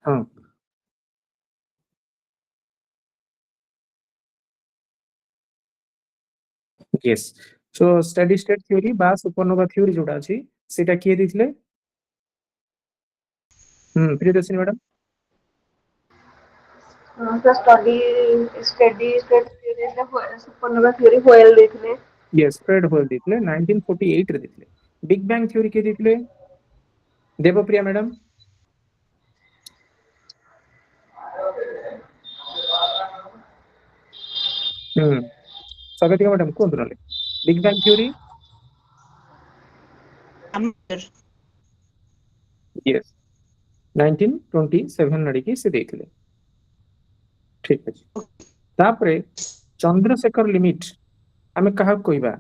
हाँ yes so steady state theory बा supernova theory जोटा अछि सेटा किए दिथिले प्रियदर्शिनी मैडम तो स्टडी स्टेट थ्योरी से सुपरनोवा थ्योरी होयल देखले। यस फ्रेड होयल दिथिले 1948 रे दिथिले बिग बैंग थ्योरी किए दिथिले देवप्रिया मैडम स्वागतिका मैडम कोन रहले बिग बैंग थ्योरी यस 1927 नड़िकी से देखले ठीक अछि तापरे चंद्रशेखर लिमिट आमे कहा कहबा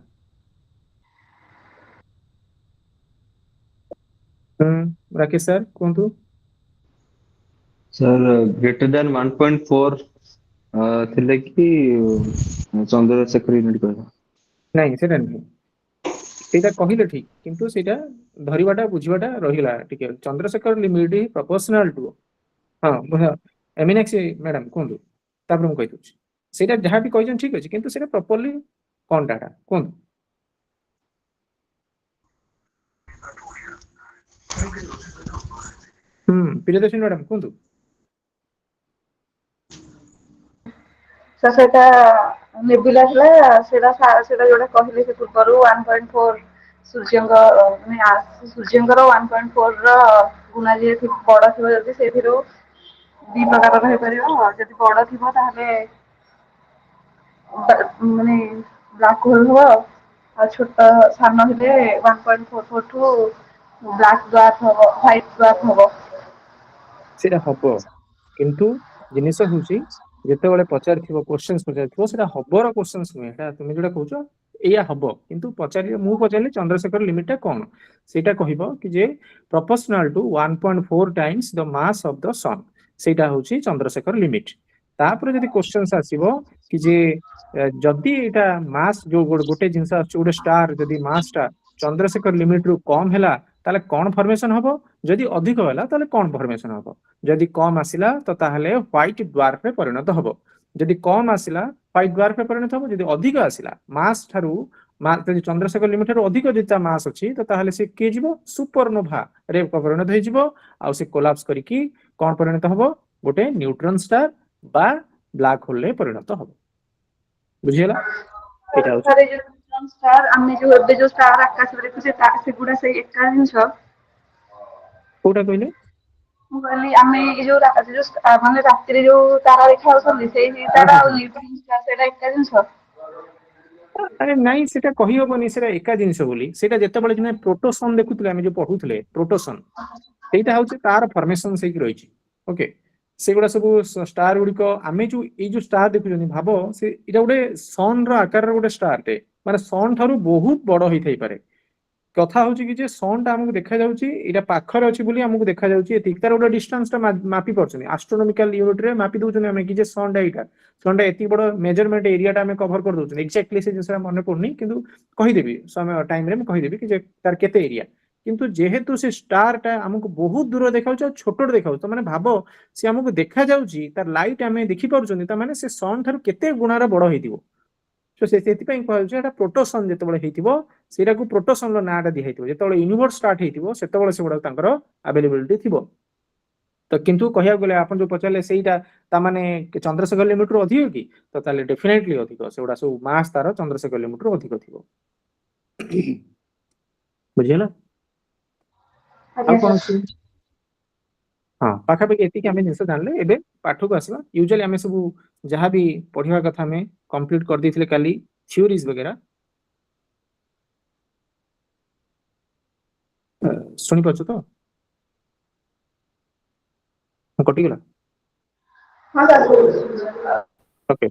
राकेश सर कोंतु सर ग्रेटर देन 1.4 ଥିଲେ କି ଚନ୍ଦ୍ରଶେଖର ୟୁନିଟ କହିବା नहीं सेटा नहीं सेटा कहिले ठीक किंतु सेटा धरिबाटा बुझिबाटा रहिला ठीक है चंद्रशेखर लिमिट प्रोपोर्शनल टू हां एमिनेक्स मैडम कोंतु तापर हम कहि दउछि सेटा जहा भी कहिजन ठीक अछि किंतु सेटा प्रॉपर्ली कोन डाटा कोंतु प्रियदर्शनी मैडम कोंतु सेटा नेबुला सेटा जोटा कहले से पूର୍ବरु 1.4 सूर्यंग माने सूर्यंकर 1.4 ର गुणा जे बड़ थिबो जदी सेथिरो ଦି ପ୍ରକାର ହେଇପାରିବ ଯଦି ବଡ ଥିବ ତାହେଲେ ମାନେ ବ୍ଲାକ୍ ହୋଲ ହବ ଆଉ ଛୋଟ ସାନ ହେଲେ 1.44 ଠୁ ବ୍ଲାକ୍ ଡାର୍କ ହବ ହ୍ୱାଇଟ ଡାର୍କ ହବ सेटा हबो किंतु जिनिस होउछि ଯେତେବେଳେ ପଚାରିଥିବ କ୍ୱେଶ୍ଚନ୍ସ ପଚାରିଥିବ ସେଟା ହବର କ୍ୱେଶ୍ଚନ୍ସ ନୁହେଁ ଏଟା ତୁମେ ଯୋଉଟା କହୁଛ ଏଇଆ ହବ କିନ୍ତୁ ପଚାରିଲେ ମୁଁ ପଚାରିଲି ଚନ୍ଦ୍ରଶେଖର ଲିମିଟ ଟା କଣ ସେଇଟା କହିବ କି ଯେ proportional to 1.4 times the mass of the sun ସେଇଟା ହଉଛି ଚନ୍ଦ୍ରଶେଖର ଲିମିଟ ତାପରେ ଯଦି କ୍ୱେଶ୍ଚନ୍ସ ଆସିବ କି ଯେ ଯଦି ଏଇଟା ମାସ ଯୋଉ ଗୋଟେ ଜିନିଷ ଆସୁଛି ଗୋଟେ ଷ୍ଟାର ଯଦି ମାସ ଟା ଚନ୍ଦ୍ରଶେଖର ଲିମିଟ ରୁ କମ ହେଲା ତାହେଲେ କଣ ଫର୍ମେସନ ହବ ଯଦି ଅଧିକ ହେଲା ତାହେଲେ କଣ ଫର୍ମେସନ ହବ ଯଦି କମ ଆସିଲା ତ ତାହେଲେ ହ୍ୱାଇଟ ଡ୍ୱାର୍ଫ ରେ ପରିଣତ ହବ ଯଦି କମ ଆସିଲା ହ୍ୱାଇଟ ଡ୍ୱାର୍ଫ ରେ ପରିଣତ ହବ ଯଦି ଅଧିକ ଆସିଲା ମାସ ଠାରୁ ଯଦି ଚନ୍ଦ୍ରଶେଖର ଲିମିଟ ଠାରୁ ଅଧିକ ଯଦି ତା ମାସ ଅଛି ତ ତାହେଲେ ସେ କିଏ ଯିବ ସୁପରନୋଭା ରେ ପରିଣତ ହେଇଯିବ ଆଉ ସେ କୋଲାପ୍ସ କରିକି କଣ ପରିଣତ ହବ ଗୋଟେ ନ୍ୟୁଟ୍ରନ ଷ୍ଟାର ବା ବ୍ଲାକ୍ ହୋଲ ରେ ପରିଣତ ହବ ବୁଝିହେଲା ଏଇଟା ହଉଛି ସାର୍ ଯୋଉ ଷ୍ଟାର ଆମେ ଯୋଉ ଏବେ ଯୋଉ ଷ୍ଟାର ଆକାଶରେ ଦେଖୁଛେ ସେଗୁଡା ସେଇ ଏକା ଜିନିଷ କୋଉଟା କହିଲେ ମୁଁ କହିଲି ଆମେ ଏଇ ଯୋଉ ମାନେ ରାତିରେ ଯୋଉ ତାରା ଦେଖା ହାଉଛନ୍ତି ସେଇ ହଁ ତାରା ହଁ ଆଉ ହଁ ନ୍ୟୁଟ୍ରନ ଷ୍ଟାର ସେଇଟା ଏକା ଜିନିଷ ଆରେ ନାଇଁ ସେଟା କହିହବନି ସେଟା ଏକା ଜିନିଷ ବୋଲି ସେଇଟା ଯେତେବେଳେ ଆମେ ପ୍ରୋଟୋସନ ଦେଖୁଥିଲେ ଆମେ ଯୋଉ ପଢୁଥିଲେ ପ୍ରୋଟୋସନ ସେଇଟା ହଉଛି ତାର ଫର୍ମେସନ ହେଇକି ରହିଛି ଓକେ ସେଗୁଡା ସବୁ ଷ୍ଟାର ଗୁଡିକ ଆମେ ଯୋଉ ଏଇ ଯୋଉ ଷ୍ଟାର ଦେଖୁଛନ୍ତି ଭାବ ସେ ଏଇଟା ଗୋଟେ ସନ ର ଆକାରର ଗୋଟେ ଷ୍ଟାରଟେ ମାନେ ସନ ଠାରୁ ବହୁତ ବଡ ହେଇଥାଇପାରେ କଥା ହଉଛି କି ଯେ ସନ ଟା ଆମକୁ ଦେଖାଯାଉଛି ଏଇଟା ପାଖରେ ଅଛି ବୋଲି ଆମକୁ ଦେଖାଯାଉଛି ଏତିକି ତାର ଗୋଟେ ଡିଷ୍ଟାନ୍ସ ଟା ମାପି ପାରୁଛନ୍ତି ଆଷ୍ଟ୍ରୋନୋମିକାଲ ୟୁନିଟ ରେ ମାପି ଦଉଛନ୍ତି ଆମେ କି ଯେ ସନ ଟା ଏଇଟା ସନ ଟା ଏତିକି ବଡ ମେଜରମେଣ୍ଟ ଏରିଆ ଟା ଆମେ କଭର କରିଦଉଛନ୍ତି ଏକ୍ଜାକ୍ଟଲି ସେ ଜିନିଷଟା ମନେ ପଡୁନି କିନ୍ତୁ କହିଦେବି ସମୟ ଟାଇମରେ ମୁଁ କହିଦେବି କି ଯେ ତାର କେତେ ଏରିଆ କିନ୍ତୁ ଯେହେତୁ ସେ ଷ୍ଟାର ଟା ଆମକୁ ବହୁତ ଦୂର ଦେଖାଉଛି ଆଉ ଛୋଟଟେ ଦେଖାଉଛି ତ ମାନେ ଭାବ ସେ ଆମକୁ ଦେଖାଯାଉଛି ତାର ଲାଇଟ ଆମେ ଦେଖିପାରୁଛନ୍ତି ତା ମାନେ ସେ ସନ ଠାରୁ କେତେ ଗୁଣାର ବଡ ହେଇଥିବ ତ ସେଥିପାଇଁ କୁହାଯାଉଛି ଏଟା ପ୍ରୋଟୋସନ ଯେତେବେଳେ ହେଇଥିବ ସେଇଟାକୁ ପ୍ରୋଟୋସନ ର ନାଁଟା ଦିଆହେଇଥିବ ଯେତେବେଳେ ୟୁନିଭର୍ସ ଷ୍ଟାର୍ଟ ହେଇଥିବ ସେତେବେଳେ ସେଗୁଡା ତାଙ୍କର ଆଭେଲେବିଲିଟି ଥିବ ତ କିନ୍ତୁ କହିବାକୁ ଗଲେ ଆପଣ ଯୋଉ ପଚାରିଲେ ସେଇଟା ତାମାନେ ଚନ୍ଦ୍ରଶେଖର ଲିମିଟ ରୁ ଅଧିକ କି ତ ତାହେଲେ ଡେଫିନେଟଲି ଅଧିକ ସେଗୁଡା ସବୁ ମାସ ତାର ଚନ୍ଦ୍ରଶେଖର ଲିମିଟ ରୁ ଅଧିକ ଥିବ ବୁଝିହେଲା ଆଉ ଆଜ୍ଞା କଣ ସାର୍ ଅଛି ହଁ ପାଖାପାଖି ଏତିକି ଆମେ ଜିନିଷ ଜାଣିଲେ ଏବେ ପାଠକୁ ଆସିବା ୟୁଜୁଆଲି ଆମେ ସବୁ ଯାହାବି ପଢିବା କଥା ଆମେ କମ୍ପ୍ଲିଟ କରିଦେଇଥିଲେ କାଲି ଥିଓରିଜ ବଗେରା ଶୁଣିପାରୁଛୁ ତ କଟିଗଲା ହଁ ସାର୍ ଓକେ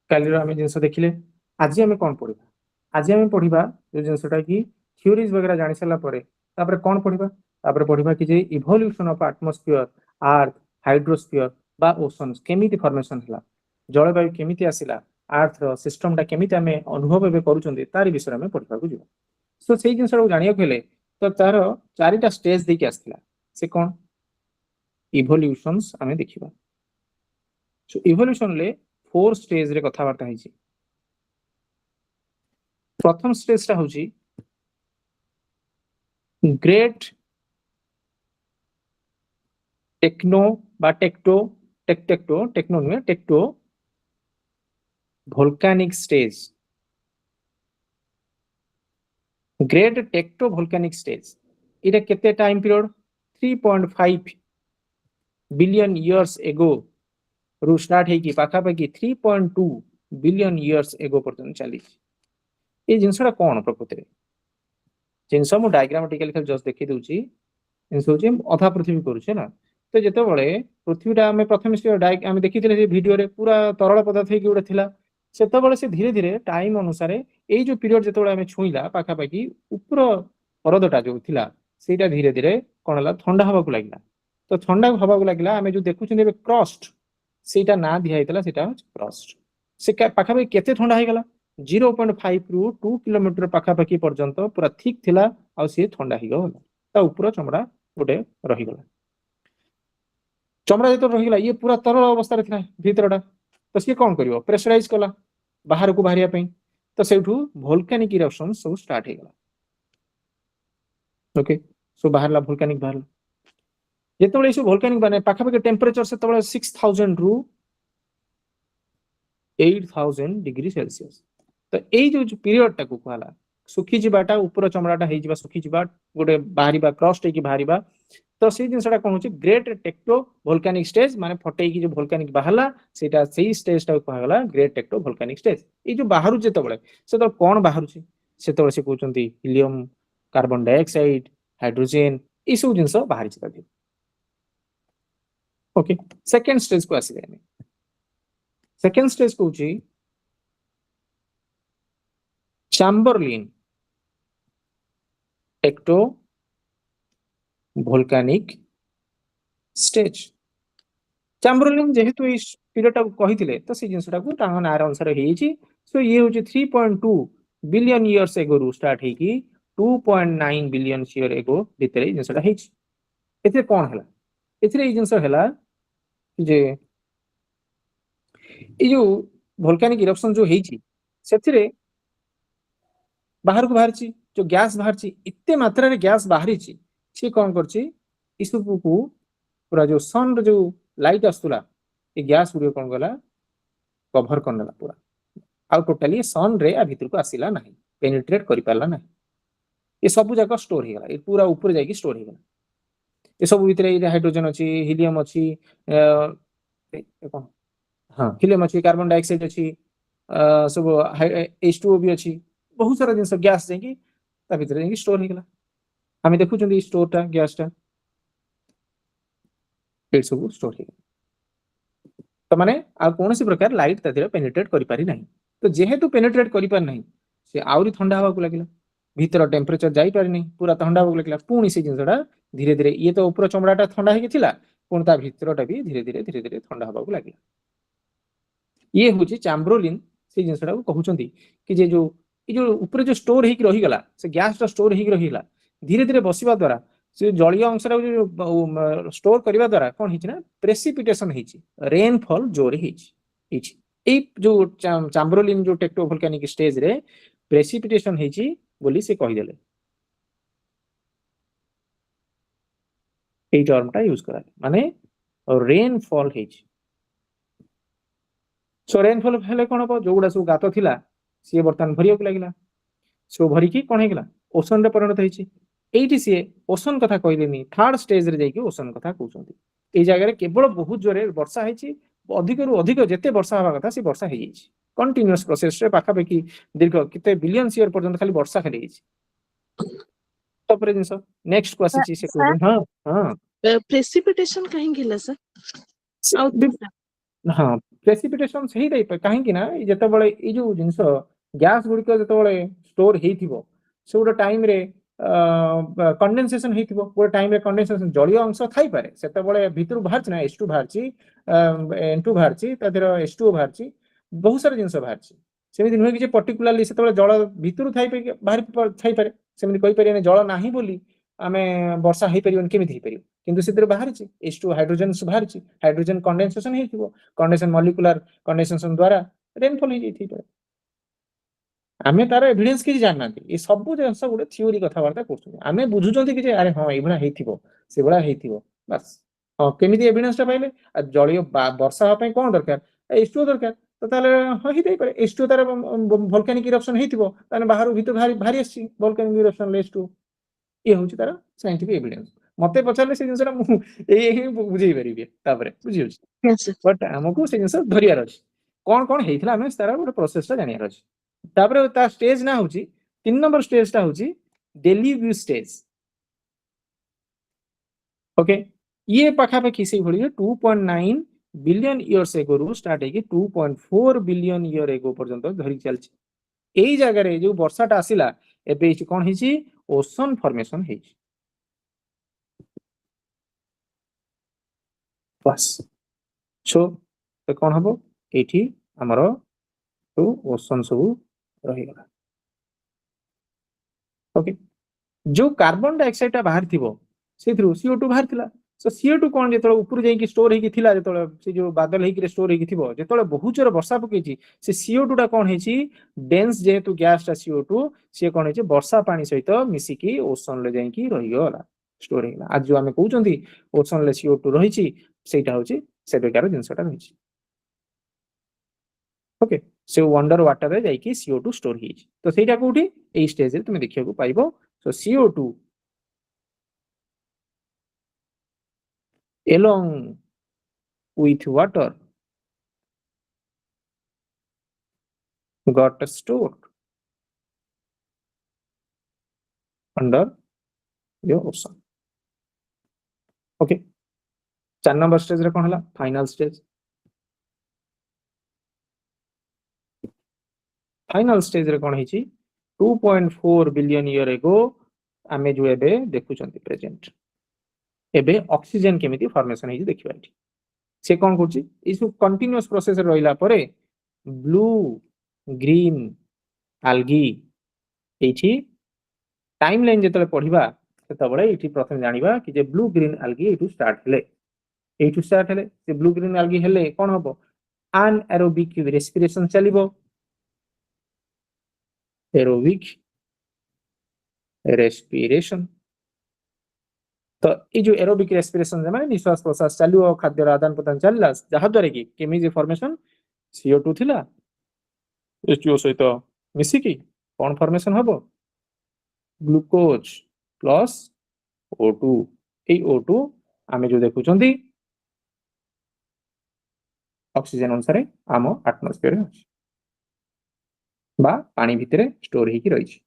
କାଲିର ଆମେ ଜିନିଷ ଦେଖିଲେ। ଆଜି ଆମେ କଣ ପଢିବା? ଆଜି ଆମେ ପଢିବା ଯୋଉ ଜିନିଷଟା କି ଥିଓରିଜ ବଗେରା ଜାଣି ସାରିଲା ପରେ ତାପରେ କଣ ପଢିବା? ତାପରେ ପଢିବା କି ଯେ ଇଭଲ୍ୟୁସନ ଅଫ ଆଟମୋସ୍ଫିୟର, ଆର୍ଥ, ହାଇଡ୍ରୋସ୍ଫିୟର ବା ଓସନ୍ସ କେମିତି ଫର୍ମେସନ ହେଲା, ଜଳବାୟୁ କେମିତି ଆସିଲା, ଆର୍ଥର ସିଷ୍ଟମଟା କେମିତି ଆମେ ଅନୁଭବ ଏବେ କରୁଛନ୍ତି ତାରି ବିଷୟରେ ଆମେ ପଢିବାକୁ ଯିବା। ସୋ ସେଇ ଜିନିଷଟାକୁ ଜାଣିବାକୁ ହେଲେ ତ ତାର 4ଟା ଷ୍ଟେଜ ଦେଇକି ଆସିଥିଲା। ସେ କଣ? ଇଭଲ୍ୟୁସନ୍ସ ଆମେ ଦେଖିବା। ସୋ ଇଭଲ୍ୟୁସନ ରେ 4 ଷ୍ଟେଜ ରେ କଥାବାର୍ତ୍ତା ହେଇଛି। प्रथम स्टेज टा होची ग्रेट टेक्नो बा टेक्नो नुहे tecto volcanic stage. Great tecto volcanic stage इटा केते time period 3.5 billion years ago रु स्टार्ट हेकी पाखापाखि 3.2 बिलियन इयर्स एगो पर्यंत चली। ये जिनसटा कौन प्रकृति जिनस मु डायग्रामेटिकली खाली जस्ट देखि दउची जिनस होची अधा पृथ्वी करूछे ना। तो जेते बळे पृथ्वीटा आमे प्रथम आमे देखिथिले जे वीडियो रे पूरा तरल पदार्थ हेकी उडे थिला सेते बळे से धीरे धीरे टाइम अनुसार एई जो पीरियड जेते बळे आमे छुईला पाखापाखि ऊपर परदटा जो थिला सेटा धीरे धीरे कोन हला ठंडा हवा को लागिला। तो ठंडा हवा को लागिला आमे जो देखुछन एबे क्रस्ट सेटा ना दिया हेतला सेटा क्रस्ट से पाखापाखि केते ठंडा हे गला 0.5 रु 2 किलोमीटर पाखापाखि पर्यंत पूरा ठीक थिला आ से ठंडा ही गला ता ऊपर चमड़ा गोटे रही गला। चमड़ा जेतो रही गला ये पूरा तरल अवस्था रे थिला भीतरटा तो से कोन करिवो प्रेशराइज कला बाहर को बाहरिया पई तो सेठू वोल्केनिक इरप्शन सब स्टार्ट हे गला। ओके सो बाहरला वोल्केनिक बाहरला जेतो बळे सो वोल्केनिक बने पाखापाखि टेंपरेचर से तबळे 6000 रु 8000 डिग्री सेल्सियस। तो एई जो पीरियड टाकू कहला सुखी जिबाटा ऊपर चमड़ाटा हेई जिबा सुखी जिबा गोटे बाहरिबा क्रस्ट हेकी बाहरिबा तो से जिनसटा कोन होची ग्रेट टेक्टो वोल्केनिक स्टेज माने फटेई की जो वोल्केनिक बाहरला सेटा सेई स्टेज टा कहला ग्रेट टेक्टो वोल्केनिक स्टेज। ए जो बाहरु जेतो बळे से तो कोन बाहरुची सेतो बळे से कहउचंती हीलियम कार्बन डाइऑक्साइड हाइड्रोजन ई सब जिंस बाहरी छिता दे। ओके सेकंड स्टेज को आसी गए। सेकंड स्टेज कहउची Chamberlin tecto volcanic stage. Chamberlin जेहेतु इस पीरियड को कहिथिले तो से जिंसटा को तांग नार अनुसार हेची। सो ये होची 3.2 बिलियन इयर्स एगो रु स्टार्ट हेकी 2.9 बिलियन ईयर एगो भितरे जिंसटा हेची। एथे कोन हला एथिरे जिंस हला जे ए जो वोल्केनिक इरप्शन जो हेची सेथिरे बाहर को बाहरची जो गैस बाहरची इत्ते मात्रा रे गैस बाहरीची से कोन करची इसुपु को पूरा जो सन रे जो लाइट आस्तुला ए गैस गुरे कोन गला कवर करनला पूरा आ टोटली सन रे आ भीतर को आसिला नाही पेनिट्रेट करि पारला नाही। ए सब जगह स्टोर हे गला ए पूरा ऊपर जाई की स्टोर हे गला। ए सब भीतर हाइड्रोजन अछि हीलियम अछि कोन हां हीलियम अछि कार्बन डाइऑक्साइड अछि सब H2O भी अछि बहुत सारा जिंस गैस जाई की ता भीतर जाई स्टोर हे गला। हमें देखु चंदी स्टोर टा गैस टा ए सब स्टोर हे तो माने आ कोनोसी प्रकार लाइट तादिरे पेनिट्रेट करि पारि नाही। तो जेहेतु पेनिट्रेट करि पारि नाही से आउरी ठंडा हवा को लागिला भीतर टेंपरेचर जाई पारि नाही पूरा ठंडा हवा को लागिला पुणी से जिंसडा धीरे धीरे ये तो ऊपर चमड़ाटा ठंडा हेकी थिला पुणी ता भीतरटा भी धीरे धीरे ठंडा हवा को लागिला। ये होची चैम्बरलिन से जिंसडा को कहउचंती कि जे जो ये जो ऊपर जो स्टोर हेकी रही गला से गैस टा स्टोर हेकी रही गला धीरे धीरे बसिबा द्वारा से जलीय अंश जो स्टोर करबा द्वारा कोन हिची ना प्रेसिपिटेशन हिची रेनफॉल जोर हिची ए जो चैम्बरलिन जो टेक्टो वोल्केनिक स्टेज रे प्रेसिपिटेशन हिची बोली से कहि देले ए टर्म टा यूज करा माने रेनफॉल हिची। सो रेनफॉल हेले कोन हो जो गुडा सब गातो थिला सी बर्तन भरिया को लागिला सो भरी की कोन हेगला ओशन रे परिणत हिची। एइटी सी ओशन कथा कहलेनी थर्ड स्टेज रे जाई ओशन कथा कहउचंती ए जगह रे केवल बहुत जोरे वर्षा हिची अधिक रु अधिक जेते वर्षा हवा कथा सी वर्षा हे हिची कंटीन्यूअस प्रोसेस रे पाखा बेकी दीर्घ किते बिलियन ईयर पर्यंत खाली वर्षा खाली हिची। तपरे जिंस नेक्स्ट को आसी से कहले हां हां प्रेसिपिटेशन कहीं गिला सर हां ପ୍ରେସିପିଟେସନ ହେଇଥାଏ କାହିଁକି ନା ଯେତେବେଳେ ଏଇ ଯୋଉ ଜିନିଷ ଗ୍ୟାସ ଗୁଡିକ ଯେତେବେଳେ ଷ୍ଟୋର ହେଇଥିବ ସେ ଗୋଟେ ଟାଇମରେ କଣ୍ଡେନସେସନ ହେଇଥିବ ଗୋଟେ ଟାଇମରେ କଣ୍ଡେନସେସନ ଜଳୀୟ ଅଂଶ ଥାଇପାରେ ସେତେବେଳେ ଭିତରୁ ବାହାରିଛି ନା H2 ବାହାରିଛି N2 ବାହାରିଛି ତା ଦେହର H2O ବାହାରିଛି ବହୁତ ସାରା ଜିନିଷ ବାହାରିଛି ସେମିତି ନୁହେଁ କି ଯେ ପର୍ଟିକୁଲାରଲି ସେତେବେଳେ ଜଳ ଭିତରୁ ବାହାରି ଥାଇପାରେ ସେମିତି କହିପାରିବାନି ଜଳ ନାହିଁ ବୋଲି ଆମେ ବର୍ଷା ହେଇପାରିବନି କେମିତି ହେଇପାରିବ କିନ୍ତୁ ସେଥିରେ ବାହାରିଛି H2 ହାଇଡ୍ରୋଜେନ ବାହାରିଛି ହାଇଡ୍ରୋଜେନ କଣ୍ଡେନସେସନ ହେଇଥିବ କଣ୍ଡେନସନ ମଲିକୁଲାର କଣ୍ଡେନସେସନ ଦ୍ୱାରା ରେନଫଲ ହେଇଯାଇଥିବ ଆମେ ତାର ଏଭିଡେନ୍ସ କିଛି ଜାଣିନାହାନ୍ତି ଏ ସବୁ ଜିନିଷ ଗୋଟେ ଥିଓରି କଥାବାର୍ତ୍ତା କରୁଛନ୍ତି ଆମେ ବୁଝୁଛନ୍ତି କି ଯେ ଆରେ ହଁ ଏଇଭଳିଆ ହେଇଥିବ ସେଭଳିଆ ହେଇଥିବ ବାସ୍ ହଁ କେମିତି ଏଭିଡେନ୍ସ ଟା ପାଇଲେ ଜଳୀୟ ବର୍ଷା ହେବା ପାଇଁ କଣ ଦରକାର H2O ଦରକାର ତ ତାହେଲେ ହଁ ହେଇଥାଇପାରେ H2O ତାର ଭଲକାନିକ ଇରପ୍ସନ ହେଇଥିବ ତାହେଲେ ବାହାରୁ ଭିତରୁ ବାହାରି ଆସିଛି ଭଲକାନିକ ଇରପ୍ସନ H2O ଇଏ ହଉଛି ତାର ସାଇଣ୍ଟିଫିକ ଏଭିଡେନ୍ସ ମତେ ପଚାରିଲେ ସେ ଜିନିଷଟା ମୁଁ ଏଇ ବୁଝେଇ ପାରିବି ତାପରେ ବୁଝିଯାଉଛି ବଟ୍ ଆମକୁ ସେ ଜିନିଷ ଧରିବାର ଅଛି କଣ ହେଇଥିଲା ଆମେ ତାର ଗୋଟେ ପ୍ରୋସେସଟା ଜାଣିବାର ଅଛି ତାପରେ ତା ସ୍ଟେଜ ନା ହଉଛି 3 ନମ୍ବର ସ୍ଟେଜଟା ହଉଛି ଡେଲିଭ୍ୟୁ ସ୍ଟେଜ ଓକେ ଇଏ ପାଖାପାଖି ସେଇଭଳି 2.9 ବିଲିୟନ ଇୟର୍ସ ଏଗୋରୁ ଷ୍ଟାର୍ଟ ହେଇକି 2.4 ବିଲିୟନ ଇୟର ଏଗୋ ପର୍ଯ୍ୟନ୍ତ ଧରିକି ଚାଲିଛି ଏଇ ଜାଗାରେ ଯୋଉ ବର୍ଷାଟା ଆସିଲା ଏବେ ହେଇଛି କଣ ହେଇଛି ଓସନ ଫର୍ମେସନ ହେଇଛି ବାସ୍ ସୋ କଣ ହବ ଏଇଠି ଆମର ଓସନ ସବୁ ରହିଗଲା ଓକେ ଯୋଉ କାର୍ବନ ଡାଇଅକ୍ସାଇଡ ଟା ବାହାରିଥିବ ସେଇଥିରୁ CO2 ବାହାରିଥିଲା ସो CO2 କଣ ଯେତେବେଳେ ଉପରୁ ଯାଇକି ଷ୍ଟୋର ହେଇକି ଥିଲା ଯେତେବେଳେ ସେ ଯୋଉ ବାଦଲ ହେଇକି ଷ୍ଟୋର ହେଇକି ଥିବ ଯେତେବେଳେ ବହୁତ ଜୋର ବର୍ଷା ପକେଇଛି ସେ CO2 ଟା କଣ ହେଇଛି ଡେନ୍ସ ଯେହେତୁ ଗ୍ୟାସ ଟା CO2 ସିଏ କଣ ହେଇଛି ବର୍ଷା ପାଣି ସହିତ ମିଶିକି ଓସନ ରେ ଯାଇକି ରହିଗଲା ଷ୍ଟୋର ହେଇଗଲା ଆଜି ଯୋଉ ଆମେ କହୁଛନ୍ତି ଓସନ ରେ CO2 ରହିଛି ସେଇଟା ହଉଛି ସେବେକାର ଜିନିଷଟା ରହିଛି ଓକେ ସେ ୱଣ୍ଡର ୱାଟରରେ ଯାଇକି CO2 ଷ୍ଟୋର ହେଇଛି ତ ସେଇଟା କୋଉଠି ଏଇ ଷ୍ଟେଜରେ তুমি ଦେଖିବାକୁ ପାଇବ show CO2 along with water got stored under the ocean okay 4 number stage रे कोन हला फाइनल स्टेज रे कोन हिची 2.4 बिलियन ईयर एगो आमे जो एबे देखुचंती प्रेजेंट एबे ऑक्सीजन केमिति फॉर्मेशन हिची देखिबा एठी से कोन करची ई सब कंटीन्यूअस प्रोसेस रहिला परे ब्लू ग्रीन algae एठी टाइमलाइन जेतले पढिबा सेतबळे एठी प्रथम जानिबा कि जे ब्लू ग्रीन algae एठू स्टार्ट हेले से ब्लू ग्रीन algae हेले कोन हबो anaerobic respiration चलिबो एरोबिक रेस्पिरेशन तो ये जो एरोबिक रेस्पिरेशन माने निश्वास प्रश्वास चलियो खाद्य आदान प्रदान चलला जहा द्वारा कि केमी फॉर्मेशन CO2 थिला H2O सहित मिसिकी कौन फॉर्मेशन हबो ग्लूकोज प्लस O2 ए O2 आमे जो देखुचंदी ऑक्सीजन अनुसार आम एटमॉस्फेयर अछि बा पानी भितरे स्टोर हेकी रही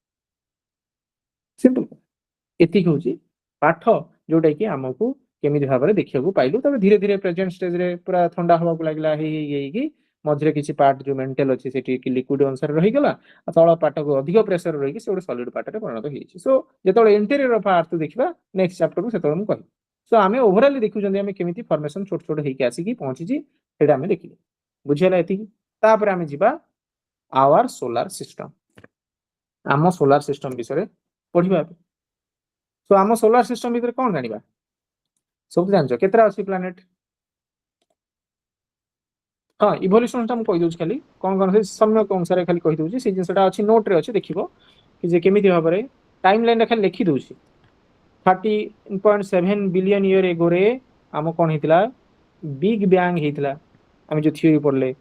सिंपल एतिक होची पाठ जोटा कि आमको केमिति भाबरे देखिବାକୁ पाइलु तबे धीरे धीरे प्रेजेंट स्टेज रे पूरा ठंडा हवा को लागला हेई मझरे किछि पार्ट जो मेंटल अछि सेठी कि लिक्विड अनुसार रही गला तळ पार्ट को अधिक प्रेशर रही कि से ଗୋଟେ सॉलिड पार्ट रे परिणत हेछि सो जेतळे इंटीरियर ऑफ अर्थ देखिबा नेक्स्ट चैप्टर को सेतळे हम कहि सो आमे ओवरऑल देखुचंदी आमे केमिति फॉर्मेशन छोट छोट हेकी आसी कि पहुंची छि सेटा आमे देखिले बुझियला एति तापर आमे जिबा आवर सोलार सिस्टम आम सोलार सिस्टम विषय पढ़िबा सो आम सोलार सिस्टम भीतर कौन जानिबा सब जानछ केतरा अछि प्लैनेट हां इवोल्यूशन ता हम कहि दोछ खाली कोन से समय के अनुसार खाली कहि दोछ से जिंसटा अछि नोट रे अछि देखिबो कि जे केमिति भाबरे टाइमलाइन रे खाली लिखि दोछ 13.7 बिलियन ईयर एगो रे आम कोन हेतिला बिग बैंग हेतिला हम जो थ्योरी पढ़ले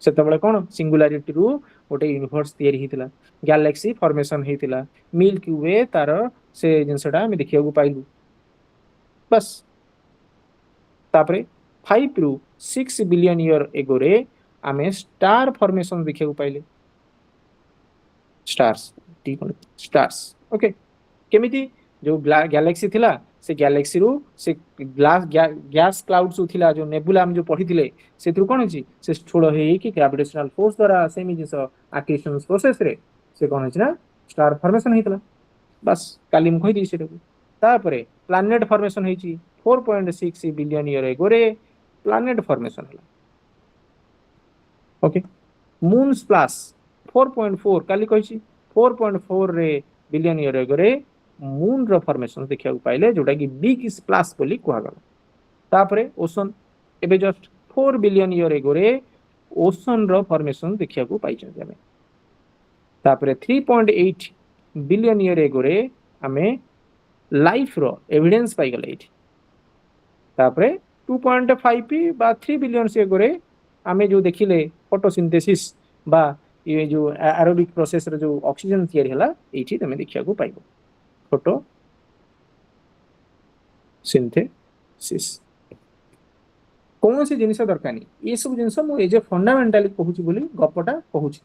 सेतबळे कोन सिंगुलारिटी रु गोटे यूनिवर्स तयारी हेतिला गैलेक्सी फॉर्मेशन हेतिला मिल्की वे तार से जिंसटा हम देखिବାକୁ पाइलु बस तापरे 5 रु 6 बिलियन ईयर एगो रे आमे स्टार फॉर्मेशन देखिବାକୁ पाइले स्टार्स ओके केमिति जो गैलेक्सी थिला से गैलेक्सी रू से गैस क्लाउड जो थिला जो नेबुला हम जो पढ़िथिले सेथु कोन अछि से स्थूल हे कि ग्रेविटेशनल फोर्स द्वारा सेमी जिंस एक्रेशन प्रोसेस रे से कोन अछि ना स्टार फॉर्मेशन हेतला बस काली हम कहि दी सेटा तापरे प्लैनेट फॉर्मेशन हेची 4.6 बिलियन ईयर एगो रे प्लैनेट फॉर्मेशन हला ओके मून स्प्लैश 4.4 काली कहिची 4.4 रे बिलियन ईयर एगो रे मून रो फॉर्मेशन देखिया पाइले जोटा कि बिग स्प्लैश बोली कुआ गला तापरे ओशन एबे जस्ट 4 बिलियन ईयर एगो रे ओशन रो फॉर्मेशन देखिया को पाइछन हमें तापरे 3.8 बिलियन ईयर एगो रे हमें लाइफ रो एविडेंस पाई गले एठी तापरे 2.5 पी बा 3 बिलियन से एगो रे हमें जो देखिले फोटोसिंथेसिस बा ये जो एरोबिक प्रोसेस रे जो ऑक्सीजन तयारी हला एठी तमे देखिया को पाइबो फोटो सिंथेसिस कौन से जिनिस दरकार नहीं ये सब जिनिस मु एजे फंडामेंटली कहूची बोली गपटा कहूची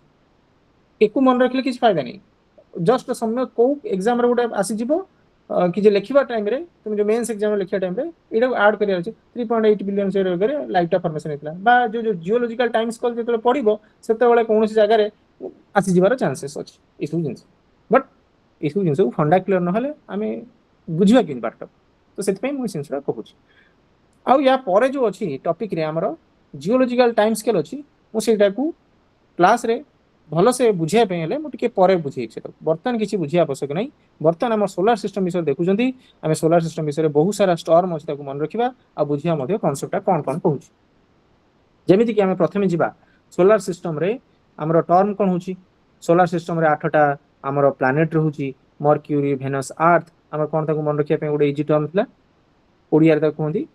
एकु मन रखले किछ फायदा नहीं जस्ट समय को एग्जाम रे गोटे आसी जिवो कि जे लेखिबा टाइम रे तुम जो मेंस एग्जाम लेखिबा टाइम रे एडा ऐड करिया अछि 3.8 बिलियन से रे लाइट फॉर्मेशन हेतला बा जो जियोलॉजिकल टाइम स्केल जेतले पढिबो सेते बेले कोन से जगह रे आसी जिवार चांसेस अछि ई सब जिनिस बट ई सब जिनिस फंडा क्लियर न हले आमे बुझिबा किन बात तो सेति पई मु सेंसरा कहूची आउ या परे जो अछि टॉपिक रे हमरो जियोलॉजिकल टाइम स्केल अछि मु सेटा को क्लास रे भलो से बुझिया पे हेले मु टिके परे बुझेइ छै बर्तन किछि बुझिया आवश्यक नै बर्तन हमर सोलर सिस्टम विषय देखुचंती हमें सोलर सिस्टम विषय बहुत सारा स्टॉर्म अछि ताको मन रखिबा आ बुझिया मध्ये कांसेप्टटा कोन कोन कहूची जेमिति कि हमें प्रथमे जिबा सोलर सिस्टम रे हमर टर्म कोन होची सोलर सिस्टम रे 8टा हमर प्लैनेट रहूची मर्क्यूरी वेनस अर्थ हमर कोन ताको मन रखिया पे गोटे इजी टर्म थिला ओडिया रे ताको कहंती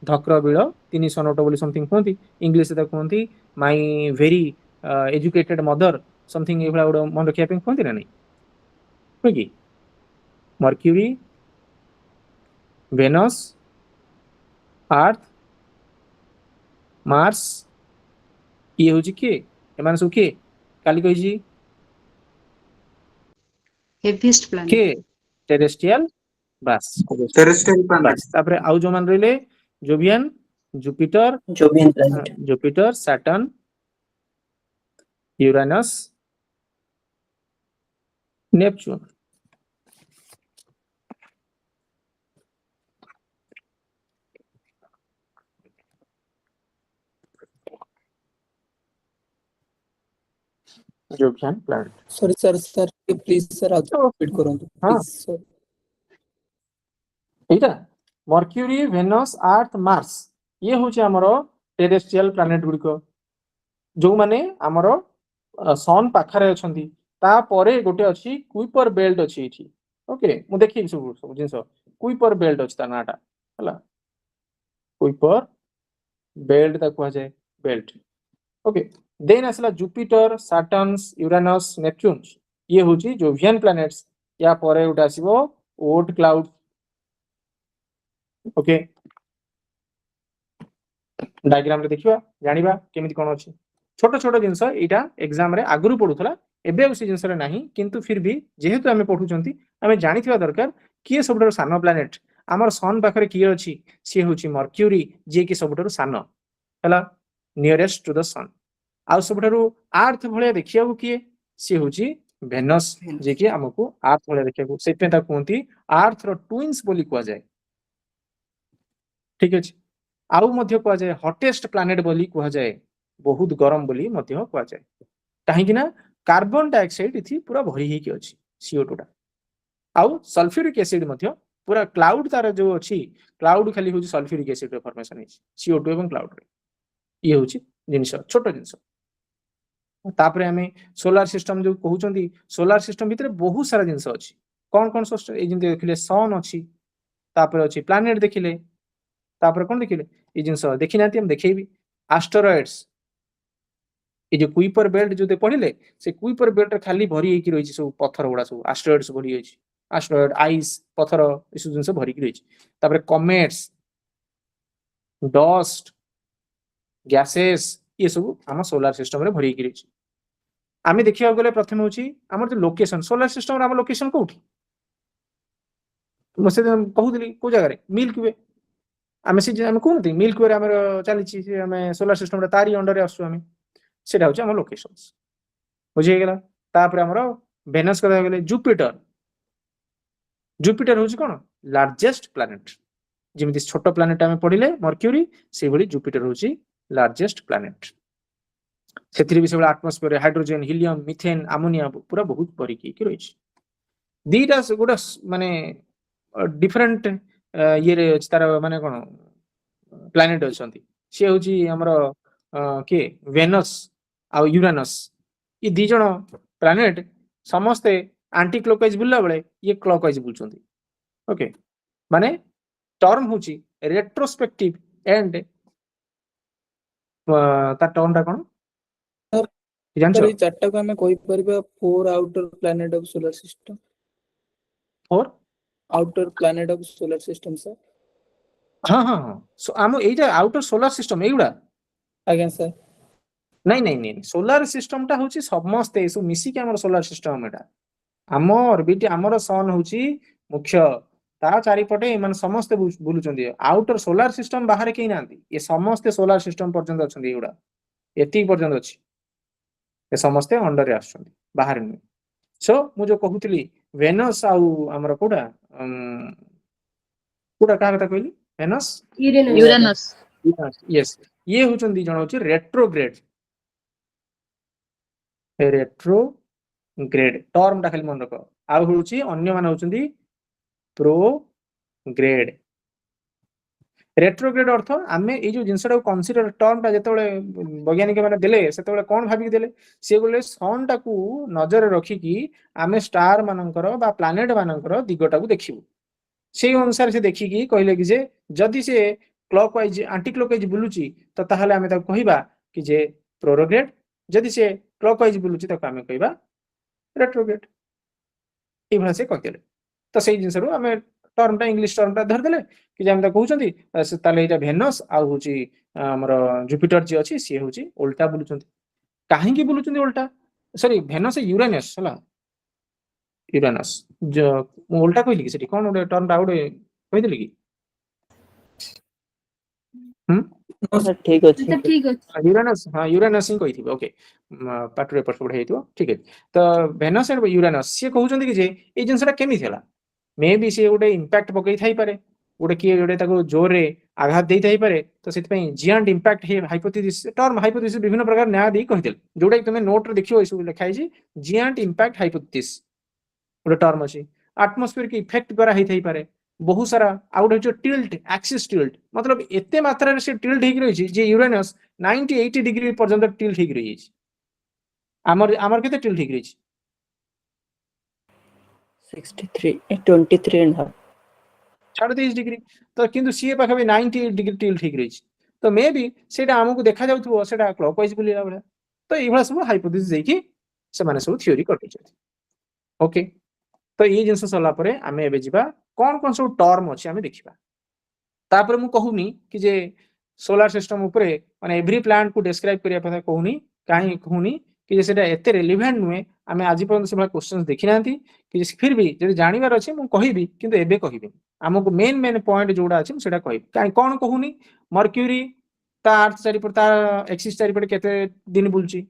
धक्र बिळ 300 नोट बोली समथिंग कहंती इंग्लिश रे ताको कहंती my very educated mother something एभला गोटे मन रखिया पे कहंती ना नहीं कि मर्क्यूरी वेनस अर्थ मार्स ये होची के एमान सब के काली कहि जी हेवीएस्ट प्लैनेट के टेरेस्ट्रियल बस टेरेस्ट्रियल प्लैनेट बस तापरे आउ जो मान रहिले Jovian Jupiter Jovian planet Jupiter Saturn Uranus Neptune Jovian planet sorry sir please sir repeat करंतु हां please sir Etah mercury Venus Earth Mars ये होचे हमरो टेरेस्ट्रियल प्लैनेट गुडिको जो माने हमरो सन पाखरे अछंती ता परे गोटे अछि कुइपर बेल्ट अछि एठी ओके मु देखि सब जिंस कुइपर बेल्ट अछि ता नाटा हला कुइपर बेल्ट ता कुआ जाय बेल्ट ओके देन असला जुपिटर सैटर्न्स यूरेनस नेपच्यून ये होची जोवियन प्लैनेट्स या परे उटा आसीबो ओट क्लाउड ओके डायग्राम रे देखिबा जानिबा केमिति कोन अछि छोट छोट जिंस एटा एग्जाम रे आगुरु पडुथला एबे उसी जिंस रे नाही किंतु फिर भी जेहेतु हमें पढुचंती हमें जानिथिबा दरकार किए सबटर सानो प्लैनेट हमर सन पाखरे किए अछि से होची मर्क्यूरी जे कि सबटर सानो हला नियरेस्ट टू द सन आ सबटरु अर्थ भले देखिया को किए से होची वेनस जे कि हमकु अर्थ भले देखिया को सेते ता कोंती अर्थ रो ट्विन्स बोली कुआ जाय ठीक अछि आउ मध्य कुआ जाय हॉटेस्ट प्लैनेट बोली कुआ जाय बहुत गरम बोली मध्य कुआ जाय काहे कि ना कार्बन डाइऑक्साइड इथि पूरा भरी हे कि अछि CO2 टा आउ सल्फ्यूरिक एसिड मध्य पूरा क्लाउड तार जो अछि क्लाउड खाली होची सल्फ्यूरिक एसिड रे फॉर्मेशन हे CO2 एवं क्लाउड रे ये होची जिंस छोटो जिंस तापरे हमें सोलर सिस्टम जो कहउचंती सोलर सिस्टम भितरे बहुत सारा जिंस अछि कोन कोन सिस्टम ए जिंते देखिले सन अछि तापरे अछि प्लैनेट देखिले तापर कोन देखिले ए जिंस देखिनाती हम देखेबी एस्टेरॉइड्स ए जो कुइपर बेल्ट जो पढ़िले से कुइपर बेल्ट खाली भरी हेकी रहिछि सब पत्थर गुडा सब एस्टेरॉइड्स भरी हेछि एस्टेरॉइड आइस पत्थर ए सब जिंस भरी की रहिछि तापर कमेट्स डस्ट गैसेस ये सब हम सोलर सिस्टम रे भरी की रहिछि आमे देखिया गले प्रथम होछि हमर जो लोकेशन सोलर सिस्टम रे हम लोकेशन कोठी ମୁଁ ସେ କହୁଥିଲି କୋଉ ଜାଗାରେ ମିଲ୍କ ୱେ ଆମେ ସେ ଆମେ କହୁନଥିଲି ମିଲ୍କ ୱେରେ ଆମର ଚାଲିଛି ସେ ଆମେ ସୋଲାର ସିଷ୍ଟମରେ ତାରି ଅଣ୍ଡରରେ ଆସୁ ଆମେ ସେଇଟା ହଉଛି ଆମର ଲୋକେସନ୍ସ ବୁଝି ହେଇଗଲା। ତାପରେ ଆମର ଭେନସ୍ କଥା ଗଲେ ଜୁପିଟର ହଉଛି କଣ ଲାର୍ଜେଷ୍ଟ ପ୍ଲାନେଟ ଯେମିତି ଛୋଟ ପ୍ଲାନେଟ ଆମେ ପଢିଲେ ମର୍କ୍ୟୁରୀ ସେଇଭଳି ଜୁପିଟର ହଉଛି ଲାର୍ଜେଷ୍ଟ ପ୍ଲାନେଟ ସେଥିରେ ବି ସେଭଳି atmosphere hydrogen helium methane ammonia ପୁରା ବହୁତ ଭରିକି ରହିଛି ଦିଟା ଗୋଟେ ମାନେ ଡିଫରେଣ୍ଟ ଇଏରେ ଅଛି ତାର ମାନେ କଣ ପ୍ଲାନେଟ ଅଛନ୍ତି ସିଏ ହଉଛି ଆମର କିଏ ଭେନସ୍ ଆଉ ୟୁରାନସ୍ ଏ ଦି ଜଣ ପ୍ଲାନେଟ ସମସ୍ତେ ଆଣ୍ଟି କ୍ଲକୱାଇଜ ବୁଲିଲା ବେଳେ ଇଏ କ୍ଲକୱାଇଜ ବୁଲୁଛନ୍ତି ଓକେ ମାନେ ଟର୍ମ ହଉଛି ରେଟ୍ରୋସ୍ପେକ୍ଟିଭ ଏଣ୍ଡ ତା ଟର୍ମ ଟା କଣ ଜାଣିଛ सर ये चार्ट को हमें कोई परिबा 4 outer planet of solar system 4 outer planet of solar system sir हाँ हाँ हाँ आम एटा आउटर सोलार सिस्टम एगुड़ा आज्ञा सर नहीं नहीं नहीं सोलार सिस्टम टा होची समस्ते सब मिसी के हमर सोलार सिस्टम एटा आम ऑर्बिट हमर सन होची मुख्य ता चारिपटे माने समस्ते बुलुचंदी आउटर सोलार सिस्टम बाहर केही नांती ये समस्ते सोलार सिस्टम पर्यंत अछंदी एगुड़ा एती पर्यंत अछि ए समस्ते अंडर रे आछंदी बाहर नै सो मु जो कहूतली वेनस आउ हमर कोडा कोडा का कथा कहली वेनस यूरेनस यस ये होचन दी जण होची रेट्रोग्रेड टर्म टा खाली मन रख आ होची अन्य मान होचंदी प्रोग्रेड रेट्रोग्रेड अर्थ आमे ए जो जिंसटा कन्सिडर टर्म टा जेतेबेले वैज्ञानिक माने देले सेतेबेले कोन भाबी देले से गोले सन टा को नजर रखी कि आमे स्टार मानकर बा प्लैनेट मानकर दिगटा को देखिबु से अनुसार से देखिकी कहले कि जे जदि से क्लॉकवाइज एंटी क्लॉकवाइज बुलुची तो ताहले आमे ताको कहिबा कि जे प्रोग्रेड जदि से क्लॉकवाइज बुलुची ताको आमे कहिबा रेट्रोग्रेड ए भाषा से कहले तो सेही जिंस रो आमे टर्म टा इंग्लिश टर्म टा धर देले कि जे आमे ताको कहउचंती से ताले एटा वेनस आ होची हमर जुपिटर जे अछि से होची उल्टा बुलुचंती काहे की बुलुचंती उल्टा सॉरी वेनस यूरेनस हला यूरेनस जो उल्टा कहली कि सेठी कोन ओडे टर्म टा ओडे कहिदली कि नो सर ठीक अछि ठीक अछि यूरेनस हाँ यूरेनस ही कही ओके पार्ट रे पढ़ हेतु ठीक है तो वेनस एंड यूरेनस से कहउचंती कि जे ए जिंसटा केमि थेला मे बी से ओडे इंपैक्ट पकई थाई पारे ओडे किए ओडे ताको जोर रे आघात देई थाई पारे तो सेति पई जियांट इंपैक्ट हे हाइपोथेसिस टर्म हाइपोथेसिस विभिन्न प्रकार न्याय देई कहिदेल जोडा कि तुमे नोट रे देखियो एसु लिखाई छी जियांट इंपैक्ट हाइपोथेसिस ओडे टर्म अछि एटमॉस्फेयर के इफेक्ट द्वारा हेई थाई पारे बहुत सारा आउट जो टिल्ट एक्सिस टिल्ट मतलब एते मात्रा रे से टिल्ट हेक रही जे यूरेनस 90-80 डिग्री पर्यंत टिल्ट हेक रही आमर आमर केते टिल्ट हेक रही 23 एंड हाफ 23 डिग्री तो किंतु सीए पाखा भी 90 डिग्री टिल्ट हेक रही तो मे बी सेटा हमकु देखा जाउथबो सेटा क्लॉकवाइज बुलिला बडा तो एभला सब हाइपोथेसिस देकी से माने सब थ्योरी कटि छै ओके तो ये जिंस सरला परे आमे एबे जिबा कोन कोन सब टर्म अछि आमे देखिबा तापर मु कहूनी कि जे सोलार सिस्टम ऊपर माने एवरी प्लैनेट को डिस्क्राइब करिया पता कहूनी काहे कहूनी कि जे सेटा एते रिलेवेंट नुए आमे आज पर्यंत से क्वेश्चंस देखि नांती कि फिर भी जदि जानिबार अछि मु कहिबी किंतु एबे कहिबी हमको मेन पॉइंट जोडा अछि सेटा कहिबी काहे कोन कहूनी मर्क्यूरी ता अर्थ चारि पर ता एक्सिस चारि पर केते दिन बुलची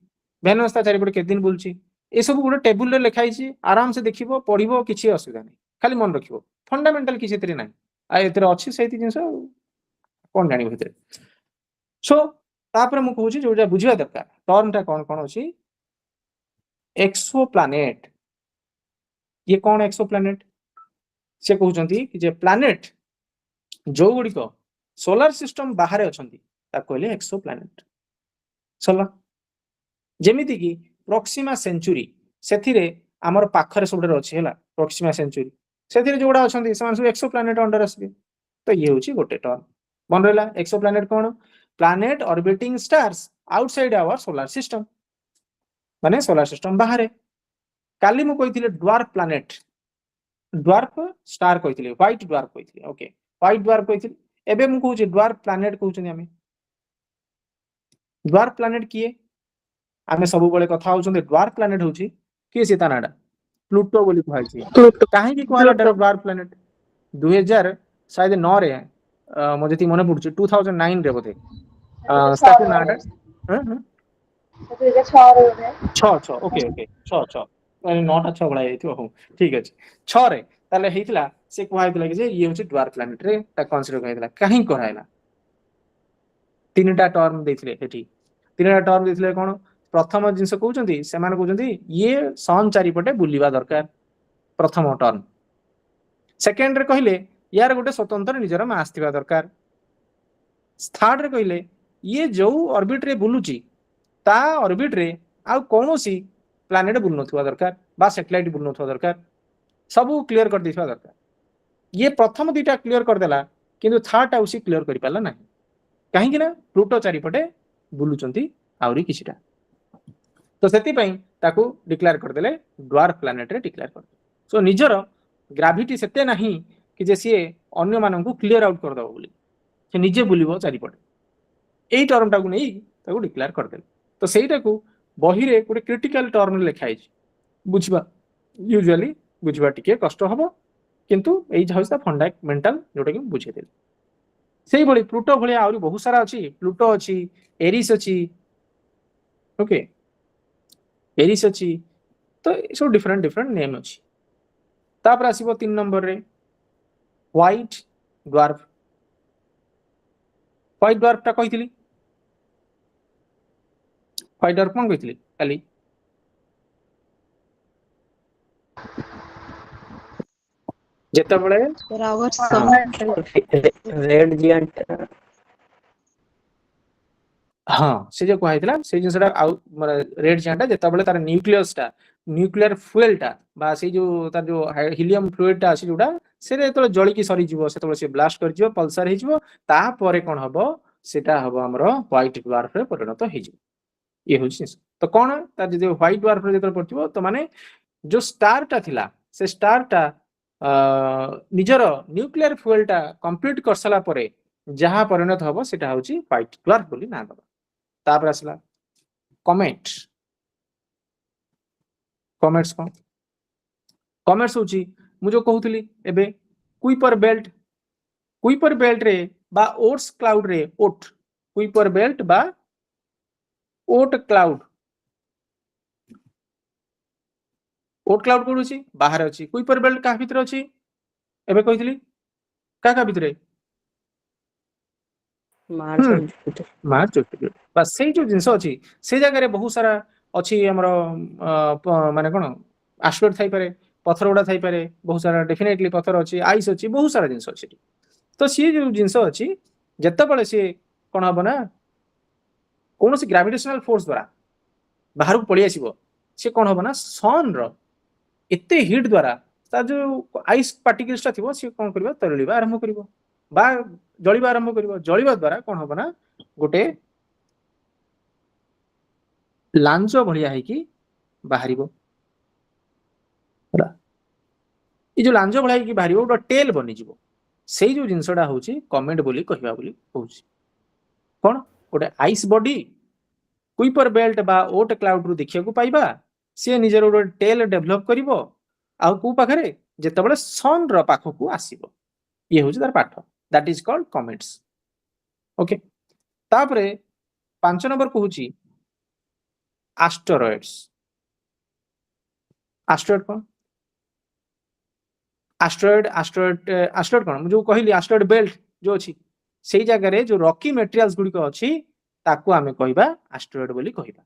वेनस ता चारि पर केते दिन बुलची ए सब गोटे टेबुल रे लिखाई छी आराम से देखिबो पढिबो किछि असुविधा नै खाली मन रखिबो फंडामेंटल किछि एतरे नै आ एतरे अछि सेति जिंस कोन जानि भीतर सो तापर मु कहूची जोटा बुझिबा दरकार टर्म टा कोन कोन अछि एक्सो प्लैनेट ये कोन एक्सो प्लैनेट से कहउचंती कि जे प्लैनेट जो गुडी को सोलार सिस्टम बाहर अछंती ता कहले एक्सो प्लैनेट सला जेमिति कि प्रोक्सिमा सेंचुरी सेथिरे हमर पाखरे सबडे अछि हैला प्रोक्सिमा सेंचुरी सेथिरे जोडा अछंती समान सब एक्सो प्लैनेट अंडर असबे तो ये होची गोटे टर्म मन रहला एक्सो प्लैनेट कोन planet orbiting stars outside our solar system माने सोलार सिस्टम बाहर काली मु कहिथिले ड्वार्फ प्लैनेट ड्वार्फ स्टार कहिथिले व्हाइट ड्वार्फ कहिथिले ओके व्हाइट ड्वार्फ कहिथिले एबे मु कहूची ड्वार्फ प्लैनेट कहउछनी हमें ड्वार्फ प्लैनेट किए आमे सब बळे कथा होचंदे ड्वार्फ प्लैनेट होची के से तानाडा प्लूटो बोली कहै छी काहे की कहला ड्वार्फ प्लैनेट 2000 शायद 9 रे मो जति मने पडुछ 2009 रे बोधे छह नाटा रे 2006 रे बोधे 6 ओके ओके 6 ମାନେ 9ଟା 6 ଭଳିଆ ହେଇଥିବ ହଉ ଠିକ ଅଛି 6 ରେ ତାହେଲେ ହେଇଥିଲା ସେ କୁହାଯାଇଥିଲା କି ଯେ ଇଏ ହଉଛି ଡ୍ୱାର୍ଫ ପ୍ଲାନେଟ ରେ ତା କନସିଡର କରାଯାଇଥିଲା କାହିଁ କରାହେଲା ତିନିଟା ଟର୍ମ ଦେଇଥିଲେ ଏଠି ତିନିଟା ଟର୍ମ ଦେଇଥିଲେ କଣ ପ୍ରଥମ ଜିନିଷ କହୁଛନ୍ତି ସେମାନେ କହୁଛନ୍ତି ଇଏ ସନ୍ ଚାରିପଟେ ବୁଲିବା ଦରକାର ପ୍ରଥମ ଟର୍ମ ସେକେଣ୍ଡ ରେ କହିଲେ यार गोटे स्वतंत्र निजर मास थिबा दरकार थर्ड रे कहले ये जो ऑर्बिट रे बुलुची ता ऑर्बिट रे आ कोनोसी प्लैनेट बुल नथुवा दरकार बा सैटेलाइट बुल नथुवा दरकार सब क्लियर कर दिथवा दरकार ये प्रथम दुटा क्लियर कर देला किंतु थर्ड आउसी क्लियर करि पाला नाही काहे कि ना प्लूटो चारिपटे बुलुचंती आउरी किछिटा तो सेति पई ताकू डिक्लेयर कर देले ड्वार्फ प्लैनेट रे डिक्लेयर कर सो निजर ग्रेविटी सेते नाही कि जे सी अन्य मानू क्लीयर आउट करदे बोली से निजे बुलिबो चारिपटे यही टर्मटा को नहीं ताको डिक्लेयर करदेले तो सहीटा को बही रे गोटे क्रिटिकल टर्म लिखाई बुझा यूजुअली बुझा टिके कष्ट हम किंतु यही फंडामेंटाल जोटा कि बुझेदेली से भाई प्लूटो भाई आहरी बहुत सारा अच्छी प्लूटो अच्छी एरिस अच्छी ओके एरिस अच्छी तो सब डिफरेंट डिफरेंट नेम अच्छी तापर आसीबो 3 नंबर रे व्हाइट ड्वार्फ टा कहितली व्हाइट ड्वार्फ कोन कहितली खाली जेते बळे For our रेड जियांट हाँ से जो कहला से जिनसटा रेड जियांटा जेते बळे तार न्यूक्लियर फ्यूएल टा बा से जो तार जो हीलियम फ्लूइड टा अछि जोडा से जेते जळी की सरी जीवो सेते से ब्लास्ट कर जीवो पल्सर हे जीवो ता परे कोन हबो सेटा हबो हमरो व्हाइट ड्वार्फ रे परिणत हे जीवो ये होछि तो कोन तार जे व्हाइट ड्वार्फ रे जेते पड़थिबो तो माने जो स्टार टा थिला से स्टार टा निजर न्यूक्लियर फ्यूएल टा कंप्लीट कर सला परे जहा परिणत हबो सेटा होछि व्हाइट ड्वार्फ बोली ना दबा तापर आसला कमेट्स कमेट्स होची मु जो कहउतली एबे कुइपर बेल्ट रे बा ओट्स क्लाउड रे ओट कुइपर बेल्ट बा ओट क्लाउड कोड अछि बाहर अछि कुइपर बेल्ट का भीतर अछि एबे कहइतली का भीतर मार्च बस से जो जिंस अछि से जगह रे बहुत सारा अछि हमर माने कोन एस्टेरॉइड थाई पारे पत्थर गुडा थाई पारे बहुत सारा डेफिनेटली पत्थर अछि आइस अछि बहुत सारा जिंस अछि तो सी जो जिंस अछि जत्ते बळे से कोन हबो ना कोनोसी ग्रेविटेशनल फोर्स द्वारा बाहर को पळि आसीबो से कोन हबो ना सन रो एते हीट द्वारा ता जो आइस पार्टिकल्स ता थिबो से कोन करबा तरलिबा आरंभ करबो बा जळिबा आरंभ करबो जळिबा द्वारा कोन हबो ना गोटे लांचो भलिया है कि बाहरिबो ये जो लांचो भलिया है कि बाहरिबो गोटे टेल बनि जिवो सेही जो जिंसडा होची कमेंट बोली कहबा बोली होची कोन गोटे आइस बॉडी कुइपर बेल्ट बा ओट क्लाउड रु देखिया को पाइबा से निजर गोटे टेल डेवलप करिवो आ को पाखरे जेतबळे सन र पाखो को आसीबो ये होची तार पाठ दैट इज कॉल्ड कमेट्स ओके तापरे 5 नंबर कहूची एस्टेरॉइड्स एस्टेरॉइड कोन एस्टेरॉइड कोन जो कहली एस्टेरॉइड बेल्ट जो अछि सेही जगह रे जो रॉकी मटेरियल्स गुडी को अछि ताकू आमे कहबा एस्टेरॉइड बोली कहबा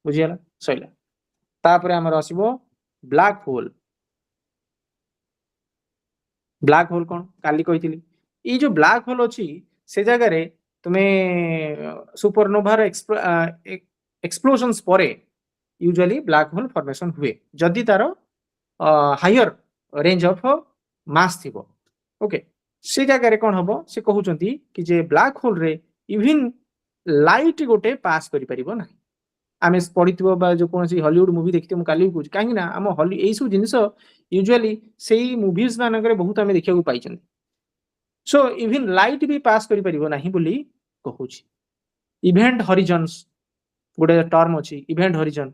बुझियला सइला तापरे हमर आसीबो ब्लैक होल कोन काली कहितली ई जो ब्लैक होल अछि से जगह रे तुमे सुपरनोवा रे एक्सप्लोजन्स परे यूजुअली ब्लैक होल फॉर्मेशन हुए जदि तारो हायर रेंज ऑफ मास थिबो ओके से जगह रे कोन हबो से कहउचंती कि जे ब्लैक होल रे इवन लाइट गोटे पास करि परिबो नाही आमे पढिथिबो बा जो कोनसी हॉलीवुड मूवी देखिते मु काली कुछ काहे ना हम हॉली एई सब जिंस यूजुअली सेही मूवीज मानकरे बहुत आमे देखिया को पाइछन सो इवन लाइट भी पास करि परिबो नाही बोली कहउची इवेंट हॉरिजन्स गोटे टर्म अछि इवेंट हॉरिजन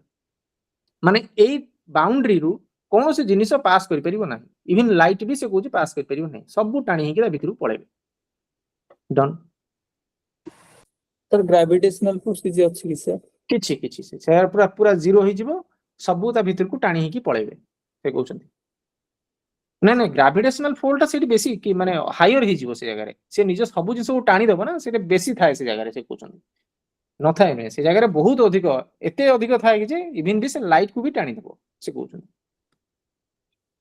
माने एई बाउंड्री रु କୌଣସି ଜିନିଷ ପାସ୍ କରିପାରିବ ନାହିଁ ଇଭେନ୍ ଲାଇଟ୍ ବି ସେ କହୁଛି ପାସ୍ କରିପାରିବ ନାହିଁ ସବୁ ଟାଣି ହେଇକି ତା ଭିତରକୁ ପଳେଇବେ ଡନ୍ सर ग्रेविटेशनल फोर्स किसी अच्छी किसी କିଛି କିଛି ସେ ପୁରା ପୁରା ଜିରୋ ହେଇଯିବ ସବୁ ତା ଭିତରକୁ ଟାଣି ହେଇକି ପଳେଇବେ ସେ କହୁଛନ୍ତି ନାଇଁ ନାଇଁ ଗ୍ରାଭିଟେସନାଲ ଫୋର୍ସଟା ସେଇଠି ବେଶୀ କି ମାନେ ହାୟର ହେଇଯିବ ସେ ଜାଗାରେ ସେ ନିଜ ସବୁ ଜିନିଷକୁ ଟାଣିଦବ ନା ସେଇଟା ବେଶୀ ଥାଏ ସେ ଜାଗାରେ ସେ କହୁଛନ୍ତି ନଥାଏ ନୁହେଁ ସେ ଜାଗାରେ ବହୁତ ଅଧିକ ଏତେ ଅଧିକ ଥାଏ କି ଯେ ଇଭିନ୍ ବି ସେ ଲାଇଟକୁ ବି ଟାଣିଦବ ସେ କହୁଛନ୍ତି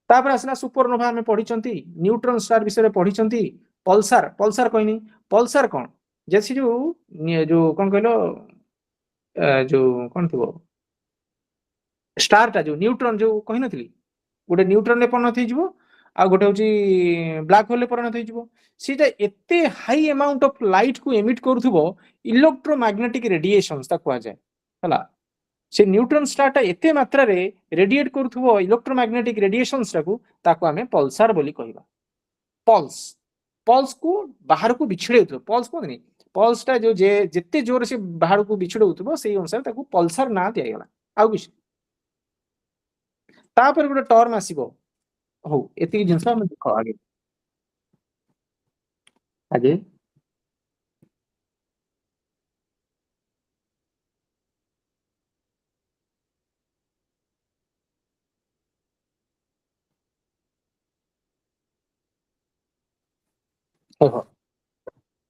ତାପରେ ଆସିଲା ସୁପରନୋଭା ଆମେ ପଢିଛନ୍ତି ନ୍ୟୁଟ୍ରନ ଷ୍ଟାର ବିଷୟରେ ପଢିଛନ୍ତି ପଲସାର ପଲସାର କହିନି ପଲସାର କଣ ଯେ ସେ ଯୋଉ କଣ କହିଲ ଯୋଉ କଣ ଥିବ ଷ୍ଟାରଟା ଯୋଉ ନ୍ୟୁଟ୍ରନ ଯୋଉ କହିନଥିଲି ଗୋଟେ ନ୍ୟୁଟ୍ରନରେ ପରିଣତ ହେଇଯିବ ଆଉ ଗୋଟେ ହଉଛି ବ୍ଲାକ୍ ହୋଲରେ ପରିଣତ ହେଇଯିବ ସେଇଟା ଏତେ ହାଇ ଆମାଉଣ୍ଟ ଅଫ ଲାଇଟ୍ କୁ ଏମିଟ୍ କରୁଥିବ ଇଲେକ୍ଟ୍ରୋମାଗ୍ନେଟିକ ରେଡିଏସନ୍ସ ତାକୁ କୁହାଯାଏ ହେଲା ସେ ନ୍ୟୁଟ୍ରନ ଷ୍ଟାରଟା ଏତେ ମାତ୍ରାରେ ରେଡିଏଟ୍ କରୁଥିବ ଇଲେକ୍ଟ୍ରୋମାଗ୍ନେଟିକ ରେଡିଏସନ୍ସ ତାକୁ ଆମେ ପଲସାର ବୋଲି କହିବା ପଲ୍ସ ପଲ୍ସକୁ ବାହାରକୁ ବିଛିଡେଉଥିବ ପଲ୍ସ କୁହନ୍ତିନି ପଲ୍ସଟା ଯୋଉ ଯେତେ ଜୋରରେ ସେ ବାହାରକୁ ବିଛିଡଉଥିବ ସେଇ ଅନୁସାରେ ତାକୁ ପଲସାର ନାଁ ଦିଆଗଲା ଆଉ କିଛି ତାପରେ ଗୋଟେ ଟର୍ମ ଆସିବ ହଉ ଏତିକି ଜିନିଷ ଆମେ ଦେଖ ଆଗେ ଆଗେ ଦେଖ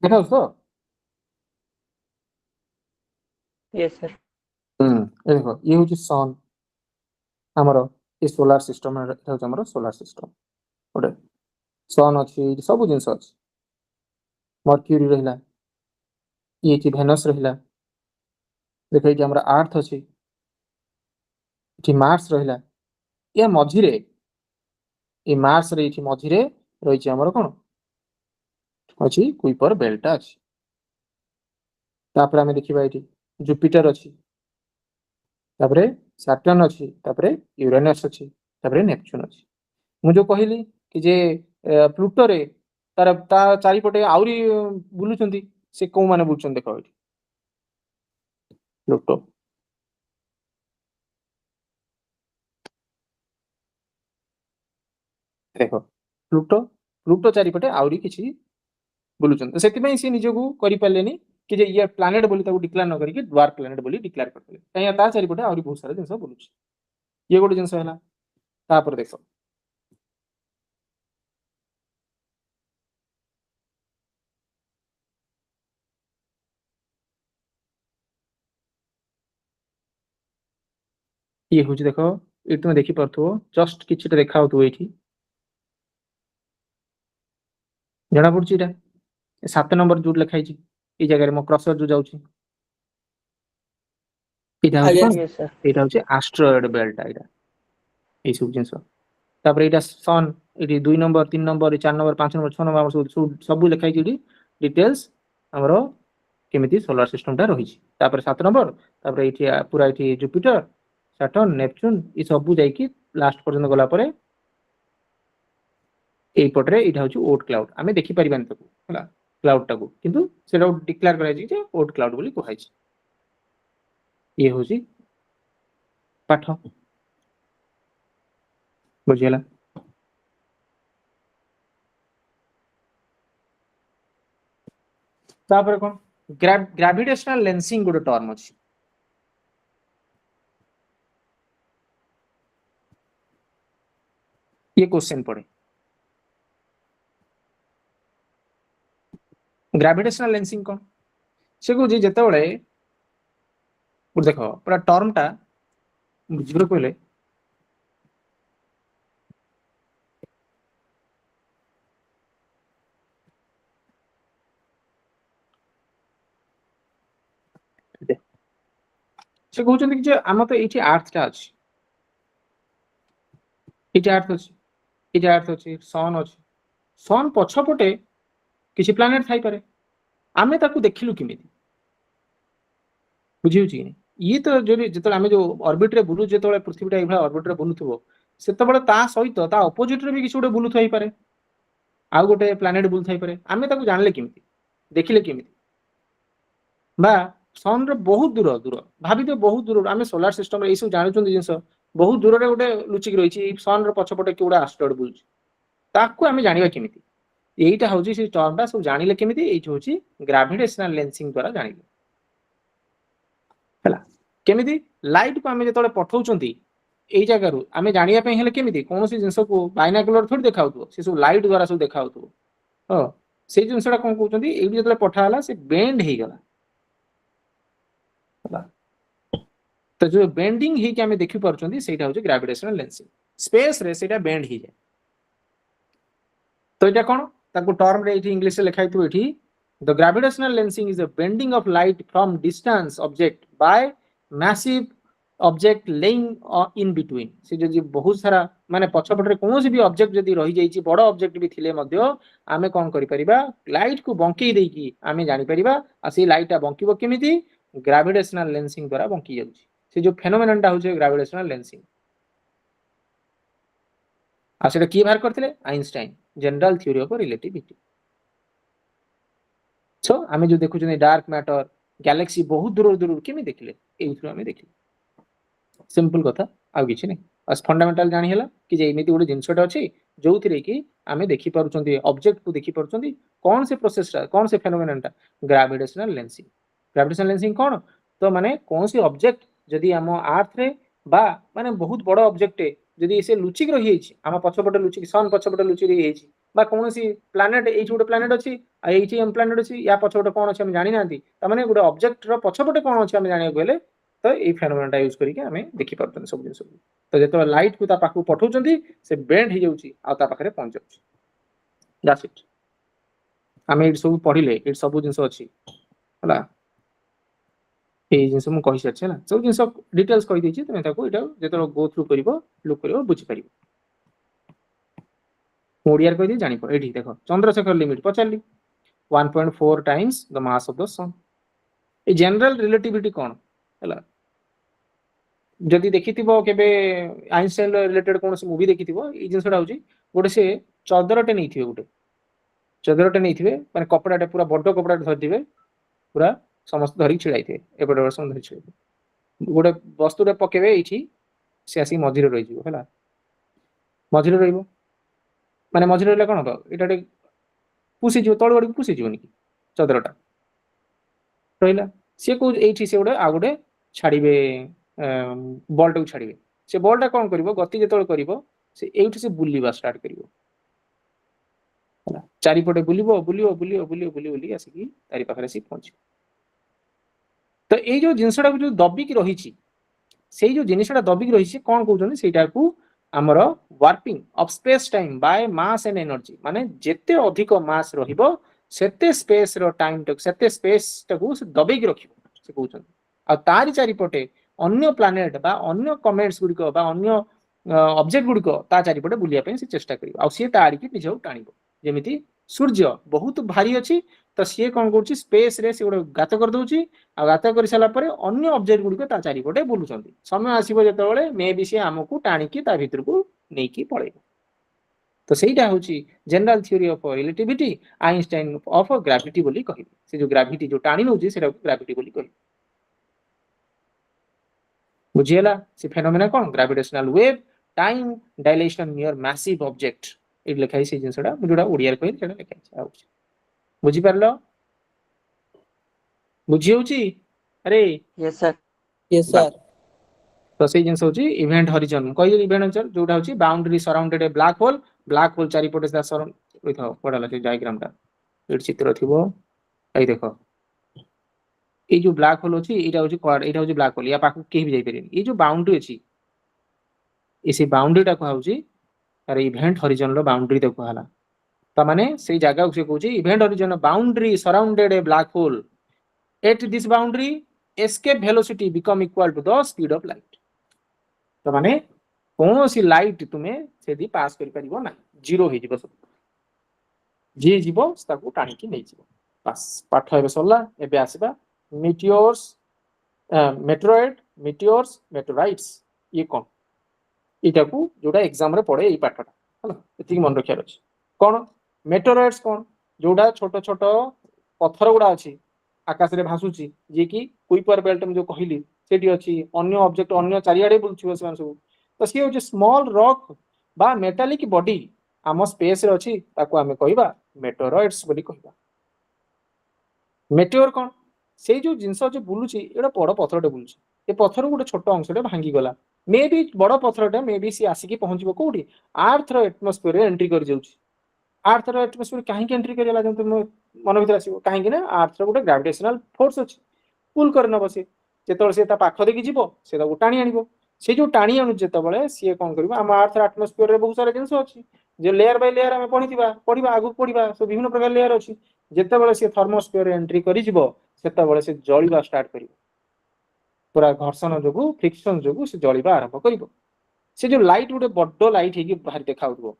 ଦେଖାଉଛି ତ Yes, sir. ଏ ଦେଖ ଇଏ ହଉଛି ସନ୍ ଆମର ଏ ସୋଲାର ସିଷ୍ଟମ ଏଟା ହଉଛି ଆମର ସୋଲାର ସିଷ୍ଟମ ଗୋଟେ ସନ୍ ଅଛି ଏଇଠି ସବୁ ଜିନିଷ ଅଛି ମର୍କ୍ୟୁରୀ ରହିଲା ଇଏ ଏଠି ଭେନସ୍ ରହିଲା ଦେଖ ଏଇଠି ଆମର ଆର୍ଥ ଅଛି ଏଠି ମାର୍ସ ରହିଲା ୟା ମଝିରେ ଏ ମାର୍ସ ରେ ଏଠି ମଝିରେ ରହିଛି ଆମର କଣ ଅଛି କୁଇପର ବେଲ୍ଟଟା ଅଛି ତାପରେ ଆମେ ଦେଖିବା ଏଠି ଜୁପିଟର ଅଛି ତାପରେ ସାଟର୍ନ ଅଛି ତାପରେ ୟୁରେନସ୍ ଅଛି ତାପରେ ନେପଚୁନ ଅଛି ମୁଁ ଯୋଉ କହିଲି କି ଯେ ପ୍ଲୁଟୋରେ ତା ଚାରିପଟେ ଆହୁରି ବୁଲୁଛନ୍ତି ସେ କୋଉମାନେ ବୁଲୁଛନ୍ତି ଦେଖ ଏଠି ପ୍ଲୁଟୋ ଦେଖ ପ୍ଲୁଟୋ ପ୍ଲୁଟୋ ଚାରିପଟେ ଆହୁରି କିଛି ବୁଲୁଛନ୍ତି ସେଥିପାଇଁ ସେ ନିଜକୁ କରିପାରିଲେନି କି ଯେ ଇଏ ପ୍ଲାନେଟ ବୋଲି ତାକୁ ଡିକ୍ଲାର ନ କରିକି ଡ୍ୱାର୍ଫ ପ୍ଲାନେଟ ବୋଲି ଡିକ୍ଲାର କରିଥିଲେ କାହିଁକି ତା ଚାରିପଟେ ଆହୁରି ବହୁତ ସାରା ଜିନିଷ ବୁଲୁଛି ଇଏ ଗୋଟେ ଜିନିଷ ହେଲା ତାପରେ ଦେଖ ଇଏ ହଉଛି ଦେଖ ଏଠି ତୁମେ ଦେଖିପାରୁଥିବ ଜଷ୍ଟ କିଛିଟା ଦେଖା ହଉଥିବ ଏଇଠି ଜଣା ପଡୁଛି ଏଇଟା 7 ନମ୍ବର ଯୋଉଠି ଲେଖା ହେଇଛି ଏଇ ଜାଗାରେ ମୋ କ୍ରସର ଯୋଉ ଯାଉଛି ଏଇଟା ହଉଛି ଆଜ୍ଞା କଣ Yes, sir. ଏଇଟା ହଉଛି ଆଷ୍ଟ୍ରଏଡ ବେଲ୍ଟ ଏଇଟା ଏଇ ସବୁ ଜିନିଷ ତାପରେ ଏଇଟା ସନ୍ ଏଠି 2 number 3 number 4 number 5 number 6 number ସବୁ ଲେଖା ହେଇଛି ଏଠି ଡିଟେଲ୍ସ ଆମର କେମିତି ସୋଲାର ସିଷ୍ଟମଟା ରହିଛି ତାପରେ 7 ନମ୍ବର ତାପରେ ଏଇଠି ପୁରା ଏଠି ଜୁପିଟର ସାଟର୍ନ ନେପଚୁନ ଏ ସବୁ ଯାଇକି ଲାଷ୍ଟ ପର୍ଯ୍ୟନ୍ତ ଗଲା ପରେ এইপটରେ ଏଇଟା ହଉଛି ଓଟ୍ କ୍ଲାଉଡ ଆମେ ଦେଖିପାରିବାନି ତାକୁ ହେଲା କ୍ଲାଉଡଟାକୁ କିନ୍ତୁ ସେଟା ଡିକ୍ଲାର କରାଯାଇଛି ଯେ ଓଟ୍ କ୍ଲାଉଡ ବୋଲି କୁହାଯାଇଛି ଇଏ ହଉଛି ପାଠ ବୁଝିଗଲା ତାପରେ କଣ ଗ୍ରାଭିଟେସନାଲ ଲେନ୍ସିଂ ଗୋଟେ ଟର୍ମ ଅଛି ये क्वेश्चन पड़े ग्रेविटेशनल लेंसिंग कौन से को जेतेबेले देख पूरा टर्मटा बुझिबो कहले से कहउछन कि जे हम तो एठी आर्थटा अछि एठी आर्थ अछि एठी आर्थ अछि सन अछि सन पछपटे किछि प्लानेट थाई पारे आमे ताकू देखिलु किमिति बुझिउछि ये तो जो जेतले आमे जो ऑर्बिट रे बुलु जेतले पृथ्वीटा एभला ऑर्बिट रे बुलुथबो सेतबेले ता सहित ता ऑपोजिट रे भी किछि गोटे बुलु थाई पारे आ गोटे प्लानेट बुलु थाई पारे आमे ताकू जानले किमिति देखिले किमिति बा सन रे बहुत दूर दूर भाबी दे बहुत दूर आमे सोलार सिस्टम रे एसु जानु चंदी जिंस बहुत दूर रे गोटे लुचिक रही सन रछपटे कि गोटे एस्टेरॉयड बुलुची ताकू आमे जानिबा केमिति एटा होची से टर्मटा सब जानिले केमिति एइठ होची ग्रेविटेशनल लेंसिंग द्वारा जानिले हला केमिति लाइट को आमे जेतले पठाउचंती एई जगह रु आमे जानिया पे हेले केमिति कोनोसी जिंस को बाइनाकुलर थोड़ी देखाउतो से सब लाइट द्वारा सब देखाउतो हो से जिंसटा कोन कहउचंती एइ जेतले पठा हला से बेंड हे गला हला तो जो बेंडिंग ही के आमे देखि परचंती सेटा होची ग्रेविटेशनल लेंसिंग स्पेस रे सेटा बेंड ही जाय तो एटा कोन ताको टर्म रे इठी इंग्लिश रे लिखाइ तो इठी the gravitational lensing is a bending of light from distance object by massive object laying in between से जो बहुत सारा माने पछपट रे कोनोसी भी ऑब्जेक्ट जदी रहि जाईची बड़ ऑब्जेक्ट भी थिले मध्य आमे कोन करि परिबा लाइट को बंकी देई की आमे जानि परिबा आ से लाइटटा बंकीबो केमिति ग्रेविटेशनल लेंसिंग द्वारा बंकी जाउची से जो फेनोमेननटा होचे ग्रेविटेशनल लेंसिंग आ सेटा की बाहर करथिले Einstein general theory of relativity so आमे जो देखु डार्क मैटर गैलेक्सी बहुत दूर दूर केमी देखले एइथरो आमे देखले सिंपल कथा आ किछि नै बस फंडामेंटल जानि हला कि जे एमिति गोटे जिंसटा अछि जोथिरे कि आमे देखि पारुचंती ऑब्जेक्ट को देखि पारुचंती कोन से प्रोसेसटा कोन से फेनोमेननटा ग्रेविटेशनल लेंसिंग कोन तो माने कोन से ऑब्जेक्ट जदी हम अर्थ रे बा माने बहुत बड़ ऑब्जेक्ट जदी से लुचिक रहि हेछि हम पछपटे लुचिक सन पछपटे लुचि रहि हेछि बा कोनोसी प्लैनेट एइछ गोटे प्लैनेट अछि आ एइछि हम प्लैनेट अछि या पछपटे कोन अछि हम जानि नांती त माने गोटे ऑब्जेक्ट रो पछपटे कोन अछि हम जानिया गेले तो ए फेनोमेननटा यूज करिके हमें देखि पारतन सब जिंस तो जेतो लाइट को ता पाखु पठाउचंती से बेंड हे जाउची आ ता पाखरे पहुंच जाउची दैट्स इट हमें इट सब पढिले इट सब जिंस अछि हला ए जिंस मु कहि सछि ना सब जिंस डिटेल्स कहि दैछि तमे ताको एटा जेतो गो थ्रू करिवो लुक करिवो बुझि परिवो ओडियार कहि दै जानि प एठी देखो चंद्रशेखर लिमिट पचारली 1.4 times the mass of the sun ए जनरल रिलेटिविटी कोन हला जदि देखिथिबो केबे आइंस्टाइन रिलेटेड कोन मूवी देखिथिबो ई जिंसडा होची गोटे से चदरटे नैथिबे गोटे चदरटे नैथिबे माने कपड़ाटे पूरा बड्डो कपड़ाटे धरथिबे पूरा समस्त धरि छिड़ाइथिबे एपटे वर्षन धरि छिड़ाइथिबे गोटे वस्तुटे पकेबे इठी से आसी मझिरे रहि जिवो हला मझिरे रहिबो माने मझिरे रहले कोन हो एटाटे पुसी जिवो तळ बडी पुसी जिवोनी कि चदरटा रहिला से को एठी से गोटे आ गोटे छाड़ीबे बॉलटा को छाड़ीबे से बॉलटा कोन करिवो गति जेतोल करिवो से एठी से बुलीबा स्टार्ट करिवो हला चारि पटे बुली आसी कि तारि पाखरे सी पहुंची तो ए जो जिंसडा को जो दबी की रहिछि सेई जो जिनिसडा दबी की रहिछि कोन कहउछन सेटा को हमर warping of space time by mass and energy माने जेते अधिक मास रहिबो सेते स्पेस रो टाइम तक सेते स्पेस टाको से दबे की रखिबो से कहउछन आ तारि चारि पटे अन्य प्लैनेट बा अन्य कमेट्स गुडिको बा अन्य ऑब्जेक्ट गुडिको ता चारि पटे बुलिया पे से चेष्टा करिवो आ से तारि की निजौ टाणिबो जेमिति सूर्य बहुत भारी अछि तो सी कोन करछि स्पेस रे से गोटे गात कर दउछि आ गात कर साला परे अन्य ऑब्जेक्ट गुडिको ता चारि पटे बुलुचंती समय आसीबो जेतेबेले मे बी से हमकु टाणी की ता भितर को नै की पळेबो तो सेटा होछि general theory of relativity Einstein of gravity बोली कहिबे से जो ग्रेविटी जो टाणी नउछि सेटा ग्रेविटी बोली कहिबे बुझियला से फेनोमेना कोन gravitational wave time dilation near massive object ए लिखाई से जिंसडा जोडा ओडिया रे कहि सेटा लिखाई छै आउ बुझि परलो बुझि होछि अरे Yes, sir. Yes, sir. तो से जिंस होछि इवेंट हॉरिजन कहि इवेंट हॉरिजन जोडा होछि boundary surrounded a black whole चारि पटे सा सराउंड होइथो पडाला से डायग्राम टा एट चित्र थिबो एई देखो ए जो ब्लैक होल अछि एटा होछि क्वाड एटा होछि ब्लैक होल या पाखु केहि भी जाई परिनी ए जो बाउंड्री अछि एसे बाउंड्री टा को होछि अरे इवेंट हॉरिजन रो बाउंड्री देखो हला त माने सेई जागा से कहउछि event horizon boundary surrounded a black hole at this boundary escape velocity become equal to the speed of light तो माने कोनोसी लाइट तुमे सेदी पास करि परिबो ना जीरो हे जिवो सब जे जीवो ताकू टाणी की नै जीवो बस पाठ हेबे सरला एबे आसीबा meteors meteors meteorites ये कोन इटा को जोडा एग्जाम रे पड़े एई पाठटा हला एति मन रखियार अछि कोन meteorites कोन जोडा छोटो छोटो पत्थर गुडा अछि आकाश रे भासुची जे कि कुइपर बेल्ट में जो कहिली सेठी अछि अन्य ऑब्जेक्ट अन्य चारियाडे बुलछिबो सेमान सब तो सी हूँ स्मॉल रॉक बा मेटालिक बॉडी आम स्पेस रे अछि ताको आमे कहबा मेटेरॉइड्स बोली कहबा। मेटेओर कौन से जो जिनस जो बुलूची एटा बड़ पथरटे बुलूची ए पथर गोटे छोट अंशटे भांगी गला मे बी बड़ पथरटे मे बी सी आसिकी पहुंचबो कोठी अर्थ रो एटमॉस्फेयर रे एंट्री कर जाउची। अर्थ रो एटमॉस्फेयर काहे के एंट्री करला जंतु मन भीतर आसीबो काहे कि ना अर्थ रो गोटे ग्रेविटेशनल फोर्स अछि पुल कर नबो से जेतबे से ता पाख देखि जीवो से ताको टाणी आनिबो से जो टाणी आनु जेतबे सी कोन करबो हम अर्थ एटमॉस्फेयर रे बहुत सारा जिंस अछि जे लेयर बाय लेयर हमें पढ़िबा आगु पढ़िबा सो विभिन्न प्रकार लेयर अछि जेतबे से थर्मोस्फेयर एंट्री करि जीवो सेतबे से जळिबा स्टार्ट करिवो पूरा घर्षण जोगु फ्रिक्शन जोगु से जळिबा आरंभ करिवो से जो लाइट गोटे बड्ड लाइट हेकी बाहर देखाउथबो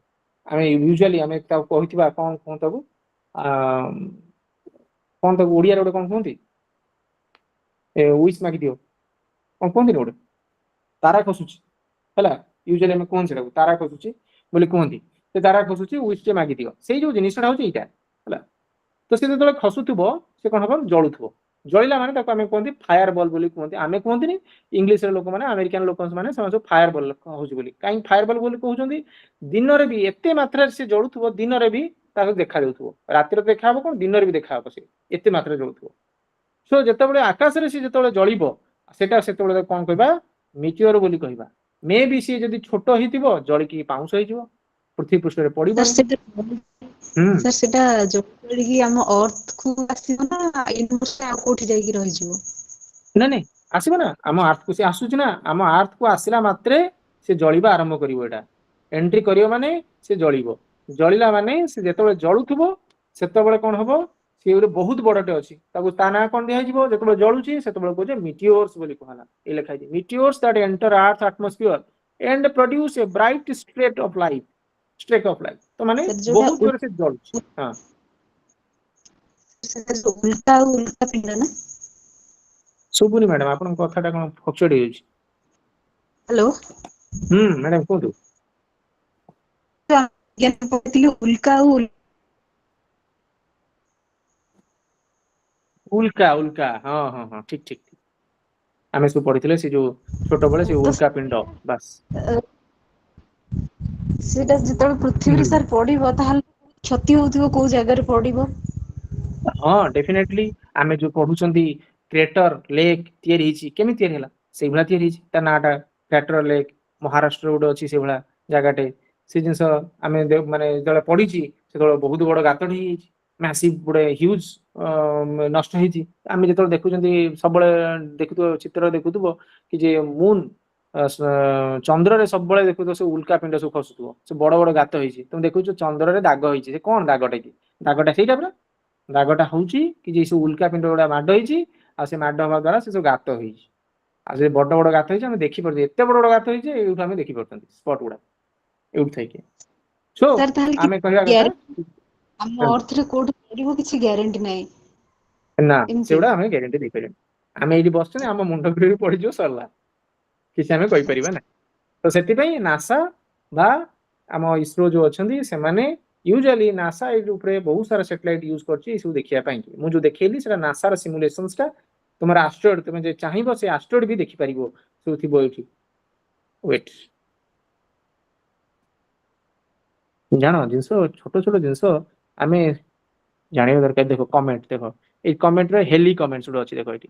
आमे यूजुअली आमे ता कहितबा कोन तबु कोन तबु ओडिया रे गोटे कोन कहंती ए विश मागी दियो कोन कहंती गोटे तारा खसुची हला यूजुअली आमे कोन सेटा तारा खसुची बोली कहंती से तारा खसुची विश टे मागी दियो सेई जो जिनिसटा होची इटा हला तो से जेतले खसुथबो से कोन हबो जळुथबो जळिला माने ताको आमे कहंती फायर बॉल बोली कहंती आमे कहंती नि इंग्लिश रे लोक माने अमेरिकन लोक माने से फायर बॉल होची बोली काई फायर बॉल बोली कहउचंदी दिन रे भी एते मात्रा से जळुथबो दिन रे भी ताको देखा जाउथबो राति रे देखा हबो कोन दिन रे भी देखा हबो से एते मात्रा जळुथबो सो जेतबेले आकाश रे से जेतबेले जळिबो सेटा सेतबेले कोन कहबा मिटियोर बोली कहबा मे बी से जदी छोटो हितिबो जळी की पाउंस होइजिवो पृथ्वी पृष्ठ रे पडिबो सर सेटा जो कि हम अर्थ को आसीबो ना यूनिवर्स आ कोठी जाई कि रहि जिवो ना नहीं आसीबो ना हम अर्थ को से आसुची ना हम अर्थ को आसिला मात्रे से जळिबा आरंभ करिवो एटा एंट्री करियो माने से जळिबो जळिला माने से जेतबेले जळुथबो सेतबेले कोन हबो से उरे बहुत बडटे अछि ताको ता ना कोन दिया जिवो जेतबेले जळुची सेतबेले कोजे मिटियोर्स बोली कहला ए लेखाइ the meteors that enter earth atmosphere and produce a bright streak of light तो माने सर, जोटा बहुत जोर से जळुची हां सर उल्टा पिंड ना सुबुनी मैडम आपन कथाटा कोन फचडी होची हेलो मैडम कोंतु ज्ञान पतिले उल्का उल्का हाँ हाँ हाँ ठीक ठीक ठीक आमे सब पढ़िथिले से जो छोट बळे से उल्का पिंड बस सेटा जेतबे पृथ्वी रे सर पडिबो ताहाल क्षति होतिबो को जगह रे पडिबो हाँ डेफिनेटली आमे जो पढुचंदी क्रेटर लेक तियरी हिची केमि तियरी हला सेइ भला तियरी हिची ता नाटा क्रेटर लेक महाराष्ट्र उडे अछि से भला जगाटे से जिंस आमे माने जळे पढिची से बहुत बड़ गातडी हिची मैसिव गुडे ह्यूज नष्ट हिची आमे जेतळे देखुचंदी सबळे देखुतो चित्र देखुतबो कि जे मून चंद्र रे सबळे देखुतो से उल्का पिंड सब खसुतबो से बड़ बड़ गात हिची तुम देखुचो चंद्र रे दाग हिची से कोन दागटा कि दागटा सेइटा परा दागटा होउची कि जे सब उल्का पिंड गुडा माड हिची आ से माड हवा द्वारा से सब गात हिची आ से बड़ बड़ गात हिची आमे देखि परजे एते बड़ बड़ गात हिची एउठ आमे देखि परतंती स्पॉट गुडा एउठ थाई के सो सर ताहाल आमे कहया कथा हम अर्थ रे कोड पडिबो किछि ग्यारंटी नै ना सेउडा हमें ग्यारंटी दे परिबे आमे एडी बसछन हम मुंड गुरे पड़ी जो सरला किछि हमें कहि परिबा ना तो सेति पई नासा बा हम इसरो जो अछंदी से माने यूजुअली नासा ए ऊपर बहुत सारा सैटेलाइट यूज करछि इसु देखिया पई मु जो देखेली सेटा नासा रा सिमुलेशंस टा तुम्हारा एस्ट्रॉइड तुमे जे चाहिबो से एस्ट्रॉइड भी देखि परिबो सुथि बोइठी वेट जानो जिंस छोटो छोटो जिंस आमे जानिबा दरकार देखो कमेंट देखो ए कमेंट रे हेली कमेंट्स उडो अछि देखो एठी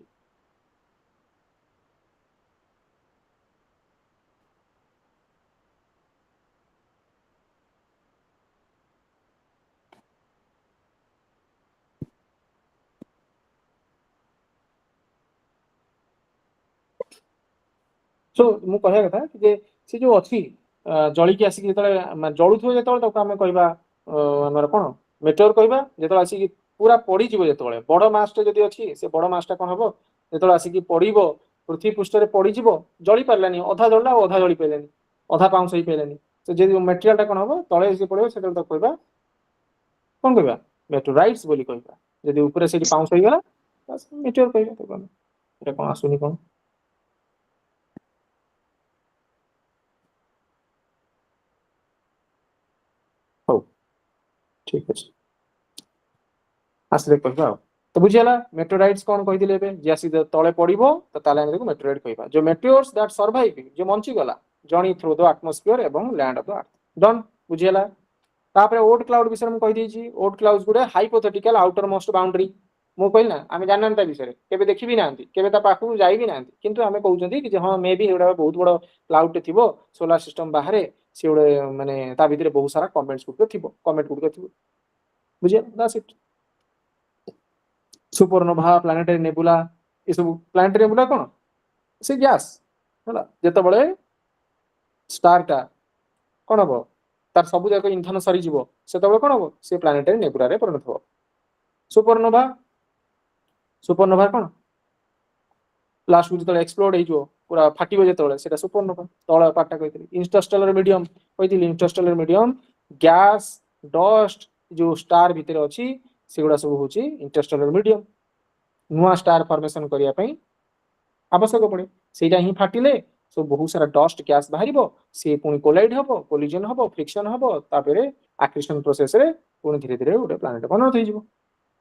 सो मु कहया कथा कि जे से जो अछि जळी के आसी जेतले जळुथो जेतले ताको आमे कहबा हमर कोन मेटेओर कहबा जेतले आसी पूरा पड़ी जीवो जेतले बड़ मासटा जदी अछि से बड़ मासटा कोन हबो जेतले आसी की पड़ीबो पृथ्वी पृष्ठ रे पड़ी जीवो जळी पारलानी अधा जळला अधा जळी पेलानी अधा पाउंस होई पेलानी तो जे मटेरियल टा कोन हबो तळे से पड़िबो सेतले ताको कहबा कोन कहबा मेटेओराइट्स बोली कहबा जदी ऊपर से पाउंस होई गेला बस मेटेओर कहबा तो कोन एटा कोन आसुनी कोन हो ठीक अछि आसले कहबा तो बुझियाला मेटेओराइट्स कोन कहि दिले बे जे आसी तळे पड़िबो तो ताले हम देखो मेटेओराइट कहबा जो मेटेओर्स दैट सर्वाइव जो मंची गला जर्नी थ्रू द एटमॉस्फेयर एवं land of the earth done बुझियला तापर ओट क्लाउड विषय में कहि देछि ओट क्लाउड्स गुडे हाइपोथेटिकल आउटर मोस्ट बाउंड्री मु कहल ना आमे जानन ता विषय केबे देखि भी नांती केबे ता पाखु जाई भी नांती किंतु आमे कहउछंती कि हां मे बी एडा बहुत बड़ क्लाउड टे थिबो सोलर सिस्टम बाहरे से उडे माने ता भितरे बहुत सारा कमेंट्स गुड थिबो कमेंट गुड थिबो बुझिया that's it supernova planetary nebula ये सब प्लानेटरी नेबुला कोन से गैस होला जते बळे स्टार टा कोन हबो तार सब जाक इंधन सरी जीवो सेते बळे कोन हबो से प्लानेटरी नेबुला रे परिणत हो सुपरनोवा सुपरनोवा कोन लास्ट में जते एक्सप्लोड हे जो पूरा फाटिबो जते सेटा सुपरनोवा तळ पाटा कहितली इंटरस्टेलर मीडियम कहितली इंटरस्टेलर मीडियम गैस डस्ट जो स्टार भितर अछि सेगुडा सब होची इंटरस्टेलर मीडियम नुआ स्टार फॉर्मेशन करिया पई आवश्यक पड़े सेटा ही फाटिले सो बहुत सारा डस्ट गैस बाहरिबो से पुनी कोलाइड हबो कोलिजन हबो फ्रिक्शन हबो तापरे एक्रेशन प्रोसेस रे पुनी धीरे धीरे उडे प्लैनेट बनत होई जिवो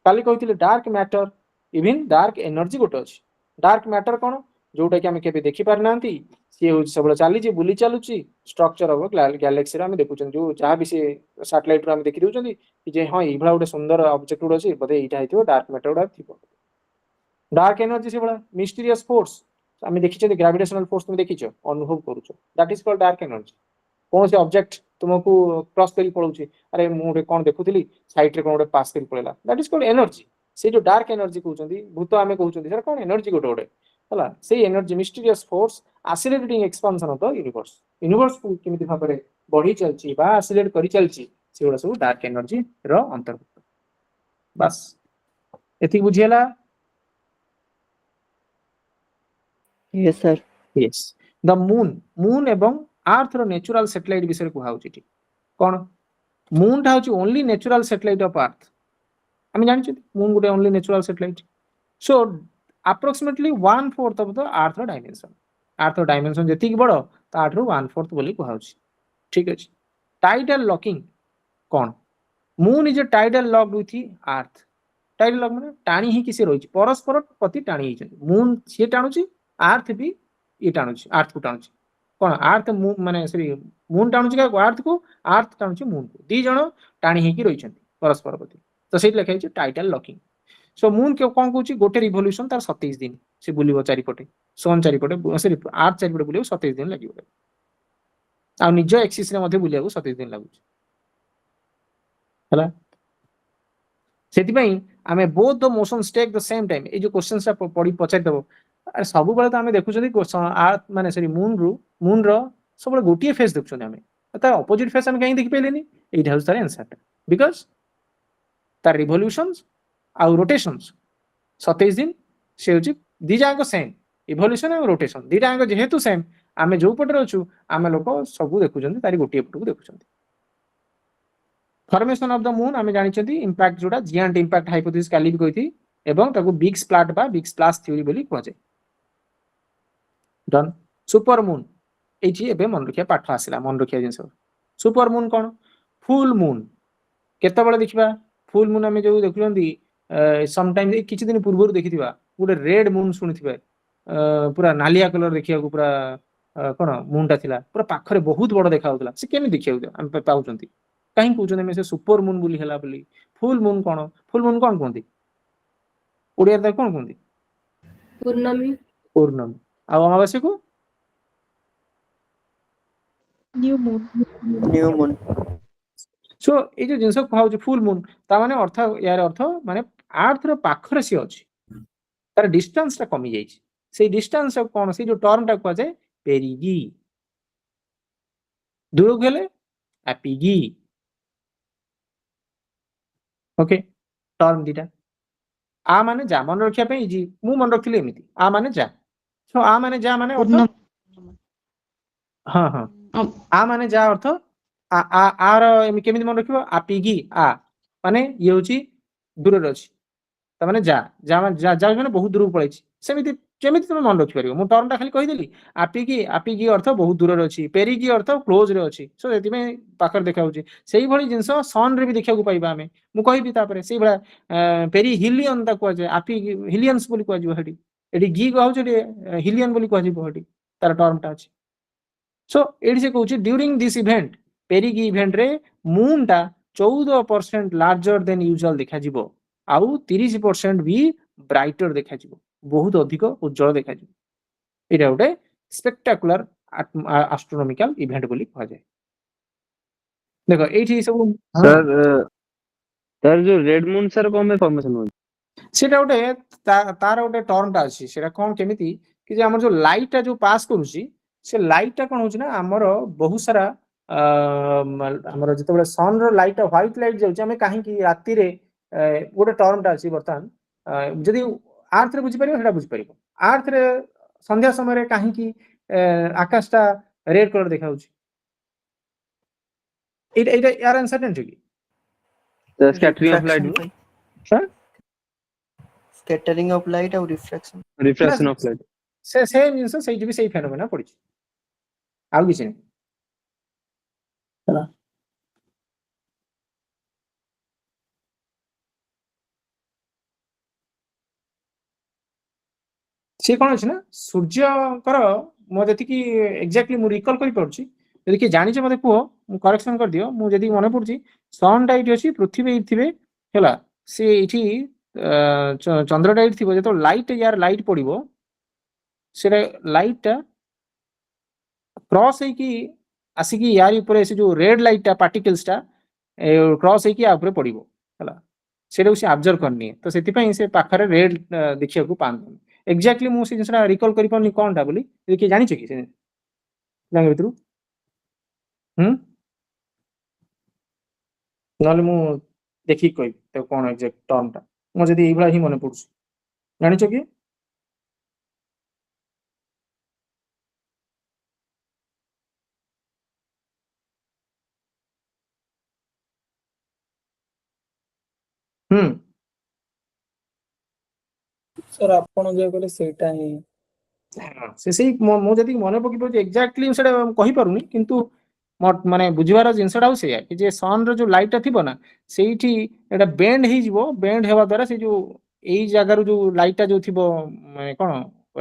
काली कहितले dark matter even dark energy गोटे अछि डार्क मैटर कोन जोटा कि हमें केबे देखि पार नांती से हो सब चली जे बुली चलुची स्ट्रक्चर ऑफ गैलेक्सी रे हम देखुचन जो जहां भी से सैटेलाइट रे हम देखि देउचंदी कि जे हां ई भला उडे सुंदर ऑब्जेक्ट उडे अछि बदे इटा हिथिबो डार्क मैटर उडा थिबो डार्क एनर्जी से बड़ा मिस्टीरियस फोर्स आम देखी ग्रेविटेशनल फोर्स तुम देखी अनुभव करुच that is called dark energy कौन से ऑब्जेक्ट तुमको क्रॉस करी पड़ोची अरे मुझे कौन देखुली साइट रे कौन पास करी पड़ेला दैट इज कॉल्ड एनर्जी से जो डार्क एनर्जी कहउचंदी भूत आमे कहउचंदी सर कौन एनर्जी गोटे गोटे हला से energy mysterious force accelerating expansion of the universe universe को केमिति भाबरे बढ़ी चलची बा एक्सीलरेट करी चलची सेगुडा सब डार्क एनर्जी रो अंतर्भुक्त बस एथि बुझियला yes sir yes the moon एवं अर्थ रो नेचुरल सैटेलाइट विषय को हाउची ठीक कोन मून टा होची only natural satellite of earth हम जानि छी मून गुटे only natural satellite so approximately 1/4 of the earth रो डायमेंशन जति बड़ो ता 1/4 बोली को हाउची ठीक अछि टाइडल लॉकिंग कोन moon is a tidal locked with earth tidal lock माने टाणी ही किसे रहिछि परस्पर प्रति टाणी हिछि मून से टाणुची अर्थ भी ये टाणुची अर्थ को टाणुची कोन अर्थ माने सॉरी मून टाणुची का अर्थ को अर्थ टाणुची मून को दी जण टाणी ही कि रहिछंती परस्पर प्रति तो सेट लिखा हिछि टाइडल लॉकिंग सो मून के कोन कहूची गोटे रिवोल्यूशन तार 27 दिन से बुलिबो चारि पटे सन चारि पटे सॉरी अर्थ चारि पटे बुलिबो 27 दिन लागिबो आ निज एक्सिस रे मध्ये बुलियाको 27 दिन लागुची हला सेति पई आमे both the motions take the same time ए जो क्वेश्चनस पड़ी पचार दबो अरे सब बेले तो आमे देखुछथि अर्थ माने सॉरी मून रो सब बेले गोटिए फेस देखुछथि आमे तार ऑपोजिट फेस हम कहीं देखि पेलेनी एटा हउस तार आंसर बिकॉज़ तार रिवोल्यूशंस आ रोटेशंस 27 दिन से होची दी जाको सेम इवोल्यूशन और रोटेशन दी जाको जेहेतु सेम आमे जो पटे रहछु आमे लोक सब देखुछथि तारी गोटिए पटको देखुछथि फॉर्मेशन ऑफ द मून आमे जानि छथि इंपैक्ट जोडा जियांट इंपैक्ट हाइपोथेसिस काली भी कहिथि एवं ताको बिग स्प्लैट बा बिग स्प्लैश थ्योरी बोली कहै छै डन सुपर मून एठी एबे मन रखिया पाठ आसिला मन रखिया जिंस सुपर मून कोन फुल मून केते बळे देखिबा फुल मून हमें जो देखुलंदी सम टाइम किछि दिन पूर्व देखिथिबा गुटे रेड मून सुनिथिबे पूरा नालिया कलर देखिया को पूरा कोन मून ता थिला पूरा पाखरे बहुत बड़ देखा होतला से केमि देखिया हम पाउचंती काहे कहउचंदी में से सुपर मून बोली हला बोली फुल मून कोन कोनती ओडिया ता कोन कोनती पूर्णमी आ अमावास्या को न्यू मून सो ए जो जिंस कहउ जे फुल मून ता माने अर्थ यार अर्थ माने अर्थ रो पाखरे से अछि तार डिस्टेंस ता कमी जाई छै से डिस्टेंस कोन से जो टर्म ता कहै छै पेरिगी दूर गेले एपिगी ओके टर्म दिटा आ माने जा मन रखिया पे इजी मु मन रखिले एमिति आ माने जा सो आ माने जा माने अर्थ हां हां आ माने जा अर्थ आ आ आर एमि केमिति मन रखिबो आपिगी आ माने ये होची दूर रे अछि त माने जा जा माने बहुत दूर पळै छी सेमिति केमिति तुम मन रखि परिबो मु टर्म ता खाली कहि देली आपिगी अर्थ बहुत दूर रे अछि पेरिगी अर्थ क्लोज रे अछि सो एति में पाखर देखा होची सेही भली जिंस सन रे भी देखा को पाइबा हमें मु कहिबी तापरे सेही भला पेरी हिलियन ता को जे आपिगी हिलियंस बोली को जिवो हडी एडी गी को होची हिलियन बोली को जिवो हडी तार टर्म ता अछि सो एठी से कहूची ड्यूरिंग दिस इवेंट पेरिक इवेंट रे मून टा 14% लार्जर देन यूजुअल देखा जिवो आउ 30% भी ब्राइटर देखा जिवो बहुत अधिक उज्जवल देखा जिवो एटा गोटे स्पेक्टाकुलर एस्ट्रोनॉमिकल इवेंट बोली कहा जाए देखो एठी सब सर सर जो रेड मून सर कौन में फॉर्मेशन हो सेटा गोटे तार गोटे टर्मटा अछि सेटा कोन केमिति कि जे हमर जो लाइट जो पास करूची से लाइट कोन होची ना हमर बहुत सारा हमर जते सन रो लाइट व्हाइट लाइट जाउची हमें काहे कि राति रे गोटे टर्मटा अछि बर्तन जदि अर्थ रे बुझी परिबो सेटा बुझी परिबो अर्थ रे संध्या समय रे काहे कि आकाशटा रेड कलर देखाउची एटा यार आंसर नहीं कि sir scattering of light sir Scattering of light और refraction. रिफ्रैक्शन ऑफ लाइट से सेम जिंस सेही भी सेही फेनोमेना पड़ी आउ किछ नहीं ହେଲା से कौन अछि ना सूर्यकर मो जति कि एग्जैक्टली मु रिकॉल करि पड़छि यदि कि जानि छ मते कुहो मु करेक्शन कर दियो मु जति मने पड़छि सन डाइट अछि पृथ्वी थिबे होला से इठी चंद्र डाइट थिबो जतो लाइट यार लाइट पड़िबो से लाइट क्रॉस है कि आसिकी यार ऊपर से जो रेड लाइट पार्टिकल्स टा क्रॉस है कि आ ऊपर पड़िबो होला सेटा से ऑब्जर्व करनी है तो सेति पई से पाखरे रेड देखिया को पान एग्जैक्टली मु से जिसरा रिकॉल करि पानी कोनटा बोली देखि जानि छ कि से लागे भितरु नले मु देखि कहि तो कोन एग्जैक्ट टर्मटा मु जदी एबला ही मने पड़छ जानि छ कि सर आपण जे कहले सेटा ही से सही मो जदी मने पकि पड़छ एग्जैक्टली सेटा कहि पारुनी किंतु माने बुझिवार जिनसटा से या कि जे सन रो जो लाइट थिबो ना सेठी एटा बेंड ही जिवो बेंड हेवा द्वारा से जो एई जागा रो जो लाइट जो थिबो माने कोन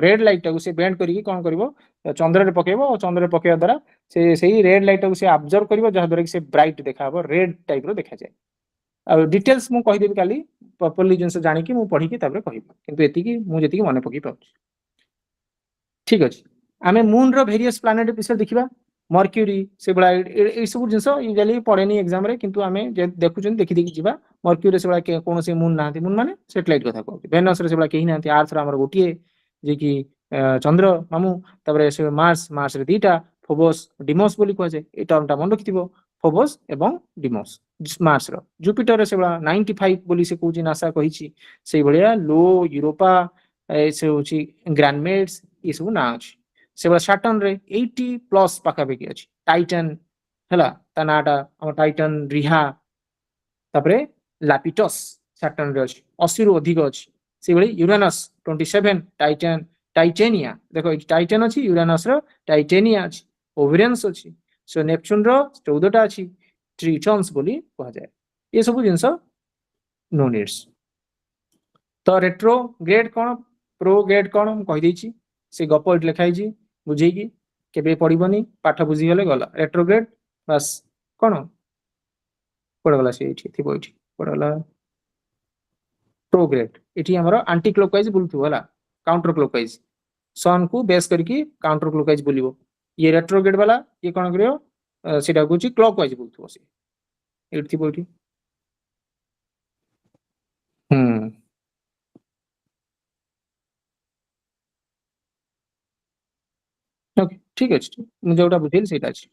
रेड लाइट को से बेंड करी कोन करबो चंद्र रे पकेबो और चंद्र रे पकेवा द्वारा से सही रेड लाइट को से ऑब्जर्व करबो जहा द्वारा कि से ब्राइट देखाबो रेड टाइप रो देखा जाय आ डिटेल्स मु कहि देबी काली प्रॉपर्ली जिनस जानि कि मु पढी कि ताबरे कहिबो किंतु एति कि मु जति कि मने पकि पाउछ ठीक अछि आमे मून रो वेरियस प्लैनेट विषय देखिबा मर्क्यूरी से बड़ा ए सब जिंस यूजुअली पढेनी एग्जाम रे किंतु आमे जे देखुचन देखि देखि जिबा मर्क्यूरी से बड़ा के कोनोसी मून नांती मून माने सैटेलाइट कथा कहू वेनस रे से बड़ा केही नांती अर्थ रा हमर गोटिए जे कि चंद्र मामू ताबरे से मार्स रे दीटा फोबोस डिमोस बोली कहै छै ए टर्मटा मन रखिथिबो फोबोस एवं डिमोस मार्स रो जुपिटर रे से बड़ा 95 बोली से कहूची नासा कहिछि सेही बलिया लो यूरोपा ए से होची ग्रैंडमेट्स ई सब ना अछि से बड़ा सैटर्न रे 80 प्लस पाखापाखि अछि टाइटन हैला ता नाटा हम टाइटन रिहा तापरे लापिटस सैटर्न रे अछि 80 रु अधिक अछि से बली यूरेनस 27 टाइटन टाइटेनिया देखो ई टाइटन अछि यूरेनस रो टाइटेनिया अछि ओवेरियंस अछि सो नेपच्यून रो 14 टा अछि ट्रिटन्स बोली कहा जाय ये सब जिंस नो नीड्स तो रेट्रोग्रेड कोन प्रोग्रेड कोन हम कहि दैछि से गप इट लिखाई छी बुझे कि केबे पड़िबनी पाठ बुझी गले गला रेट्रोग्रेड बस कोन पड़ गला से एठी थिबो एठी पड़ गला प्रोग्रेड एठी हमरो एंटी क्लॉकवाइज बुलथु होला काउंटर क्लॉकवाइज सन को बेस करके काउंटर क्लॉकवाइज बुलिबो ये रेट्रोग्रेड वाला ये कोन करियो सेटा गुची क्लॉकवाइज बुलथु से एठी थिबो एठी ओके ठीक अछि मु जोटा बुझिल सेटा अछि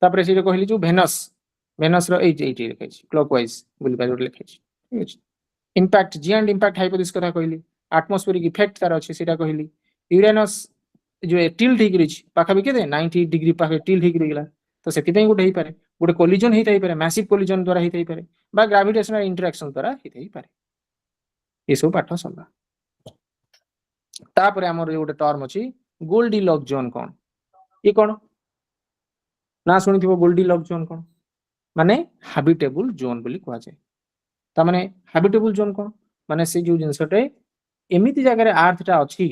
तापरे से कहली जो वेनस रो एई लिखै छी क्लॉकवाइज बुली बाय लिखै छी ठीक अछि इंपैक्ट जिएंड इंपैक्ट हाइपोथेसिस कथा कहली एटमॉस्फेरिक इफेक्ट तार अछि सेटा कहली यूरेनस जो टिल्ट ही गिरिछ पाखा भी केते 90 डिग्री पाखे टिल्ट ही गिरिगला तो सेति पई गुटे ही पारे गुटे कोलिजन ही थाई पारे मैसिव कोलिजन द्वारा ही थाई पारे बा ग्रेविटेशनल इंटरेक्शन द्वारा ही थाई पारे ये सब पाठ सल्ला तापरे हमर गुटे टर्म अछि गोल्डीलॉक जोन कोन ये कोन ना सुनिथिबो गोल्डीलॉक जोन कोन माने हैबिटेबल जोन बोली कहा जाय ता माने हैबिटेबल जोन कोन माने से जो जिंसटे एमिति जगह रे अर्थ टा अछि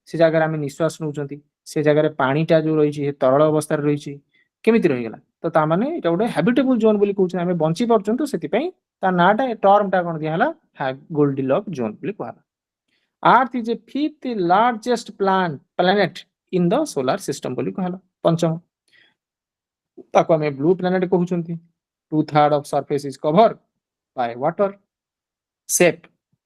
से जगह रे हम निश्वास नउचंती से जगह पानीटा जो रही तरल अवस्था रही केमिति रहीगला तो तामाने एटा गोटे हैबिटेबल जोन बोली कहउछ हमें बंची परछन तो सेति पई ता नाटा टर्मटा कोन दिया हला गोल्डीलॉक जोन बोली कहला। Earth is a fifth largest planet in the solar system बोली कहला। पंचम ताको हमें ब्लू प्लैनेट कहउछंती 2/3 of surface is cover by water. सेप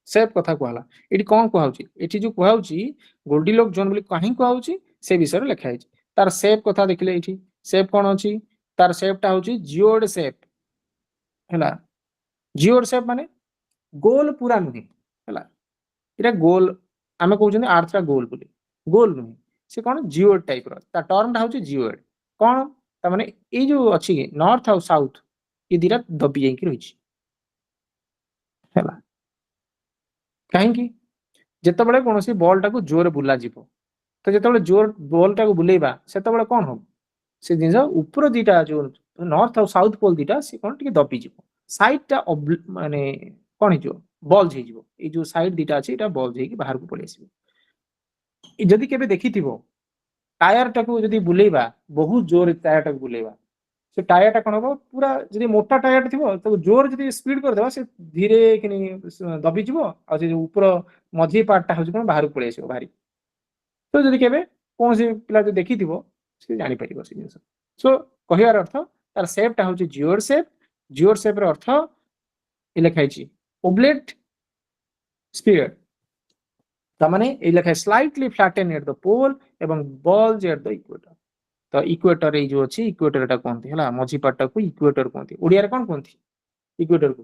सेप कथा कहला एटी कोन कहउची एटी जो कहउची गोल्डीलॉक जोन बोली काहे कहउची से विषय रे लिखा है तार सेप कथा देखले एटी सेप कोन अछि तार सेपटा होची जियोड सेप हैला। जियोड सेप माने गोल पूरा नुहे हैला इरा गोल आमे कहउछन आर्थरा गोल बोली गोल नुहे से कोन जियोड टाइप रो ता टर्मटा होची जियोड कोन ता माने ए जो अछि नॉर्थ और साउथ ये दिरा दबी जाई कि रहिछि हैला काहे कि जेतबेले कोनोसी बॉलटा को जोर बुला जिवो तो जेतबेले जोर बॉलटा को बुलेबा सेतबेले कोन हो से जिनस ऊपर दीटा जो नॉर्थ और साउथ पोल दीटा से कोन टिके दबी जिवो साइडटा माने कोन हिजो बॉल जे जिवो ए जो साइड दीटा अछि एटा बॉल जे कि बाहर को पळे आसीबो। जदी केबे देखिथिबो टायर टाको जदी बुलेबा बहुत जोर टायर टाको बुलेबा से टायर टा कोन हो पूरा जदी मोटा टायर थिबो तो जोर जदी स्पीड कर देबा से धीरे किनी दबी जिवो आ जे ऊपर मझी पार्ट टा हो कोन बाहर को पळे आसीबो बाहरी तो जदी केबे कोन से पिला जो देखिथिबो से जानि परिबो से जिंस। सो कहियार अर्थ तार शेपटा होची जियोड शेप रो अर्थ ए लिखाइ छी ओब्लेट स्फीयर ता माने ए लिखाइ स्लाइटली फ्लैटन एट द पोल एवं बल्ज एट द इक्वेटर। तो इक्वेटर ए जो अछि इक्वेटर टा कोनथि हला मझी पार्ट को इक्वेटर कोनथि ओडिया रे कोन कोनथि इक्वेटर को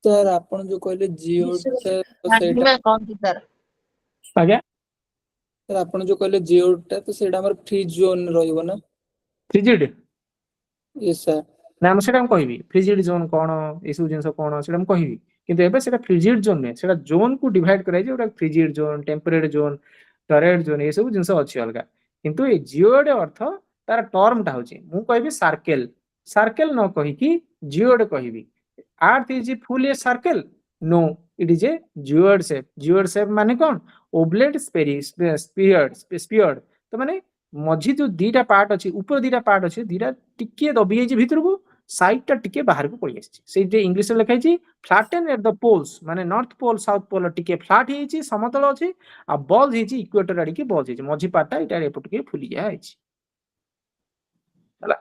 सर आपण जो कहले जियोड सेटा कौन थी सर आज्ञा सर आपण जो कहले जियोड तो सेटा हमर फ्री जोन रहइबो ना फ्रिजिड यस सर ना हम सेटा हम कहिबी फ्रिजिड जोन कोन ए सब जिंस कोन सेटा हम कहिबी किंतु एबे सेटा फ्रिजिड जोन ने सेटा जोन को डिवाइड कराइ जे ओटा frigid zone temperate zone turret zone A सब जिंस अछि अलगा किंतु ए जियोड अर्थ तार टर्म टा होची मु कहिबी सर्कल सर्कल न कहि कि जियोड कहिबी earth is full a circle no it is a geoid shape माने कोन ओब्लेट स्फीयर तो माने मझी जो दीटा पार्ट अछि ऊपर दीटा पार्ट अछि दीटा टिके दबी जाई भीतर को साइड टा टिके बाहर को पड़ी आछि से जे इंग्लिश रे लिखाइ छी फ्लैटन एट द पोल्स माने नॉर्थ पोल साउथ पोल टिके फ्लैट हेइ छी समतल अछि आ बॉल हेइ छी इक्वेटर आडी के बॉल हेइ छी मझी पार्ट टा इटा एपट के फुली जा हेइ छी हला।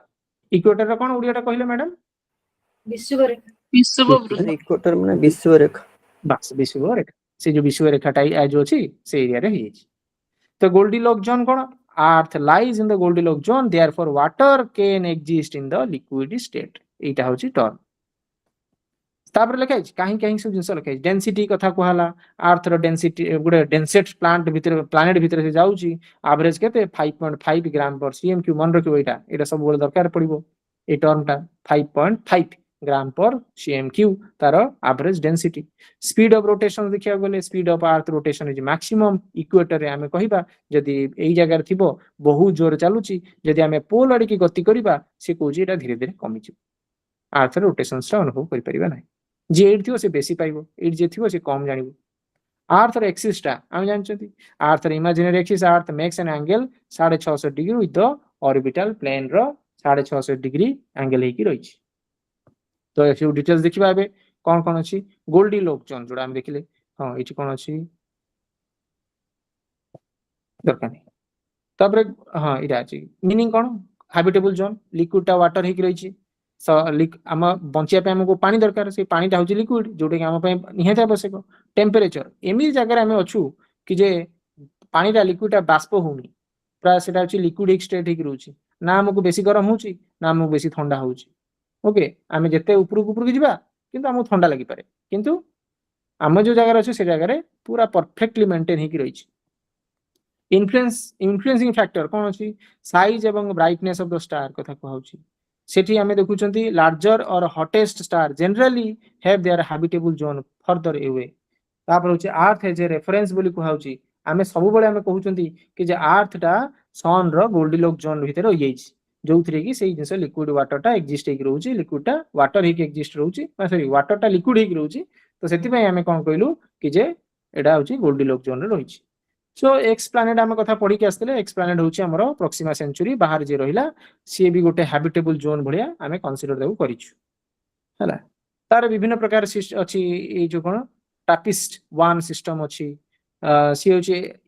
इक्वेटर रा कोन ओडिया टा कहिले मैडम विश्ववृत्त इक्वेटर माने विश्वरेखा बस विश्वरेखा से जो विश्वरेखाटा आ जो अछि से एरिया रे हेइ छी। तो Goldilock zone cone earth lies in the Goldilock zone therefore water can exist in the liquid state एटा होची टर्म। तापर लिखाइ छी काहे काहे सब जिंस लिखाइ डेंसिटी कथा कहला अर्थ रो डेंसिटी गुडे डेंसेट प्लानेट भीतर से जाउची एवरेज केते 5.5 ग्राम पर सीएम क्यू मन रखिबो एटा सब बोले दरकार पड़िबो ए टर्मटा 5.5 ग्राम पर सीएम क्यू तार average density. Speed of rotation देखिया गले speed of earth rotation is maximum equator रे हमें कहिबा जदी एई जगह रे थिबो बहुत जोर चालुची जदी हमें पोल आडी की गति करिबा से कोजी एटा धीरे धीरे कमी छी अर्थ रोटेशन से अनुभव करि परिबा नै जे एट थिबो से बेसी पाइबो एट जे थिबो से कम जानिबो। अर्थ रे एक्सिस टा हम जानचंती अर्थ रे imaginary axis earth makes an angle 650 degree with the orbital plane रो 650 डिग्री एंगल हेकी रहिछि। तो ए फ्यू डिटेल्स देखिबा एबे कोन कोन अछि गोल्डीलॉक जोन जोडा हम देखिले हां एठी कोन अछि दरकानी तबरे हां इरा अछि मीनिंग कोन हैबिटेबल जोन लिक्विड टा वाटर हेकी रहिछि आम बंचिया पे हमको पानी दरकार से पानीटा होची लिक्विड जोटे कि आम पे निहाती आवश्यक। टेम्परेचर एमि जगह आम अच्छू कि जे पानीटा लिक्विडटा बाष्प होनी प्राय सेटा होची लिक्विड एक स्टेट हेकी रहउची ना हमको बेसी गरम होची ना हमको बेसी ठंडा होची ओके आम जिते ऊपर की जावा किंतु हमको ठंडा लगी पारे किंतु आम जो जगह अच्छे से जगह पूरा परफेक्टली मेंटेन हेकी रहिछि। इन्फ्लुएंसिंग फैक्टर कौन अच्छी साइज एवं ब्राइटनेस ऑफ द स्टार कथा कहउची सेठी हमें देखुचंती लार्जर और hottest star generally have their habitable zone further away तापर होची अर्थ एज ए रेफरेंस बोली कहउची आमे सब बेले हमें कहउचंती कि जे अर्थ टा सन रो गोल्डीलॉक जोन भीतर हो जाइछि जोथरे कि सेही जिंस लिक्विड वाटर टा एग्जिस्ट हेकी रहउची लिक्विड टा वाटर हेकी एग्जिस्ट रहउची सॉरी वाटर टा लिक्विड हेकी रहउची तो सेति पय हमें कोन कहलु कि जे एडा होची गोल्डीलॉक जोन रे रहिछि। सो एक्स प्लानेट आम कथा पढ़ी आसते एक्स प्लानेट हूँ आमर प्रॉक्सिमा सेंचुरी बाहर जी रहा सी भी गोटे हैबिटेबल जोन भाया आम कनसीडर ताको करा तार विभिन्न प्रकार अच्छी जो कौन टापिस्ट वन सिस्टम अच्छी सी हूँ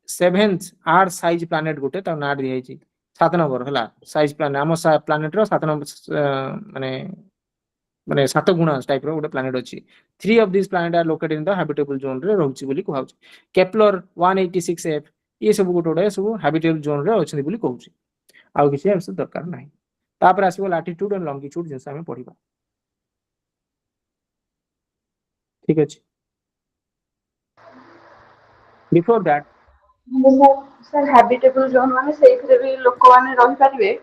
सेवेन्थ आर साइज प्लानेट गोटे ना दिखाई 7 नंबर है साइज प्लानेट आम प्लानेट रो 7 नंबर माने माने 7 गुणा टाइप रो गोटे प्लानेट अच्छी 3 of this planet are located in the habitable zone रे रहउची बोली कहउची केप्लर 186f ये सब गोटे गोटे सब हैबिटेबल जोन रे अछि बोली कहउची आउ किसी आवश्यक दरकार नाही तापर आसीबो लैटिट्यूड एंड लॉन्गिट्यूड जिनसे हमें पढ़िबा ठीक अछि before that sir habitable zone माने सेइथिरे भी लोक माने रहि परिबे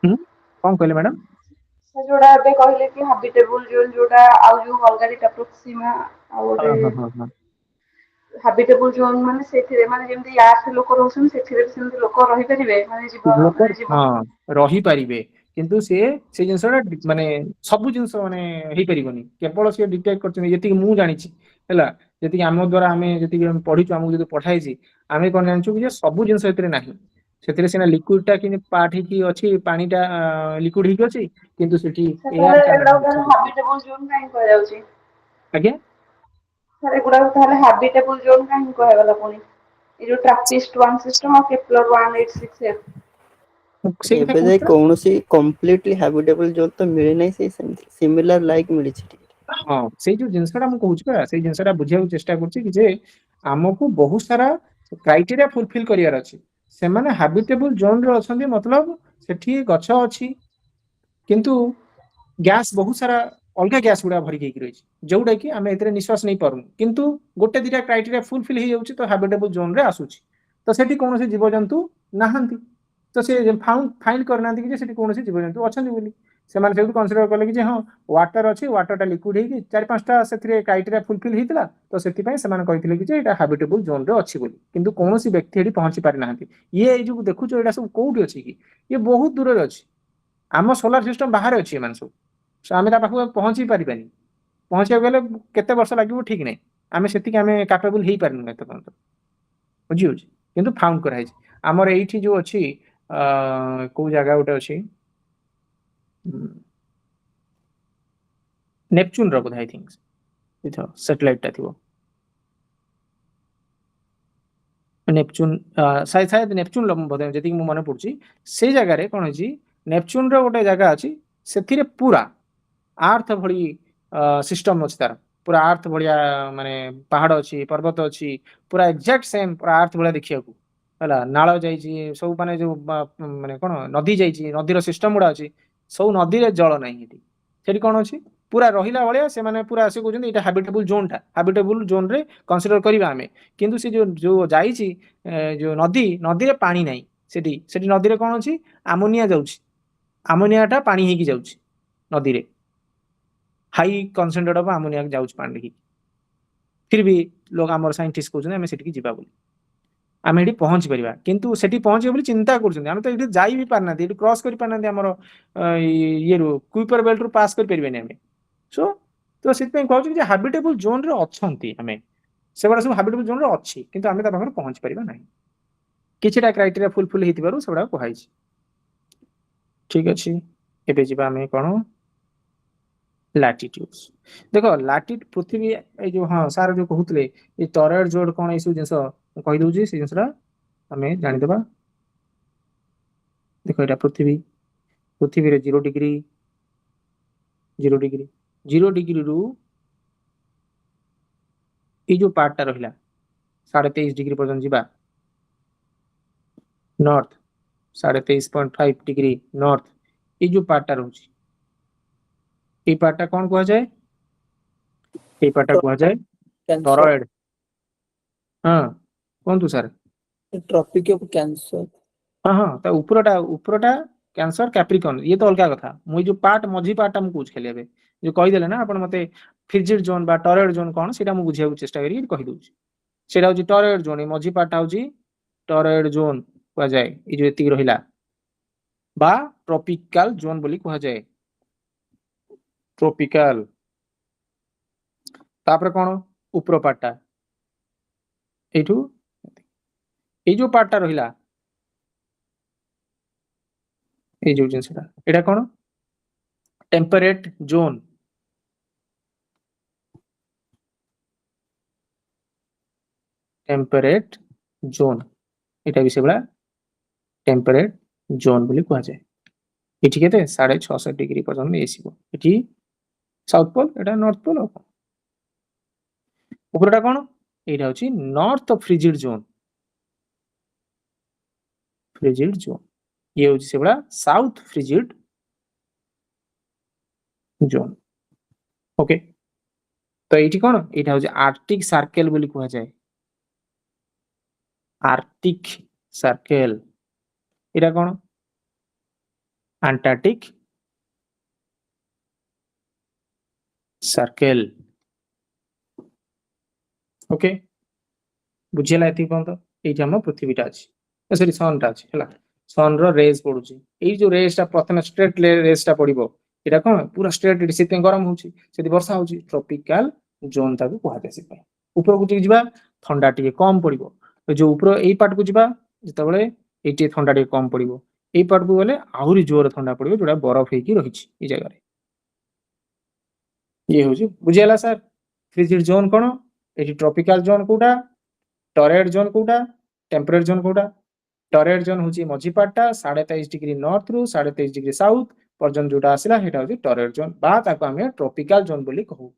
कौन कहले मैडम सर जोड़ा ଏବେ କହିଲେ कि हैबिटेबल जोन जोड़ा आउ जो अलगा दिटा प्रोक्सिमा आ गोटे हाँ हैबिटेबल जोन माने सेथिरे माने जेमति यार लोक रहउछन सेथिरे सेमति लोक रहि परिबे माने लोक जीव हाँ रही पारिबे किंतु से जिनसटा माने सब जिनस माने हेई परिबनी केवल से डिटेक्ट करछन जति मु जानिछि हैला जति हम द्वारा हमें जति हम पढिछु हमहु जति पढाइछि आमे कोन जानछु कि सब जिनस एतरे नाही सेतरे सिना लिक्विड टा कि पार्ट ही की अछि पानीटा लिक्विड ही अछि किंतु सेठी एयर टा नाही अछि हैबिटेबल जोन काहे कहै जाउछि आज्ञा सर एगुडा ताहले हैबिटेबल जोन काहे कहै गला पुनी ए जो ट्रैपिस्ट वन सिस्टम और केप्लर 186f से कथा ଏବେ ଯାଇ कहउछ କୌଣସି କମ୍ପ୍ଲିଟଲି ହାବିଟେବଲ ଜୋନ୍ ତ ମିଳିନାହିଁ ସେଇ ସେମିତି ସିମିଲାର ଲାଇକ୍ ମିଳିଛି ଟିକେ हाँ से जो जिनसटा मु कहउछ परा से जिनसटा बुझिया चेष्टा करछि कि जे हमको बहुत सारा क्राइटेरिया फुलफिल करियार अछि से माने हैबिटेबल जोन रे अछंती मतलब सेठी गछ अछि किंतु गैस बहुत सारा अलग गैस गुड़ा भरी गई रही जोटा कि आम ए निश्वास नहीं पारूँ किंतु गोटे दिटा क्राइटेरिया फुलफिल हो जाउछि तो हैबिटेबल जोन रे आसुछि तो सेठी कोनोसी जीवजंतु नाहंती तो से फाइंड करनांती कि सेठी कोनोसी जीवजंतु अछंती बोली से माने सेठू कंसीडर करले कि हां वाटर अछि वाटरटा लिक्विड हेकी 4-5टा सेथिरे क्राइटेरिया फुलफिल हेतिला तो सेठी पय से माने कहिथिले कि एटा हैबिटेबल जोन रे अछि बोली किंतु कोनोसी व्यक्ति एठी पहुंची पारि नाहंती ये ए जो देखुछ एटा सब कोउठी अछि कि ये बहुत दूर रे अछि आम सोलार सिस्टम बाहर अछि एमान सब आम पहुंची पारिबानी पहुंचा गले केते वर्ष लागबो ठीक नहीं आमे सेतिक आमे कैपेबल हेई पारनु एते पर्यंत बुझी होची किंतु फाउंड करा है हमर एठी जो अछि को जगह उटे अछि नेपच्यून रो आई थिंक इथो सैटेलाइट ता थिबो नेपच्यून शायद शायद नेपच्यून लो बोधे जति मु माने पड़छि से जगह रे कोन अछि नेपच्यून रो गोटे जगह अछि सेथिरे पूरा आर्थ भली सिस्टम अछि तार पूरा आर्थ भलिया माने पहाड़ अछि पर्वत अछि पूरा एग्जैक्ट सेम पूरा आर्थ भलिया देखिया को हला नाळ जाईची सब माने जो माने कोन नदी जाईची नदीर सिस्टम गुडा अछि सब नदी रे जल नाही हेती सेठी कोन अछि पूरा रहिला भलिया से माने पूरा से कहउछन एटा हैबिटेबल जोन टा हैबिटेबल जोन रे कंसीडर करिबा हमें किंतु से जो जाईची जो नदी नदी रे पानी नाही सेठी सेठी नदी रे कोन अछि अमोनिया जाउची अमोनिया टा पानी हेकी जाउची नदी रे हाई कनसेंट्रेट ऑफ अमोनिया जाउच पानी की फिर भी लोग आमर साइंटिस्ट कहउछन हमें सेठी जिबा बोली आमे एठी पहुंच परिबा किंतु सेठी पहुंचे बोली चिंता करछन हम तो एठी जाई भी पारना एठी क्रॉस करि पारना हमर ये रो कुइपर बेल्ट रो पास कर परिबेनी हमें सो तो सेति पे कहउछ कि हैबिटेबल जोन रे अछंती हमें से बडा सब हैबिटेबल जोन रे अछि किंतु आमे ता पाखर पहुंच परिबा नाही किछटा क्राइटेरिया फुलफिल हेतिबारु सबडा कहैछि ठीक अछि एबे जिबा हमें कोन लैटिट्यूड्स देखो लैटिट पृथ्वी ए जो हाँ सार जो कहउतले ए टॉरॉइड जोड कोन एसु जिंस कहि दउजी से जिंसरा हमें जानि देबा देखो एटा पृथ्वी पृथ्वी रे 0 डिग्री 0 डिग्री रु ए जो पार्ट टा रहिला 23.5 डिग्री पर्यंत जिबा नॉर्थ 23.5 डिग्री नॉर्थ ए जो पार्ट टा रहउची ए पार्ट टा कोन कहै जाय ए पार्ट टा कहै जाय कैंसर टॉरॉइड हां कोन तू सर ट्रॉपिक ऑफ कैंसर हाँ हाँ तो ऊपरटा कैंसर कैप्रिकॉन ये तो अलग कथा मुई जो पार्ट मझी पार्ट टा मु कुछ खेले बे जो कहि देले ना आपण मते फ्रिजिड जोन बा टॉरॉइड जोन कोन सेटा मु बुझिया चेष्टा करी कहि दउची सेटा होची टॉरॉइड जोन मझी पार्ट होची टॉरॉइड जोन कह जाय ए जो एति रहिला बा ट्रॉपिकल जोन बोली कह जाय ट्रॉपिकल तापर कोन ऊपर पार्ट टा एठू এই जो पार्टटा रहिला এই जो जिनसटा एटा कोन टेम्परेट जोन टेम्परेट जोन एटा भी सेबला टेम्परेट जोन बोली कुआ जाय एठी केते 650 डिग्री पर्यंत एसिबो एठी साउथ पोल एटा नॉर्थ पोल ऊपरटा कोन एटा होची नॉर्थ फ्रिजिड जोन ये होची सेबला साउथ फ्रिजिड जोन ओके तो एठी कोन एटा होची आर्कटिक सर्कल बोली कुआ जाय आर्कटिक सर्कल एटा कोन अंटार्कटिक सर्कल ओके बुझिला एति पंत एठी हम पृथ्वीटा अछि सॉरी सनटा अछि हला सन रो रेज पडुची एई जो रेजटा प्रथम स्ट्रेट रेजटा पडिबो एटा कोन पूरा स्ट्रेट इट सिते गरम होउची सेति वर्षा होउची ट्रॉपिकल जोन ताकू कुहा जाय सिपा ऊपर गुटी जिबा ठंडा टिके कम पडिबो जो ऊपर एई पार्ट को जिबा जतबळे एटी ठंडा टिके कम पडिबो एई पार्ट को गले आहुरी जोर ठंडा पडिबो जोडा बरफ हेकी रहिची ई जगह रे ये होची बुझिला सर फ्रिजिड जोन कोन एटी ट्रॉपिकल जोन कोटा टॉरेट जोन कोटा टेम्परेट जोन कोटा टॉरेट जोन होची मझी पार्टटा 23.5 डिग्री नॉर्थ रु 23.5 डिग्री साउथ पर्यंत जोटा आसिला हेटा होची टॉरेट जोन बा ताको हमें ट्रॉपिकल जोन बोली कहू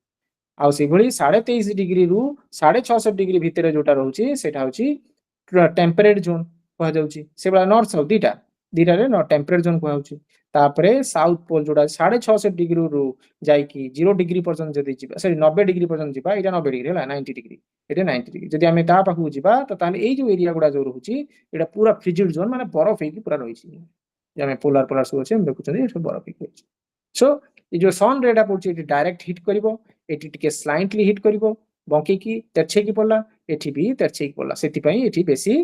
आ से भली 23.5 डिग्री रु 650 डिग्री भितरे जोटा रहउची सेटा होची टेम्परेट जोन कहा जाउची से बला नॉर्थ साउथ दीटा रे न टेम्परेट जोन कहा जाउची तापरे साउथ पोल जोटा 650 डिग्री रु जाई की 0 डिग्री पर्यंत जदी जिबा सॉरी 90 डिग्री पर्यंत जिबा एटा 90 डिग्री हला 90 डिग्री एटा 90 डिग्री जदी हमें ता पाखु जिबा त ताले एई जो एरिया गुडा जो रहउची एटा पूरा फ्रिजिड जोन माने बरफ हेकी पूरा रहिची जे हमें पोलर सब अछि हम देखुछन एटा बरफ हेकी अछि सो ए जो सन रेडा पड़छि एटी डायरेक्ट हिट करिवो एटी टिके स्लाइटली हिट करिवो बंकी की तेरछे की पड़ला एटी भी तेरछे की पड़ला सेति पई एटी बेसी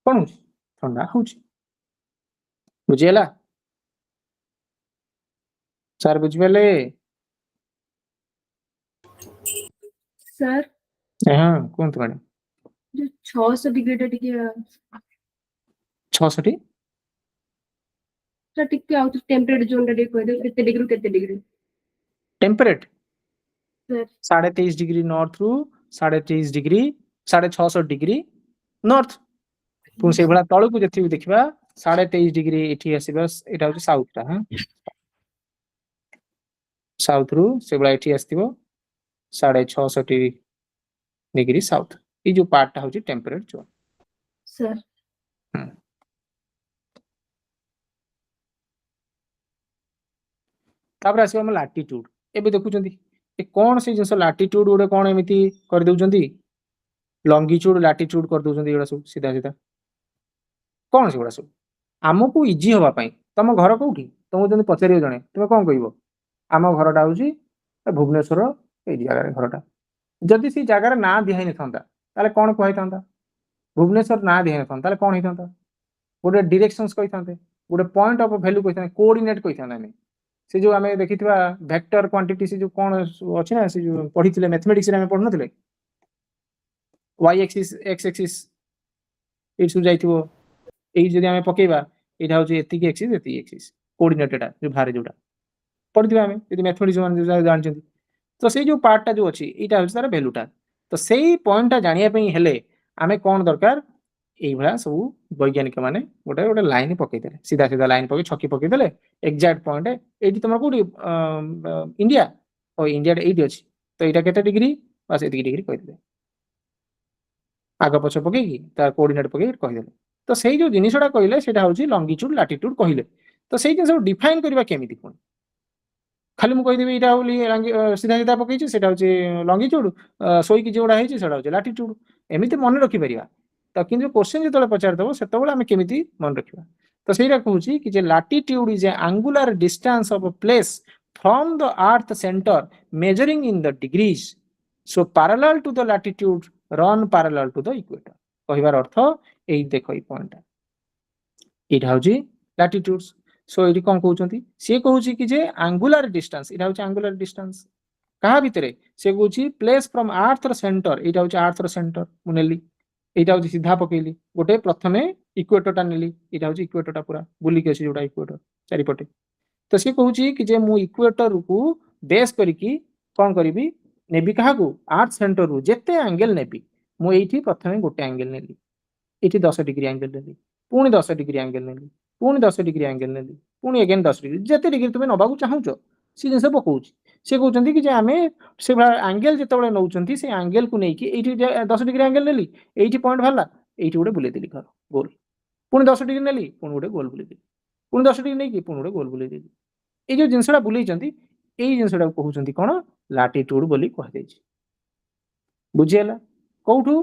कोन ठंडा होउछि बुझिला सर बुझबेले सर हां कोन मैडम जो 600 डिग्री टा टिके 660 टा टिके आउट टेम्परेट जोन टा टिके कहदे केते degree temperate sir 23.5 degree north रु 23.5 डिग्री 650 डिग्री नॉर्थ पुन से भला तळु को जथि देखिबा 23.5 डिग्री एठी आसीबा एटा होची साउथ टा हां साउथ रु से भला एठी आस्तिबो 650 डिग्री साउथ ई जो पार्ट टा होची टेम्परेट जोन सर तापर आसीबा हम लैटिट्यूड एबे देखुचंती ए कोन से जिंस लैटिट्यूड उडे कोन एमिति कर देउचंती लॉन्गिट्यूड लैटिट्यूड कर देउचंती एडा सब सीधा सीधा कोन से एडा सब हमकु इजी होबा पई तम घर कोठी तुम जने पचारियो जणे तुमे कोन कहिवो आम घरटा होची भुवनेश्वर ए जगह रे घरटा जदि सी जगह रे ना दिहाई न थांता ताले कोन कहै थांता भुवनेश्वर ना दिहाई न थांता ताले कोन हे थांता गोटे डायरेक्शंस कहि थांते गोटे पॉइंट ऑफ वैल्यू कहि थांते कोऑर्डिनेट कहि थांता ने से जो हमें देखिथिबा वेक्टर क्वांटिटी से जो कोन अछि ना से जो पढिथिले मैथमेटिक्स रे हमें पढनथिले y एक्सिस x एक्सिस इटु जाइथिबो एई जदि हमें पकेबा एटा होची एतिकी एक्सिस कोऑर्डिनेट एटा जो भारे जोटा पढिथिबा हमें यदि मैथमेटिक्स मान जानचंती तो से जो पार्ट टा जो अछि एटा होची तार वैल्यूटा तो सेही पॉइंट टा जानिया पई हेले हमें कोन दरकार एई भला सब वैज्ञानिक माने गोटे गोटे लाइन पकई देले सीधा सीधा लाइन पकई छकी पकई देले एग्जैक्ट पॉइंट एटी तमरा कोडी इंडिया ओ इंडिया एटी अछि तो एटा केते डिग्री बस एती डिग्री कहि देले आगे पछ पकई की तार कोऑर्डिनेट पकई कहि देले तो सेही जो जिनिसडा कहिले सेटा होची लॉन्गिट्यूड लैटिट्यूड कहिले तो सेही जिनिस डिफाइन करबा केमिति कोन खाली मु कहि देबी एटा होली सीधा सीधा पकई छी सेटा होची लॉन्गिट्यूड सोई की जोडा हेची सेटा होची लैटिट्यूड एमिति मन रखि परिबा तो किंतु क्वेश्चन जतले पचार दबो सेतबेला हम केमिति मन रखिबा तो सेटा कहूची कि जे latitude is a angular distance of a place from the earth centre measuring in the degrees so parallel to the latitude run parallel to the equator कहिबार अर्थ एई देखो ई पॉइंट एटा होची लैटिट्यूड्स सो एटी कोन कहउचंती से कहउची कि जे एंगुलर डिस्टेंस एटा होची angular distance कहा भितरे से कहउची प्लेस फ्रॉम अर्थ सेंटर एटा होची अर्थ सेंटर मुनेली এইটা হচ্ছে সিଧା পକେইলি গোटे प्रथमे इक्वेटर टा नेली एटा हूँ इक्वेटर टा पूरा बुलिक अच्छी जोटा इक्वेटर चारिपटे तो सी कहूँ कि जे मु इक्वेटर को बेस करिकी कौन करी नेबी क्या आर्थ सेंटर रु जेते एंगल नेबी मु एठी प्रथमे गोटे एंगल नेली एठी 10 डिग्री एंगल नेली पुणी 10 डिग्री एंगल नेली पुणी 10 डिग्री एंगल नेली पुणी अगेन 10 डिग्री जेते डिग्री तुम नबाकू चाहूच सी जिनस पकाउछ से कहते कि जे आमे से एंगल जिते नौकरी से एंगल को लेकिन ये 10 डिग्री एंगल नेली एठी पॉइंट बाहर एठी गोटे बुले देली घर गोल पुणी 10 डिग्री नेली पुणी गोटे गोल बुले देली पुणी 10 डिग्री नहीं पुणी गोटे गोल बुले देली ये जो जिनसा बुले जिनसा कहते कौन लाटिट्यूड बोली कहुई बुझीगला कौटू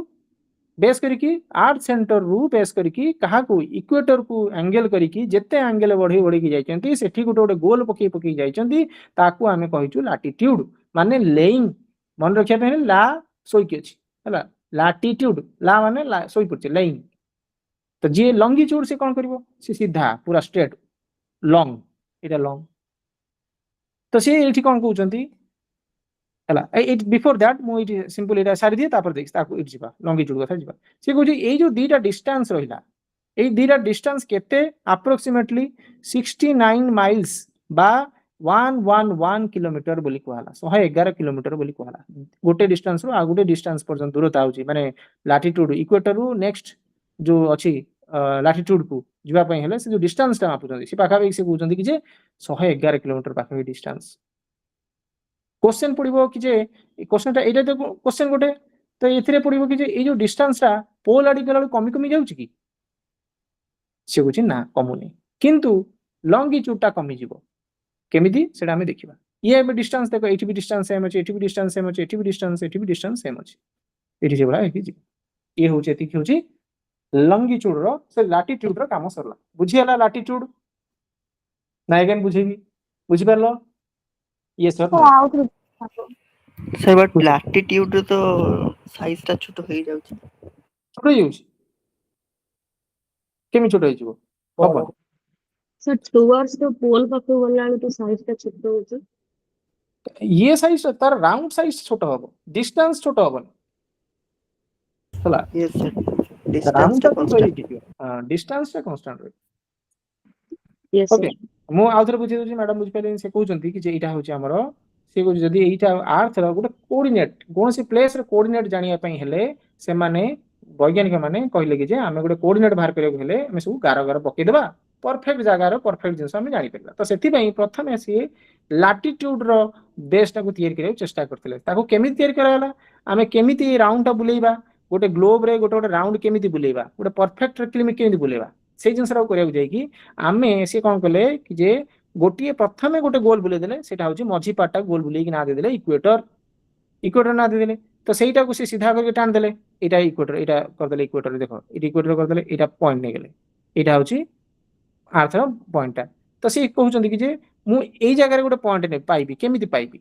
बेस करके आर्थ सेंटर रु बेस करके कहा इक्वेटर को एंगल करके जेते एंगल बढ़ी बढ़ी जाइछंती सेठी गोटे गोटे गोल पकई पकई जाइछंती ताकू आमे कहिचु लाटिट्यूड माने लेइंग मन रखिया पे ला सोइकी अछि हला लाटिट्यूड ला माने ला सोई पड़छ लेइंग तो जे लॉन्गिट्यूड से कौन करिवो से सीधा पूरा स्ट्रेट लॉन्ग एटा लॉन्ग तो से एठी कौन कहउचंती हला इट बिफोर दैट मु इट सिंपल एटा सारी दिए तापर देख ताको इट जिबा लॉन्गिट्यूड कथा जिबा से कहउची ए जो दीटा डिस्टेंस रहिला ए दीटा डिस्टेंस केते अप्रोक्सीमेटली 69 माइल्स बा 111 किलोमीटर बोली कहला 111 किलोमीटर बोली कहला गोटे डिस्टेंस रो आ गोटे डिस्टेंस पर्यंत दूरता होची माने लैटिट्यूड इक्वेटर रो नेक्स्ट जो अछि लैटिट्यूड को जिबा पई हेले से जो डिस्टेंस ता मापुचंदी से पाखा से कहउचंदी कि जे 111 किलोमीटर पाखा डिस्टेंस क्वेश्चन पड़िबो कि जे क्वेश्चन ता एटा तो क्वेश्चन गोटे तो एथिरे पड़िबो कि जे ए जो डिस्टेंस ता पोल आडी गला कमी कमी जाउची कि से कुछ ना कमुनी किंतु लॉन्गिट्यूड ता कमी जिवो केमिति सेटा हमें देखिबा ये एबे डिस्टेंस देखो एठी भी डिस्टेंस सेम अछि एठी भी डिस्टेंस सेम अछि एठी भी डिस्टेंस सेम अछि एठी जे बडा एठी ये होचे एति होची लॉन्गिट्यूड रो से लैटिट्यूड रो काम सरला बुझियाला लैटिट्यूड ना अगेन बुझेबी बुझि परलो ये सर सर बट लैटिट्यूड रे तो साइज ता छोट हो जाउची छोट होई केमि छोट होई जिवो हबो सर टुवर्ड्स द पोल पाखु गला तो साइज ता छोट होची ये साइज तार राउंड साइज छोट हबो डिस्टेंस छोट हबो हला यस सर राउंड डिस्टेंस ता ता तो कांस्टेंट हां डिस्टेंस ता कांस्टेंट रे यस ओके मु आउथरे बुझे दोची मैडम बुझ पाले से कहउचंती कि जे एटा होची हमरो से को जदी एटा अर्थ रो गोटे कोऑर्डिनेट कोन से प्लेस रे कोऑर्डिनेट जानिया पई हेले से माने वैज्ञानिक माने कहले कि जे हमें गोटे कोऑर्डिनेट बाहर करे हेले हमें सब गार गार पके देबा परफेक्ट जगह रो परफेक्ट जिंस हमें जानि परला तो सेति पई प्रथम से लैटिट्यूड रो बेस टा को तैयार करे चेष्टा करथिले ताको केमि तैयार कराला हमें केमिति राउंड टा बुलेइबा गोटे ग्लोब रे गोटे गोटे राउंड केमिति बुलेइबा गोटे परफेक्ट रेक्टेंगल केमिति बुलेइबा से जिनस रा करिया जाय कि आमे से कोन कले कि जे गोटिए प्रथमे गोटे गोल बुले देले सेटा होची मझी पाटा गोल बुले कि ना दे देले इक्वेटर इक्वेटर ना दे देले तो सेटा को से सीधा करके टान देले एटा इक्वेटर एटा कर देले इक्वेटर देखो एटा इक्वेटर कर देले एटा पॉइंट नै गेले एटा होची अर्थ रो पॉइंट तो से कहउचंदी कि जे मु एई जगह रे गोटे पॉइंट नै पाइबी केमिति पाइबी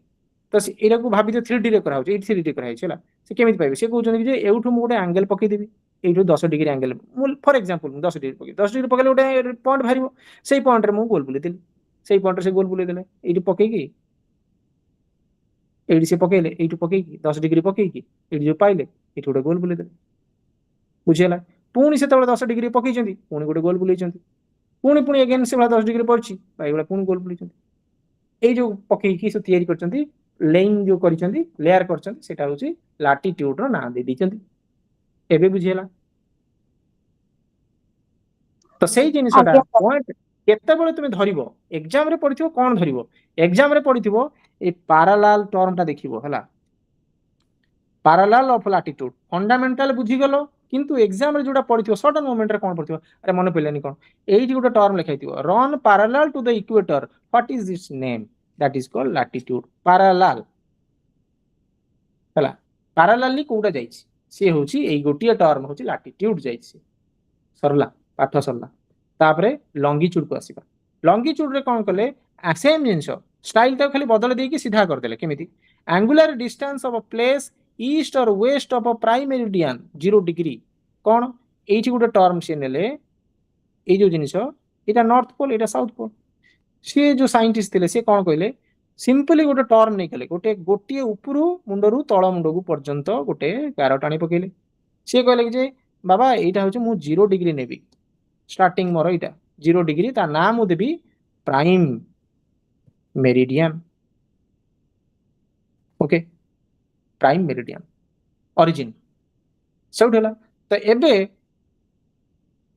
तो एटा को भाबी 3D रे करा होची 3D करा होची हला से केमिति पाइबी से कहउचंदी कि जे एउठु मु गोटे एंगल पके देबी एठु 10 degree angle for example 10 degree पके 10 डिग्री पकेले गोटे पॉइंट भारिबो सेई पॉइंट रे मु गोल बुले देली सेई पॉइंट रे से गोल बुले देले एठी पके की एठी से पकेले एठु पके की 10 डिग्री पके की एठी जो पाइले एठी गोटे गोल बुले देले बुझियला पुणी से 10 डिग्री पके चंदी पुणी गोटे गोल बुले चंदी पुणी पुणी अगेन से 10 डिग्री पड़ची पाई गोला पुणी गोल बुले चंदी ए जो पके की से तैयारी करचंदी लेइंग जो करचंदी लेयर करचंदी सेटा होची लैटिट्यूड रो नाम दे दिचंदी एबे बुझियला तो सेई जिनिसटा पॉइंट केते बेले तुमे धरिबो एग्जाम रे पड़िथिबो कोन धरिबो एग्जाम रे पड़िथिबो ए पैरेलल टर्म टा देखिबो हला पैरेलल ऑफ लैटिट्यूड फंडामेंटल बुझी गलो किंतु एग्जाम रे जोटा पड़िथिबो सडन मोमेंट रे कोन पड़िथिबो अरे मन पइलानी कोन एही गोटे टर्म लिखाइथिबो run parallel to the equator what is this name that is called latitude parallel हला पैरेलली कोटा जाईछि से होची एई गोटिया टर्म होची लैटिट्यूड जाईछि सरला पाठ सरला तापरे लॉन्गिट्यूड को आसीबा लॉन्गिट्यूड रे कोन कले सेम जिंस स्टाइल ता खाली बदल देई कि सीधा कर देले केमिति angular distance of a place east or west of a prime meridian 0 degree कोन एठी गोटे टर्म से नेले ए जो जिंस एटा नॉर्थ पोल एटा साउथ पोल से जो साइंटिस्ट थिले से कोन कहले सिंपली गोटे टर्म नै कले गोटे गोटिए ऊपरू मुंडरू तळ मुंडगु पर्यंत गोटे गार टाणी पकेले से कहले कि जे बाबा एटा हूँ मु 0 डिग्री नेबी स्टार्टिंग मोर एटा 0 डिग्री ता ना मु देबी prime meridian okay prime meridian origin सब होला तो एबे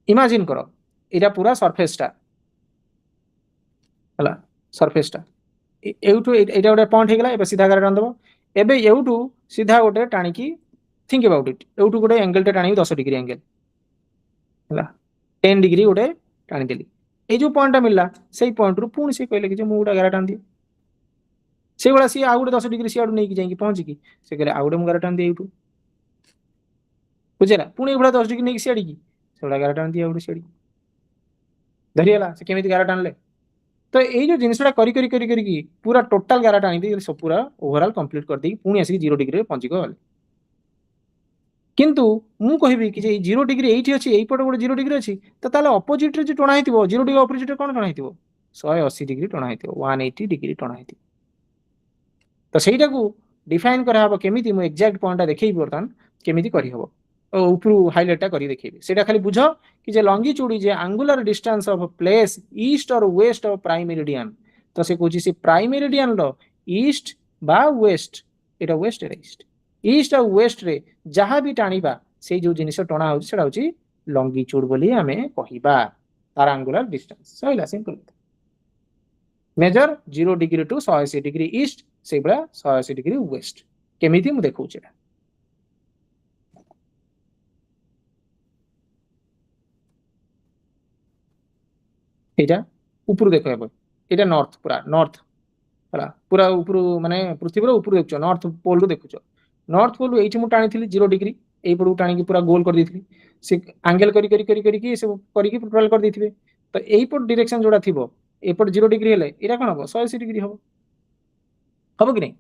इमेजिन करो एटा पूरा सरफेस टा हला सरफेस टा एउटू एटा गोटे पॉइंट हेगला एबे सीधा गार टान दबो एबे एउटू सीधा गोटे टाणी की थिंक अबाउट इट एउटू गोटे एंगल टे टाणी 10 डिग्री एंगल हला 10 डिग्री गोटे टाणी देली ए जो पॉइंट टा मिलला सेही पॉइंट रु पुणी से कहले कि जे मु गोटा गार टान दिए से बड़ा सी आ गोटे 10 डिग्री सियाडू नै कि जाई कि पहुंची कि से कहले आ गोटे मु गार टान दिए एउटू बुझेला पुणी एबड़ा 10 डिग्री नै कि सियाडी कि से बड़ा गार टान दिए एउटू सियाडी धरियला से केमिति गार टानले तो ये जो जिनसटा करी करी करी करी की पूरा टोटल गारा टाणी दे सब पूरा ओवरऑल कंप्लीट कर दी पुणी आसी 0 डिग्री रे पहुंची गले किंतु मु कहबी कि जे 0 डिग्री एठी अछि एई पट गोटे 0 डिग्री अछि तो ताले ऑपोजिट रे जे टणा हेतिबो 0 डिग्री ऑपोजिट रे कोन टणा हेतिबो 180 डिग्री टणा हेतिबो 180 डिग्री टणा हेतिबो तो सेटा को डिफाइन करा हबो केमिति मु एग्जैक्ट पॉइंट देखै बर्तन केमिति करी हबो ऊपर हाइलाइट करी देखैबे सेटा खाली बुझ कि जे longitude is angular distance of place east or west of prime meridian तो से कहूची से प्राइम मेरिडियन लो ईस्ट बा वेस्ट एटा वेस्ट रे ईस्ट और वेस्ट रे जहां भी टाणीबा से जो जिनिस टणा होची सेटा होची लॉन्गिट्यूड बोली हमें कहिबा तार एंगुलर डिस्टेंस सहिला simple measure 0 degree to 180 degree east से बड़ा 180 डिग्री वेस्ट केमिति मु देखौची एटा ऊपर देखो एबो एटा नॉर्थ पूरा नॉर्थ हला पूरा ऊपर माने पृथ्वी रो ऊपर देखछो नॉर्थ पोल रो देखछो नॉर्थ पोल एठी मु टाणी थिली 0 डिग्री एई पडू टाणी की पूरा गोल कर देथिली से एंगल करी करी करी करी की से करी की टोटल कर देथिबे तो एई पट डायरेक्शन जोडा थिबो ए पट 0 डिग्री हेले एरा कोन हबो 180 डिग्री हबो कि नै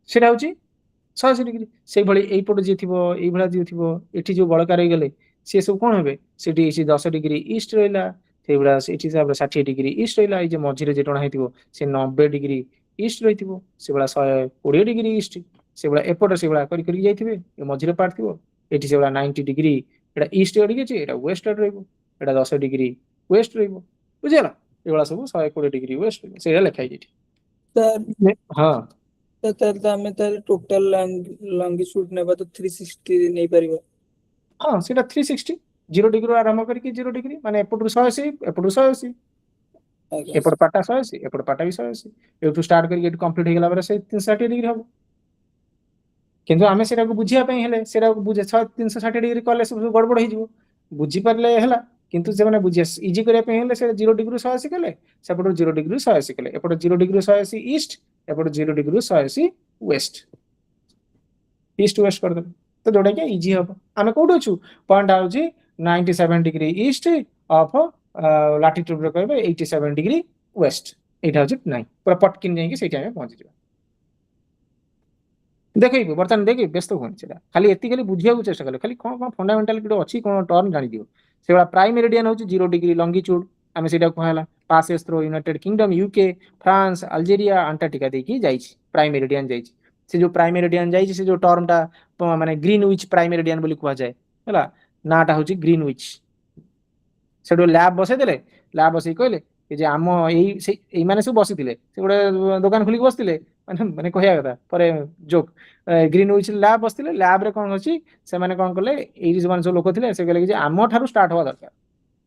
सेटा होची 180 डिग्री से भली एई पट जे थिबो एई भला जे थिबो एठी जो बळकार हे गेले से सब कोन हेबे सेठी 10 डिग्री ईस्ट रहला से बड़ा एठी से 60 डिग्री ईस्ट रहला ए जे मझिरे जे टणा हेतिबो से 90 डिग्री ईस्ट रहितिबो से बड़ा 120 डिग्री ईस्ट से बड़ा एपट से बड़ा करी करी जाइथिबे ए मझिरे पार्ट थिबो एठी से बड़ा 90 डिग्री एटा ईस्ट अडी गेचे एटा वेस्ट अडी रहइबो एटा 10 डिग्री वेस्ट रहइबो बुझेला ए बड़ा सब 120 डिग्री वेस्ट सेरा लिखाइ जेठी सर हां तो हमें तार टोटल लॉन्गिट्यूड नेबा तो 360 नै परिबो हां सेटा 360 0 डिग्री आरंभ करके 0 डिग्री माने एपटू 180 एपटू 180 एपट पाटा 180 एपट पाटा भी 180 एटू स्टार्ट करके एटू कंप्लीट हे गेला बारे से 360 डिग्री हबो किंतु आमे सेटा को बुझिया पई हेले सेटा को बुझे 360 डिग्री कले सब गड़बड़ हे जिवो बुझी परले हला किंतु जे माने बुझिया इजी करे पई हेले से 0 डिग्री 180 कले सेपट 0 डिग्री 180 कले एपट 0 डिग्री 180 ईस्ट एपट 0 डिग्री 180 वेस्ट ईस्ट वेस्ट कर दे तो जोडा के इजी हबो आमे कोड अछु पॉइंट आउ जी 97 डिग्री ईस्ट ऑफ लैटिट्यूड रे कहबे 87 डिग्री वेस्ट एटा होची नाही पूरा पटकिन जाई कि सेटा में पहुंच जिवो देखैबो बर्तन देखि व्यस्त होन सेटा खाली एति खाली बुझिया को चेष्टा कले खाली कोन कोन फंडामेंटल किडो अछि कोन टर्म जानि दियो सेबा प्राइम मेरिडियन होची 0 डिग्री लॉन्गिट्यूड आमे सेटा कहला passes through United kingdom UK France Algeria Antarctica देखि जाईछि प्राइम मेरिडियन जाईछि से जो प्राइम मेरिडियन जाईछि से जो टर्म ता माने ग्रीनविच प्राइम मेरिडियन बोली कहवा जाय हला नाटा होची ग्रीनविच सेडो लैब बसे देले लैब बसे कहले कि जे आम एई माने सब बसिथिले से गोटे दुकान खुली बसिथिले माने कहया कथा परे जोक ग्रीनविच लैब बसिथिले लैब रे कोन होची से माने कोन करले एई जो मान सब लोक थिले से कहले कि जे आम थारु स्टार्ट होवा दरकार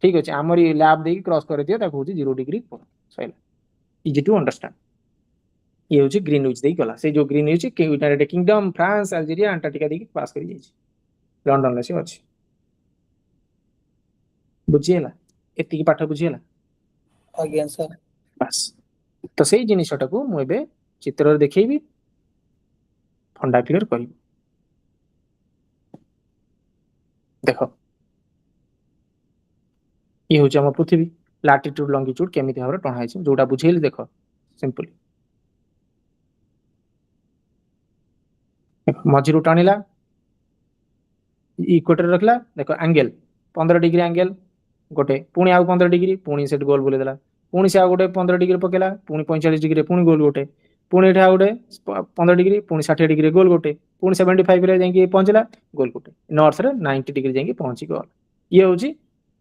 ठीक अछि हमरी लैब देकी क्रॉस करे दियो ताको होची 0 डिग्री सहीला इजी टू अंडरस्टैंड ये होची ग्रीनविच देकी गला से जो ग्रीनविच के United Kingdom France Algeria Antarctica देकी पास करी जाईछि लंडन ले से अछि बुझिएला एति की पाठ बुझिएला आज्ञा सर बस तो सेही जिनिसटा को मु एबे चित्र देखैबी फंडा क्लियर करी देखो ये होची हम पृथ्वी लैटिट्यूड लॉन्गिट्यूड केमिति भाबरे टणा हैछि जोटा बुझेली देखो सिंपल मझिरु टाणिला इक्वेटर रखला देखो एंगल 15 डिग्री एंगल गोटे पुणी आउ 15 डिग्री पुणी सेट गोल बोले देला पुणी से आ गोटे 15 डिग्री पकेला पुणी 45 डिग्री पुणी गोल गोटे पुणी एठा गोटे 15 डिग्री पुणी 60 डिग्री गोल गोटे पुणी 75 रे जाई पहुंचला गोल गोटे नॉर्थ रे 90 डिग्री जाई पहुंची गल ये होची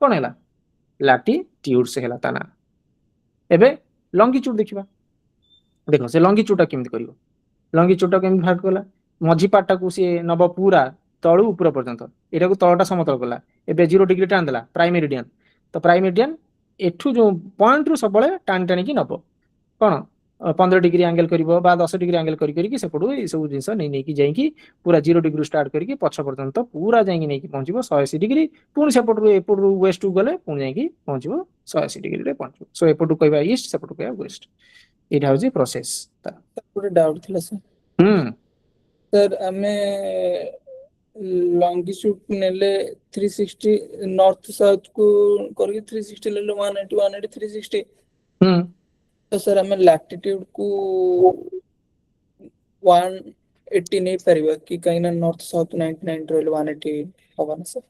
कोन हैला लैटिट्यूड से हैला ता ना एबे लॉन्गिट्यूड देखिबा देखो से लॉन्गिट्यूड केमति करिवो लॉन्गिट्यूड केमति भाग कला मझी पार्ट को सी नब पूरा तळु ऊपर पर्यंत एटा को तळटा समतल कला एबे 0 डिग्री टान देला प्राइम मेरिडियन तो प्राइम मेरिडियन एठू जो पॉइंट रु सबले टान टाणी की नब कोन 15 डिग्री एंगल करिवो बा 10 डिग्री एंगल करी करी सेपटू ए सब जिंस नै नै की जाई की पूरा 0 डिग्री स्टार्ट करी पछ पर्यंत पूरा जाई नै की पहुंचबो 180 डिग्री पुणी सेपटू एपटू वेस्ट टू गले पुणी जाई की पहुंचबो 180 डिग्री रे पहुंचबो सो एपटू कहबा ईस्ट सेपटू कहबा वेस्ट एटा होजी प्रोसेस ଗୋଟେ ଡାଉଟ୍ ଥିଲା ସାର୍ ସାର୍ ଆମେ ଲଙ୍ଗିଚ୍ୟୁଡ୍ ନେଲେ 360 ନର୍ଥ ସାଉଥ କୁ କରିକି 360 ନେଲେ 180 180 360 ତ ସାର୍ ଆମେ ଲାଟିଟ୍ୟୁଡ୍ କୁ 180 ନେଇ ପାରିବା କି କାହିଁକି ନା ନର୍ଥ ସାଉଥ 99 ରହିଲେ 180 ହବ ନା ସାର୍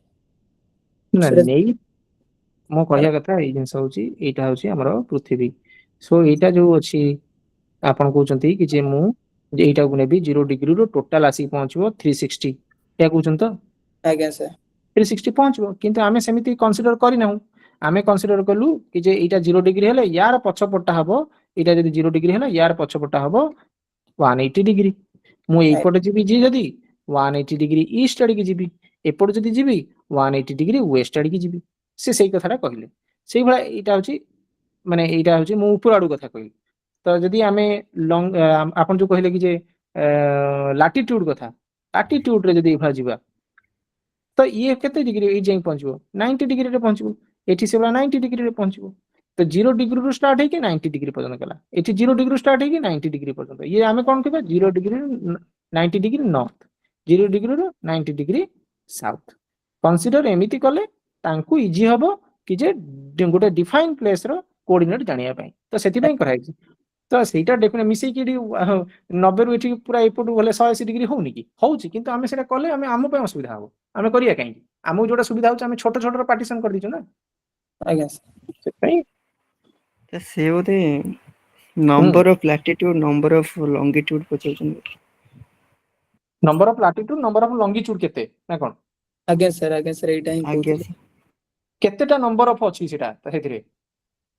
ନା ସେଟା- ନେଇ ମୁଁ କହିବା କଥା ଏଇ ଜିନିଷ ହଉଛି ଏଇଟା ହଉଛି ଆମର ପୃଥିବୀ ସो ଏଇଟା ଯୋଉ ଅଛି ଆପଣ କହୁଛନ୍ତି କି ଯେ ମୁଁ ଏଇଟାକୁ ନେବି 0 ଡିଗ୍ରୀରୁ ଟୋଟାଲ ଆସିକି ପହଞ୍ଚିବ 360 ଏହା କହୁଛନ୍ତି ତ ଆଜ୍ଞା ସାର୍ 360 ପହଞ୍ଚିବ କିନ୍ତୁ ଆମେ ସେମିତି କନସିଡର କରିନାହୁଁ ଆମେ କନସିଡର କଲୁ କି ଯେ ଏଇଟା 0 ଡିଗ୍ରୀ ହେଲେ ୟାର ପଛପଟା ହବ ଏଇଟା ଯଦି 0 ଡିଗ୍ରୀ ହେଲା ୟାର ପଛପଟା ହବ 180 डिग्री ମୁଁ ଏଇପଟେ ଯିବି ଯେ ଯଦି 180 डिग्री ଇଷ୍ଟ ଆଡ଼ିକି ଯିବି ଏପଟେ ଯଦି ଯିବି 180 डिग्री ୱେଷ୍ଟ ଆଡ଼ିକି ଯିବି ସେ ସେଇ କଥାଟା କହିଲେ ସେଇଭଳିଆ ଏଇଟା ହଉଛି ମାନେ ଏଇଟା ହଉଛି ମୁଁ ଉପର ଆଡୁ କଥା କହିଲି ତ ଯଦି ଆମେ ଲଙ୍ଗ ଆପଣ ଯୋଉ କହିଲେ କି ଯେ ଲାଟିଟ୍ୟୁଡ କଥା ଲାଟିଟ୍ୟୁଡ ରେ ଯଦି ଏଇଭଳିଆ ଯିବା ତ ଇଏ କେତେ ଡିଗ୍ରୀ ଏଇ ଯାଇ ପହଞ୍ଚିବ 90 डिग्रीରେ ପହଞ୍ଚିବ ଏଠି ସେଭଳିଆ 90 डिग्रीରେ ପହଞ୍ଚିବ तो 0 डिग्री रू स्टार्ट है कि 90 डिग्री पर्यंत गला एठी 0 डिग्री रू स्टार्ट है कि 90 डिग्री पर्यंत ये आमे कोन कहबा 0 डिग्री 90 डिग्री नॉर्थ 0 डिग्री रू 90 डिग्री साउथ कंसीडर एमिति कले तांकू इजी हबो कि जे गोटे डिफाइन प्लेस रो कोऑर्डिनेट जानिया पई तो सेति पई कराई तो सेटा डेफिनेट मिसई कि 90 रू एठी पूरा एपटू गले 180 डिग्री होउनी कि होउची किंतु आमे सेटा कले आमे आमो पई असुविधा हबो आमे करिया काई आमो जोटा सुविधा होछ आमे छोट छोट पार्टीशन कर दिचो ना ଆଜ୍ଞା ସାର୍ से पई ତ ସେ ବୋଧେ ନମ୍ବର ଅଫ ଲାଟିଟ୍ୟୁଡ ନମ୍ବର ଅଫ ଲଙ୍ଗିଟ୍ୟୁଡ ପଚାରୁଛନ୍ତି number of latitude number of longitude केते ना कोन ଆଜ୍ଞା ସାର୍ ଏଇଟା ହିଁ ଆଜ୍ଞା କହୁଥିଲି केतेटा नंबर ऑफ अछि सेटा हेथिरे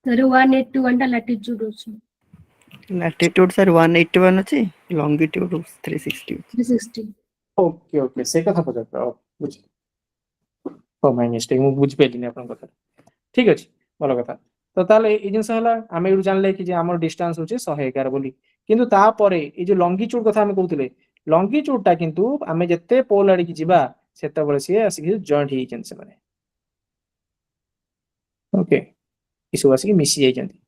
सर 181 टा लाटिट्यूड अछि ଲାଟିଟ୍ୟୁଡ ସାର୍ 181 ଅଛି ଲଙ୍ଗିଟ୍ୟୁଡ 360 360 ओके ओके से कथा पचार बुझी ओ माय मिस्टेक मु बुझ पेलिनी आपन कथा ठीक अछि भलो कथा तो ताले ए जिंस हला आमे एडु जानले कि जे हमर डिस्टेंस होचे 111 बोली किंतु ता परे ए जे लॉन्गिट्यूड कथा हम कहउतले लॉन्गिट्यूड टा किंतु आमे जत्ते पोल आडी की जिबा सेता बळे से आसी जॉइंट ही जन से माने ओके इसु आसी मिसी जाई जंती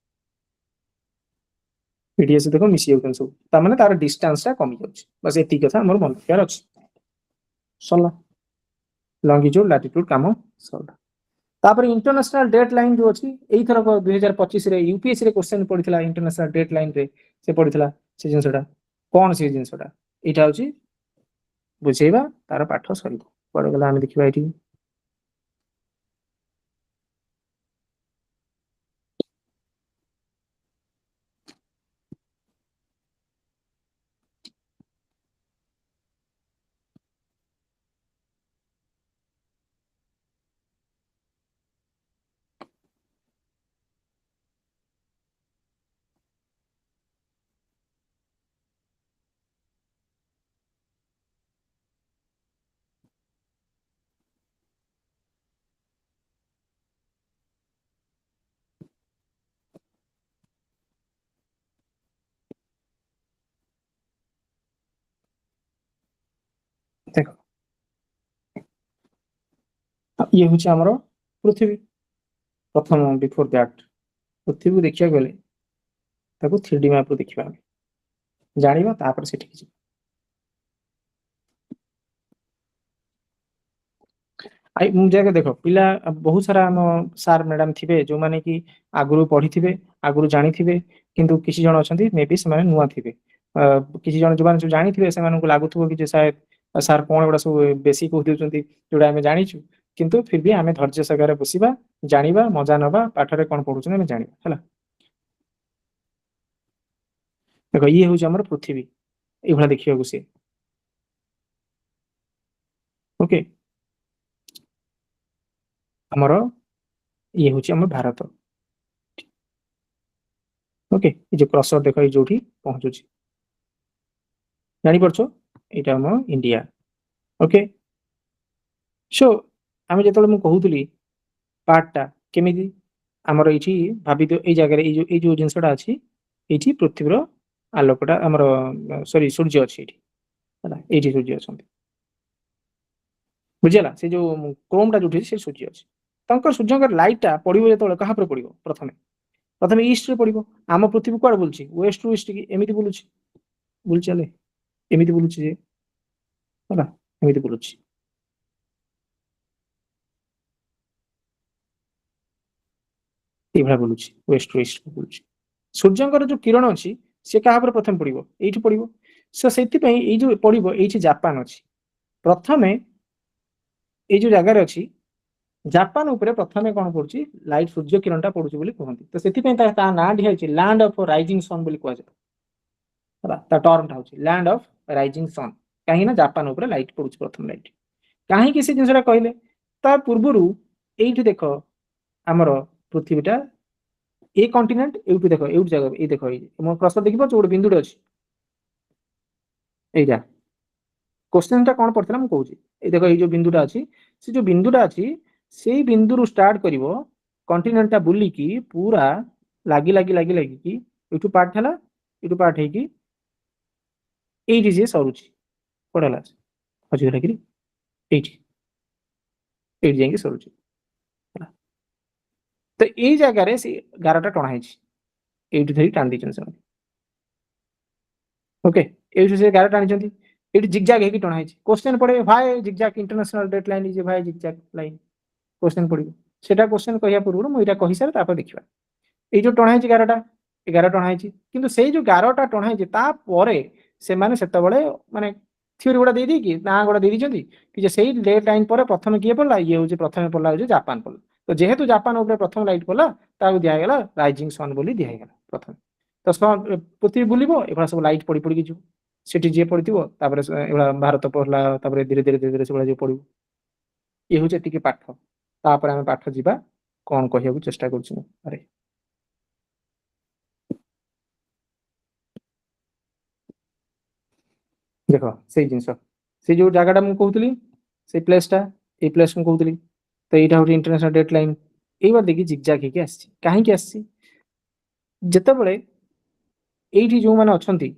पीडीएस देखो मिसी जाउतन सब ता माने तार डिस्टेंस टा कमी जाउची बस एती कथा हमर मन केयर अछि सला लॉन्गिट्यूड लैटिट्यूड काम सला तापर इंटरनेशनल डेट लाइन जो अछि एई थरक 2025 रे यूपीएससी रे क्वेश्चन पडिथिला इंटरनेशनल डेट लाइन रे से पडिथिला से जिंसटा कोन से जिंसटा एटा होची बुझेबा तार पाठ सरी पड गला हम देखिबा एठी देखो ये होची हमरो पृथ्वी प्रथम बिफोर दैट पृथ्वी को देखिया गले ताको 3D मैप रो देखिबा जानिबा तापर से ठीक आई मुझे देखो पिला बहुत सारा हम सार मैडम थिबे जो माने कि आगुरु पढ़ी थिबे आगुरु जानि थिबे किंतु किसी जण अछंती मे बी से माने नुवा थिबे किसी जण जो माने जो जानि थिबे से माने को लागुथबो कि जे शायद सार कोन एडा सब बेसी कह दिउचंती जोडा हमें जानिछु किंतु फिर भी हमें धैर्य सगारे बसिबा जानिबा मजा नबा पाठरे कोन पढुछन हमें जानिबा हला ଦେଖ ଇଏ ହଉଛି ଆମର ପୃଥିବୀ, ଏଇଭଳିଆ ଦେଖିବାକୁ ସେ। ଓକେ, ଆମର ଇଏ ହଉଛି ଆମ ଭାରତ। ଓକେ, ଏ ଯୋଉ କ୍ରସର ଦେଖ ଏଇ ଯୋଉଠି ପହଞ୍ଚୁଛି, ଜାଣିପାରୁଛ ଏଇଟା ଆମ ଇଣ୍ଡିଆ। ଓକେ, ସୋ ଆମେ ଯେତେବେଳେ ମୁଁ କହୁଥିଲି ପାର୍ଟଟା କେମିତି, ଆମର ଏଇଠି ଭାବିଦିଅ ଏଇ ଜାଗାରେ ଏଇ ଯୋଉ ଜିନିଷଟା ଅଛି, ଏଇଠି ପୃଥିବୀର ଆଲୋକଟା ଆମର ସରି ସୂର୍ଯ୍ୟ ଅଛି ଏଇଠି ହେଲା, ଏଇଠି ସୂର୍ଯ୍ୟ ଅଛନ୍ତି ବୁଝିଗଲା। ସେ ଯୋଉ କ୍ରୋମଟା ଯୋଉଠି ସେ ସୂର୍ଯ୍ୟ ଅଛି, ତାଙ୍କର ସୂର୍ଯ୍ୟଙ୍କର ଲାଇଟଟା ପଡିବ ଯେତେବେଳେ କାହା ଉପରେ ପଡିବ, ପ୍ରଥମେ ପ୍ରଥମେ ଇଷ୍ଟରେ ପଡିବ। ଆମ ପୃଥିବୀ କୁଆଡେ ବୁଲୁଛି, ୱେଷ୍ଟ ଟୁ ଇଷ୍ଟ କି ଏମିତି ବୁଲୁଛି, ବୁଲି ଚାଲେ ଏମିତି ବୁଲୁଛି ଯେ ହେଲା, ଏମିତି ବୁଲୁଛି। ଏଇଭଳିଆ ବୁଲୁଛି, ୱେଷ୍ଟ ଟୁ ଇଷ୍ଟ ବୁଲୁଛି। ସୂର୍ଯ୍ୟଙ୍କର ଯୋଉ କିରଣ ଅଛି ସେ କାହା ଉପରେ ପ୍ରଥମେ ପଡିବ, ଏଇଠି ପଡିବ। ସୋ ସେଥିପାଇଁ ଏଇ ଯୋଉ ପଡିବ, ଏଇଠି ଜାପାନ ଅଛି ପ୍ରଥମେ, ଏଇ ଯୋଉ ଜାଗାରେ ଅଛି ଜାପାନ ଉପରେ ପ୍ରଥମେ କଣ ପଡୁଛି, ଲାଇଟ ସୂର୍ଯ୍ୟ କିରଣଟା ପଡୁଛି ବୋଲି କୁହନ୍ତି। ତ ସେଥିପାଇଁ ତା ନାଁ ଦିଆଯାଇଛି ଲ୍ୟାଣ୍ଡ ଅଫ ରାଇଜିଂ ସନ୍ ବୋଲି କୁହାଯାଏ ହେଲା, ତା ଟର୍ମଟା ହଉଛି ଲ୍ୟାଣ୍ଡ ଅଫ ରାଇଜିଂ ସନ୍। କାହିଁକି ନା ଜାପାନ ଉପରେ ଲାଇଟ ପଡୁଛି ପ୍ରଥମ ଲାଇଟ। କାହିଁକି ସେ ଜିନିଷଟା କହିଲେ, ତା ପୂର୍ବରୁ ଏଇଠି ଦେଖ ଆମର ପୃଥିବୀଟା ଏ କଣ୍ଟିନେଣ୍ଟ, ଏଇଠୁ ଦେଖ ଏଇଠି ଜାଗା, ଏଇ ଦେଖ ଏଇ ମୋ ପ୍ରଶ୍ନ ଦେଖିପାରୁଛ ଗୋଟେ ବିନ୍ଦୁଟେ ଅଛି, ଏଇଟା କୋଶ୍ଚେନଟା କଣ ପଡିଥିଲା ମୁଁ କହୁଛି। ଏଇ ଦେଖ ଏଇ ଯୋଉ ବିନ୍ଦୁଟା ଅଛି, ସେ ଯୋଉ ବିନ୍ଦୁଟା ଅଛି ସେଇ ବିନ୍ଦୁରୁ ଷ୍ଟାର୍ଟ କରିବ କଣ୍ଟିନେଣ୍ଟଟା ବୁଲିକି ପୁରା ଲାଗି ଲାଗି ଲାଗି ଲାଗିକି ଏଇଠୁ ପାର୍ଟ ହେଲା, ଏଇଠୁ ପାର୍ଟ ହେଇକି ଏଇଠି ସିଏ ସରୁଛି, କୁଆଡେ ହେଲା ହଜିଗଲା କିରି, ଏଇଠି ଏଇଠି ଯାଇକି ସରୁଛି। ତ ଏଇ ଜାଗାରେ ସେ ଗାରଟା ଟଣା ହେଇଛି, ଏଇଠି ଧରି ଟାଣି ଦେଇଛନ୍ତି ସେମାନେ। ଓକେ, ଏଇଠୁ ସେ ଗାର ଟାଣିଛନ୍ତି, ଏଇଠି ଜିଗଜାଗ ହେଇକି ଟଣା ହେଇଛି। କ୍ୱେଶ୍ଚନ ପଡେ why zigzag international date line is why zigzag line, question ପଡିବ। ସେଟା କ୍ୱେଶ୍ଚନ କହିବା ପୂର୍ବରୁ ମୁଁ ଏଇଟା କହିସାରେ ତାପରେ ଦେଖିବା। ଏଇ ଯୋଉ ଟଣା ହେଇଛି ଗାରଟା, ଏ ଗାର ଟଣା ହେଇଛି, କିନ୍ତୁ ସେଇ ଯୋଉ ଗାରଟା ଟଣା ହେଇଛି ତାପରେ ସେମାନେ ସେତେବେଳେ ମାନେ ଥିଓରି ଗୁଡା ଦେଇକି ନାଁ ଗୁଡା ଦେଇ ଦେଇଛନ୍ତି କି ଯେ ସେଇ ଡେଟ୍ ଲାଇନ୍ ପରେ ପ୍ରଥମେ କିଏ ପଡିଲା, ଇଏ ହଉଛି ପ୍ରଥମେ ପଡିଲା ହଉଛି ଜାପାନ ପଡିଲା। ତ ଯେହେତୁ ଜାପାନ ଉପରେ ପ୍ରଥମ ଲାଇଟ୍ ପଡିଲା ତାକୁ ଦିଆଗଲା ରାଇଜିଂ ସନ୍ ବୋଲି ଦିଆଗଲା ପ୍ରଥମେ। ତ ପୃଥିବୀ ବୁଲିବ, ଏଭଳିଆ ସବୁ ଲାଇଟ୍ ପଡି ପଡିକି ଯିବ, ସେଠି ଯିଏ ପଡିଥିବ ତାପରେ ଏଭଳିଆ ଭାରତ ପଡିଲା, ତାପରେ ଧୀରେ ଧୀରେ ଧୀରେ ଧୀରେ ସେଭଳିଆ ଯିଏ ପଡିବ। ଇଏ ହଉଛି ଏତିକି ପାଠ। ତାପରେ ଆମେ ପାଠ ଯିବା କଣ କହିବାକୁ ଚେଷ୍ଟା କରୁଛୁ ମୁଁ। ଆରେ ଦେଖ ସେଇ ଜିନିଷ, ସେ ଯୋଉ ଜାଗାଟା ମୁଁ କହୁଥିଲି, ସେଇ ପ୍ଲେସଟା, ଏଇ ପ୍ଲେସ ମୁଁ କହୁଥିଲି। ତ ଏଇଟା ହଉଛି ଇଣ୍ଟରନ୍ୟାସନାଲ ଡେଟ୍ ଲାଇନ୍, ଏଇବାର ଦେଖି ଜିଗଜାଗ ହେଇକି ଆସିଛି। କାହିଁକି ଆସିଛି, ଯେତେବେଳେ ଏଇଠି ଯୋଉମାନେ ଅଛନ୍ତି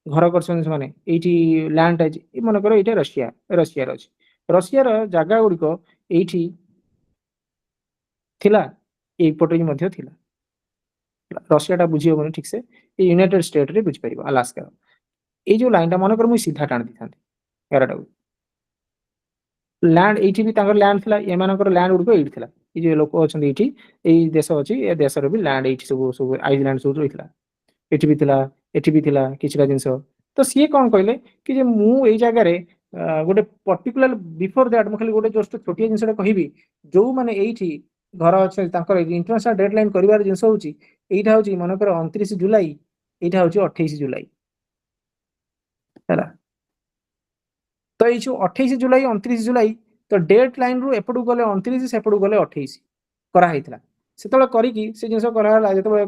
ଘର କରିଛନ୍ତି ସେମାନେ, ଏଇଠି ଲ୍ୟାଣ୍ଡ ଅଛି, ମନେକର ଏଇଟା ରଷିଆର ଅଛି, ରଷିଆର ଜାଗା ଗୁଡିକ ଏଇଠି ଥିଲା, ଏଇପଟେ ମଧ୍ୟ ଥିଲା। ରଷିଆଟା ବୁଝି ହବନି ଠିକ ସେ, ଏଇ ୟୁନାଇଟେଡ ଷ୍ଟେଟରେ ବୁଝିପାରିବ, ଆଲାସ୍କାର। ଏଇ ଯୋଉ ଲାଇନଟା ମନେକର ମୁଁ ସିଧା ଟାଣି ଦେଇଥାନ୍ତି ଗାରଟାକୁ, ଲ୍ୟାଣ୍ଡ ଏଇଠି ବି ତାଙ୍କର ଲ୍ୟାଣ୍ଡ ଥିଲା, ଏମାନଙ୍କର ଲ୍ୟାଣ୍ଡ ଗୁଡିକ ଏଇଠି ଥିଲା। ଏଇ ଯୋଉ ଲୋକ ଅଛନ୍ତି ଏଇଠି, ଏଇ ଦେଶ ଅଛି, ଏ ଦେଶର ବି ଲ୍ୟାଣ୍ଡ ଏଇଠି ସବୁ ସବୁ ଆଇଲ୍ୟାଣ୍ଡ ସବୁ ରହିଥିଲା, ଏଠି ବି ଥିଲା, ଏଠି ବି ଥିଲା କିଛିଟା ଜିନିଷ। ତ ସିଏ କଣ କହିଲେ କି ଯେ ମୁଁ ଏଇ ଜାଗାରେ ଗୋଟେ ପର୍ଟିକୁଲାର ବିଫୋର ଦ୍ୟାଟ, ମୁଁ ଖାଲି ଗୋଟେ ଜଷ୍ଟ ଛୋଟିଆ ଜିନିଷଟା କହିବି, ଯୋଉମାନେ ଏଇଠି ଘର ଅଛନ୍ତି ତାଙ୍କର ଇଣ୍ଟରନ୍ୟାସନାଲ ଡେଟ୍ ଲାଇନ୍ କରିବାର ଜିନିଷ ହଉଛି, ଏଇଟା ହଉଛି ମନେକର 29 ଜୁଲାଇ, ଏଇଟା ହଉଛି 28 ଜୁଲାଇ ହେଲା। ତ ଏଇ ଯୋଉ 28 ଜୁଲାଇ 29 ଜୁଲାଇ, ତ ଡେଟ୍ ଲାଇନ ରୁ ଏପଟକୁ ଗଲେ 29, ସେପଟକୁ ଗଲେ 28 କରାହେଇଥିଲା। ସେତେବେଳେ କରିକି ସେ ଜିନିଷ କରାହେଲା, ଯେତେବେଳେ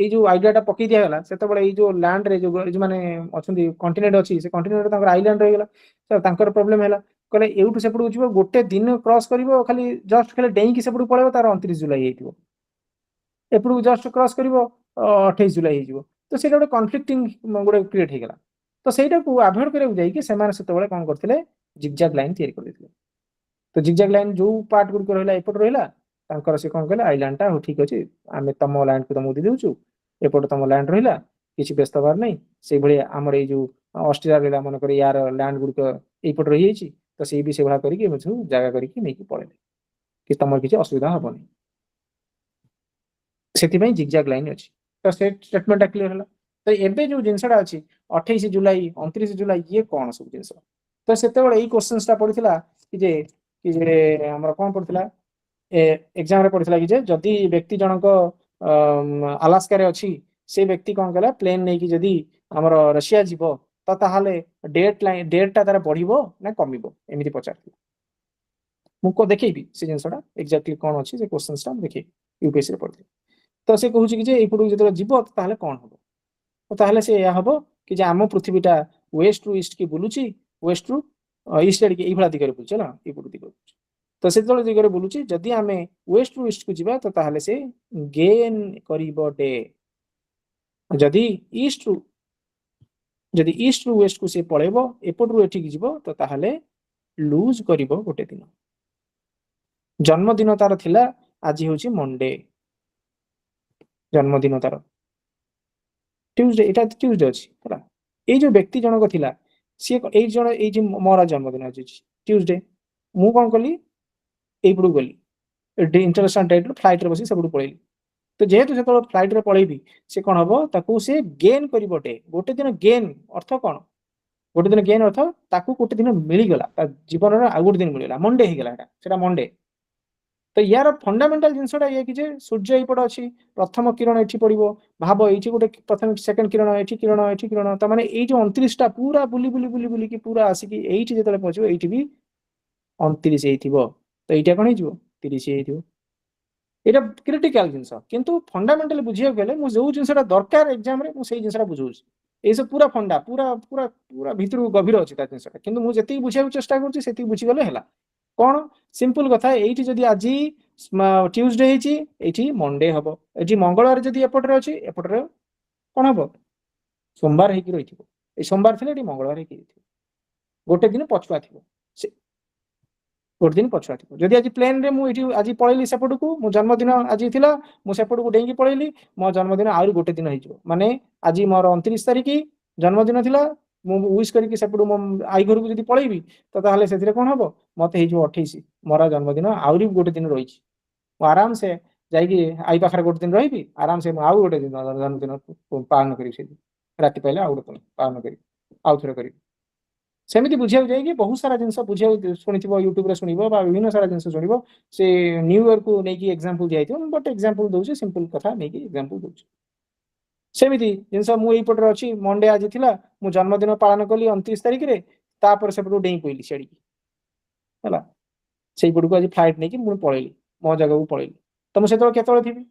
ଏଇ ଯୋଉ ଆଇଡିଆଟା ପକେଇ ଦିଆଗଲା, ସେତେବେଳେ ଏଇ ଯୋଉ ଲ୍ୟାଣ୍ଡରେ ଯୋଉମାନେ ଅଛନ୍ତି କଣ୍ଟିନେଣ୍ଟ ଅଛି, ସେ କଣ୍ଟିନେଣ୍ଟରେ ତାଙ୍କର ଆଇଲ୍ୟାଣ୍ଡ ରହିଗଲା। ତାଙ୍କର ପ୍ରୋବ୍ଲେମ ହେଲା, କହିଲେ ଏଇଠୁ ସେପଟକୁ ଯିବ, ଗୋଟେ ଦିନ କ୍ରସ କରିବ, ଖାଲି ଜଷ୍ଟ ଖାଲି ଡେଇଁକି ସେପଟକୁ ପଳେଇବ, ତାର 29 ଜୁଲାଇ ହେଇଥିବ। ଏପଟକୁ ଜଷ୍ଟ କ୍ରସ କରିବ 28 ଜୁଲାଇ ହେଇଯିବ। ତ ସେଇଟା ଗୋଟେ କନଫ୍ଲିକ୍ଟିଂ ଗୋଟେ କ୍ରିଏଟ ହେଇଗଲା। ତ ସେଇଟାକୁ ଆଭଏଡ କରିବାକୁ ଯାଇକି ସେମାନେ ସେତେବେଳେ କଣ କରିଥିଲେ, ଜିଗଜାଗ ଲାଇନ ତିଆରି କରିଦେଇଥିଲେ। ତ ଜିଗଜାଗ ଲାଇନ ଯୋଉ ପାର୍ଟ ଗୁଡିକ ରହିଲା ଏପଟେ ରହିଲା, ତାଙ୍କର ସେ କଣ କହିଲେ ଆଇଲ୍ୟାଣ୍ଡଟା ହଉ ଠିକ ଅଛି, ଆମେ ତମ ଲ୍ୟାଣ୍ଡକୁ ତମକୁ ଦେଇ ଦଉଛୁ, ଏପଟେ ତମ ଲ୍ୟାଣ୍ଡ ରହିଲା, କିଛି ବ୍ୟସ୍ତ ହବାର ନାହିଁ। ସେଇଭଳି ଆମର ଏଇ ଯୋଉ ଅଷ୍ଟ୍ରେଲିଆ ରହିଲା, ମନେକର ୟାର ଲ୍ୟାଣ୍ଡ ଗୁଡିକ ଏଇପଟେ ରହିଯାଇଛି, ତ ସେଇ ବି ସେଇଭଳିଆ କରିକି ଏମିତି ସବୁ ଜାଗା କରିକି ନେଇକି ପଳେଇଲେ, କି ତମର କିଛି ଅସୁବିଧା ହବନି। ସେଥିପାଇଁ ଜିଗଜାଗ ଲାଇନ ଅଛି। ତ ସେ ଷ୍ଟେଟମେଣ୍ଟଟା କ୍ଲିୟର ହେଲା। ତ ଏବେ ଯୋଉ ଜିନିଷଟା ଅଛି 28 ଜୁଲାଇ 29 ଜୁଲାଇ, ଇଏ କଣ ସବୁ ଜିନିଷ। ତ ସେତେବେଳେ ଏଇ କ୍ୱେଶ୍ଚନଟା ପଡିଥିଲା କି ଯେ ଆମର କଣ ପଡିଥିଲା, ଏକ୍ସାମରେ ପଡିଥିଲା କି ଯେ ଯଦି ବ୍ୟକ୍ତି ଜଣଙ୍କ ଆଲାସ୍କାରେ ଅଛି, ସେ ବ୍ୟକ୍ତି କଣ କଲା, ପ୍ଲେନ ନେଇକି ଯଦି ଆମର ରଷିଆ ଯିବ ତ ତାହେଲେ ଡେଟ୍ଟା ତାର ବଢିବ ନା କମିବ ଏମିତି ପଚାରିଥିଲା। ମୁଁ ଦେଖେଇବି ସେ ଜିନିଷଟା ଏକ୍ଜାକ୍ଟଲି କଣ ଅଛି ସେ କ୍ୱେଶ୍ଚନ୍ସଟା ମୁଁ ଦେଖେଇବି ୟୁପିଏସସି ରେ ପଢିଥିଲି। ତ ସେ କହୁଛି କି ଯେ ଏଇପଟକୁ ଯେତେବେଳେ ଯିବ ତାହେଲେ କଣ ହବ, ତାହେଲେ ସେ ଏହା ହବ କି ଯେ ଆମ ପୃଥିବୀଟା ୱେଷ୍ଟ ରୁ ଇଷ୍ଟ କି ବୁଲୁଛି, ୱେଷ୍ଟ ରୁ ଇଷ୍ଟ ଆଡିକି ଏଇଭଳିଆ ଦିଗରେ ବୁଲୁଛି ହେଲା, ଏଇପଟୁ ଦିଗରେ ବୁଲୁଛି। ତ ସେତେବେଳେ ଦିଗରେ ବୁଲୁଛି, ଯଦି ଆମେ ୱେଷ୍ଟ ରୁ ଇଷ୍ଟ କୁ ଯିବା ତ ତାହେଲେ ସେ ଗେନ୍ କରିବ ଡେ, ଯଦି ଇଷ୍ଟ ରୁ ୱେଷ୍ଟ କୁ ସେ ପଳେଇବ, ଏପଟରୁ ଏଠିକି ଯିବ ତ ତାହେଲେ ଲୁଜ କରିବ ଗୋଟେ ଦିନ। ଜନ୍ମଦିନ ତାର ଥିଲା ଆଜି ହଉଛି ମଣ୍ଡେ, ଜନ୍ମଦିନ ତାର ଟ୍ୟୁଜଡେ, ଏଇଟା ଟ୍ୟୁଜଡେ ଅଛି ହେଲା। ଏଇ ଯୋଉ ବ୍ୟକ୍ତି ଜଣକ ଥିଲା ସିଏ ଏଇ ଯେ ମୋର ଜନ୍ମଦିନ ଆଜି ଅଛି ଟ୍ୟୁଜଡେ, ମୁଁ କଣ କଲି ଏଇପଟକୁ ଗଲି ଇଣ୍ଟରନ୍ୟାସନାଲ ଡେଟ୍ ଫ୍ଲାଇଟରେ ବସି ସେପଟୁ ପଳେଇଲି। ତ ଯେହେତୁ ସେତେବେଳେ ଫ୍ଲାଇଟରେ ପଳେଇବି ସେ କଣ ହବ, ତାକୁ ସେ ଗେନ୍ କରିବ ଡେ, ଗୋଟେ ଦିନ ଗେନ୍ ଅର୍ଥ କଣ, ଗୋଟେ ଦିନ ଗେନ୍ ଅର୍ଥ ତାକୁ ଗୋଟେ ଦିନ ମିଳିଗଲା, ତା ଜୀବନର ଆଉ ଗୋଟେ ଦିନ ମିଳିଗଲା, ମଣ୍ଡେ ହେଇଗଲା ସେଟା ମଣ୍ଡେ। ତ ୟାର ଫଣ୍ଡାମେଣ୍ଟାଲ ଜିନିଷଟା ଇଏ କି ଯେ ସୂର୍ଯ୍ୟ ଏଇପଟେ ଅଛି, ପ୍ରଥମ କିରଣ ଏଠି ପଡିବ, ଭାବ ଏଇଠି ଗୋଟେ ପ୍ରଥମ ସେକେଣ୍ଡ କିରଣ, ଏଠି କିରଣ, ଏଠି କିରଣ, ତା ମାନେ ଏଇ ଯୋଉ 29ଟା ପୁରା ବୁଲିକି ପୁରା ଆସିକି ଏଇଠି ଯେତେବେଳେ ପହଞ୍ଚିବ ଏଇଠି ବି 29 ହେଇଥିବ, ତ ଏଇଟା କଣ ହେଇଯିବ 30 ହେଇଥିବ। এটা କ୍ରିଟିକାଲ ଜିନିଷ, କିନ୍ତୁ ଫଣ୍ଡାମେଣ୍ଟାଲି ବୁଝିବାକୁ ଗଲେ ମୁଁ ଯୋଉ ଜିନିଷଟା ଦରକାର ଏକ୍ଜାମରେ ମୁଁ ସେଇ ଜିନିଷଟା ବୁଝଉଛି। ଏଇସବୁ ପୁରା ଫଣ୍ଡା ପୁରା ପୁରା ପୁରା ଭିତରକୁ ଗଭୀର ଅଛି ତା ଜିନିଷଟା, କିନ୍ତୁ ମୁଁ ଯେତିକି ବୁଝିବାକୁ ଚେଷ୍ଟା କରୁଛି ସେତିକି ବୁଝିଗଲେ ହେଲା। କଣ ସିମ୍ପଲ କଥା, ଏଇଠି ଯଦି ଆଜି ଟ୍ୟୁଜଡେ ହେଇଛି ଏଇଠି ମଣ୍ଡେ ହବ, ଏଠି ମଙ୍ଗଳବାର ଯଦି ଏପଟରେ ଅଛି ଏପଟରେ କଣ ହବ ସୋମବାର ହେଇକି ରହିଥିବ, ଏଇ ସୋମବାର ଥିଲେ ଏଠି ମଙ୍ଗଳବାର ହେଇକି ରହିଥିବ, ଗୋଟେ ଦିନ ପଛୁଆ ଥିବ, ଗୋଟେ ଦିନ ପଛୁଆ ଥିବ। ଯଦି ଆଜି ପ୍ଲେନରେ ମୁଁ ଏଠି ଆଜି ପଳେଇଲି ସେପଟକୁ, ମୋ ଜନ୍ମଦିନ ଆଜି ଥିଲା ମୁଁ ସେପଟକୁ ଡେଇଁକି ପଳେଇଲି, ମୋ ଜନ୍ମଦିନ ଆହୁରି ଗୋଟେ ଦିନ ହେଇଯିବ, ମାନେ ଆଜି ମୋର 29 ତାରିଖ ଜନ୍ମଦିନ ଥିଲା, ମୁଁ ୱିଶ କରିକି ସେପଟୁ ମୋ ଆଈ ଘରକୁ ଯଦି ପଳେଇବି ତ ତାହେଲେ ସେଥିରେ କଣ ହବ, ମତେ ହେଇଯିବ 28, ମୋର ଜନ୍ମଦିନ ଆହୁରି ଗୋଟେ ଦିନ ରହିଛି, ମୁଁ ଆରାମସେ ଯାଇକି ଆଈ ପାଖରେ ଗୋଟେ ଦିନ ରହିବି, ଆରାମସେ ମୁଁ ଆଉ ଗୋଟେ ଦିନ ଜନ୍ମଦିନ ପାଳନ କରିବି, ସେଦିନ ରାତି ପାଇଲେ ଆଉ ଗୋଟେ ପାଳନ କରିବି, ଆଉ ଥରେ କରିବି। ସେମିତି ବୁଝିବାକୁ ଯାଇକି ବହୁତ ସାରା ଜିନିଷ ବୁଝିବାକୁ ଶୁଣିଥିବ, ୟୁଟ୍ୟୁବରେ ଶୁଣିବ ବା ବିଭିନ୍ନ ସାରା ଜିନିଷ ଶୁଣିବ, ସେ ନ୍ୟୁ ଇୟରକୁ ନେଇକି ଏକ୍ସାମ୍ପଲ ଦିଆଯାଇଥିବ, ବଟ୍ ଏକ୍ସାମ୍ପଲ ଦଉଛି ସିମ୍ପଲ କଥା ନେଇକି ଏକ୍ସାମ୍ପଲ ଦଉଛି। ସେମିତି ଜିନିଷ ମୁଁ ଏଇପଟରେ ଅଛି, ମଣ୍ଡେ ଆଜି ଥିଲା, ମୁଁ ଜନ୍ମଦିନ ପାଳନ କଲି 29 ତାରିଖରେ, ତାପରେ ସେପଟୁ ଡେଇଁ ପଇଲି ସିଆଡ଼ିକି ହେଲା, ସେଇପଟକୁ ଆଜି ଫ୍ଲାଇଟ୍ ନେଇକି ମୁଁ ପଳେଇଲି, ମୋ ଜାଗାକୁ ପଳେଇଲି, ତ ମୁଁ ସେତେବେଳେ କେତେବେଳେ ଥିବି,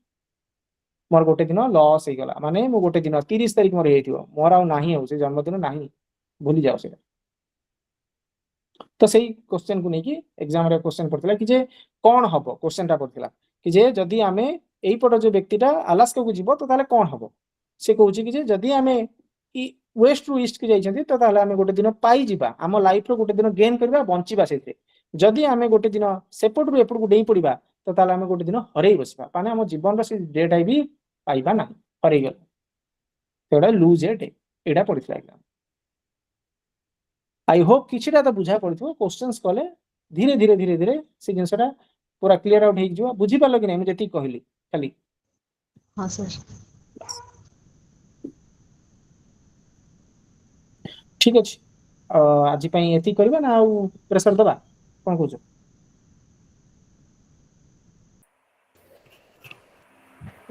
ମୋର ଗୋଟେ ଦିନ ଲସ୍ ହେଇଗଲା, ମାନେ ମୁଁ ଗୋଟେ ଦିନ 30 ତାରିଖ ମୋର ହେଇଥିବ, ମୋର ଆଉ ନାହିଁ, ଆଉ ସେ ଜନ୍ମଦିନ ନାହିଁ, ଭୁଲି ଯାଅ ସେଇଟା। ତ ସେଇ କ୍ୱେଶ୍ଚନକୁ ନେଇକି ଏକ୍ସାମରେ କ୍ୱେଶ୍ଚନ ପଡିଥିଲା କି ଯେ କଣ ହବ, କ୍ୱେଶ୍ଚନଟା ପଡିଥିଲା କି ଯେ ଯଦି ଆମେ ଏଇପଟ ଯୋଉ ବ୍ୟକ୍ତିଟା ଆଲାସ୍କାକୁ ଯିବ ତ ତାହେଲେ କଣ ହବ, ସେ କହୁଛି କି ଯେ ଯଦି ଆମେ ୱେଷ୍ଟ ରୁ ଇଷ୍ଟ କି ଯାଇଛନ୍ତି ତ ତାହେଲେ ଆମେ ଗୋଟେ ଦିନ ପାଇଯିବା, ଆମ ଲାଇଫର ଗୋଟେ ଦିନ ଗେନ୍ କରିବା, ବଞ୍ଚିବା ସେଇଥିରେ। ଯଦି ଆମେ ଗୋଟେ ଦିନ ସେପଟରୁ ଏପଟକୁ ଡେଇଁ ପଡିବା ତ ତାହେଲେ ଆମେ ଗୋଟେ ଦିନ ହରେଇ ବସିବା, ମାନେ ଆମ ଜୀବନର ସେ ଡେଟା ବି ପାଇବା ନାହିଁ, ହରେଇଗଲା, ସେଗୁଡା ଲୁଜ ଏ ଡେ, ଏଇଟା ପଡିଥିଲା ଏକ୍ସାମ। ଆଇ ହୋପ କିଛିଟା ତ ବୁଝା ପଡିଥିବ, କ୍ୱେଶ୍ଚନ୍ସ କଲେ ଧୀରେ ଧୀରେ ଧୀରେ ଧୀରେ ସେ ଜିନିଷଟା ପୁରା କ୍ଲିୟର ଆଉଟ୍ ହେଇଯିବ। ବୁଝିପାରିଲ କି ନାହିଁ ମୁଁ ଯେତିକି କହିଲି ଖାଲି? ହଁ ସାର୍। ଠିକ ଅଛି, ଆଜି ପାଇଁ ଏତିକି କରିବା ନା ଆଉ ପ୍ରେସର ଦବା, କଣ କହୁଛ?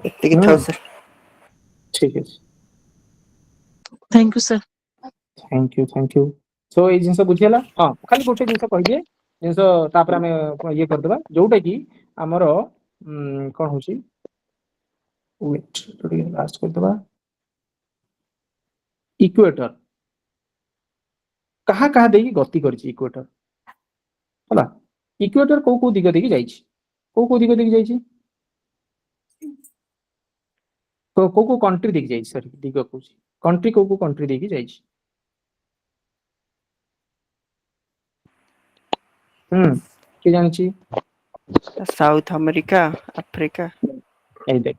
ଏତିକି ଥାଉ ସାର୍। ଠିକ ଅଛି, Thank you, sir. Thank you. So ଏଇ ଜିନିଷ ବୁଝିଗଲା, ହଁ ଖାଲି ଗୋଟେ ଜିନିଷ କହିଦିଏ ଜିନିଷ, ତାପରେ ଆମେ ଇଏ କରିଦେବା, ଯୋଉଟା କି ଆମର କଣ ହଉଛି, ଲାଷ୍ଟ କରିଦେବା, ଇକ୍ୱେଟର କାହା କାହା ଦେଇକି ଗତି କରିଛି ଇକ୍ୱେଟର ହେଲା, ଇକ୍ୱେଟର କୋଉ କୋଉ ଦିଗ ଦେଇକି ଯାଇଛି, କୋଉ କୋଉ ଦିଗ ଦେଇକି ଯାଇଛି, କୋଉ କୋଉ କଣ୍ଟ୍ରି ଦେଇକି ଯାଇଛି, ସରି ଦିଗ କହୁଛି, କଣ୍ଟ୍ରି କୋଉ କୋଉ କଣ୍ଟ୍ରି ଦେଇକି ଯାଇଛି? କିଏ ଜାଣିଛି? South America, Africa. ଏଇ ଦେଖ,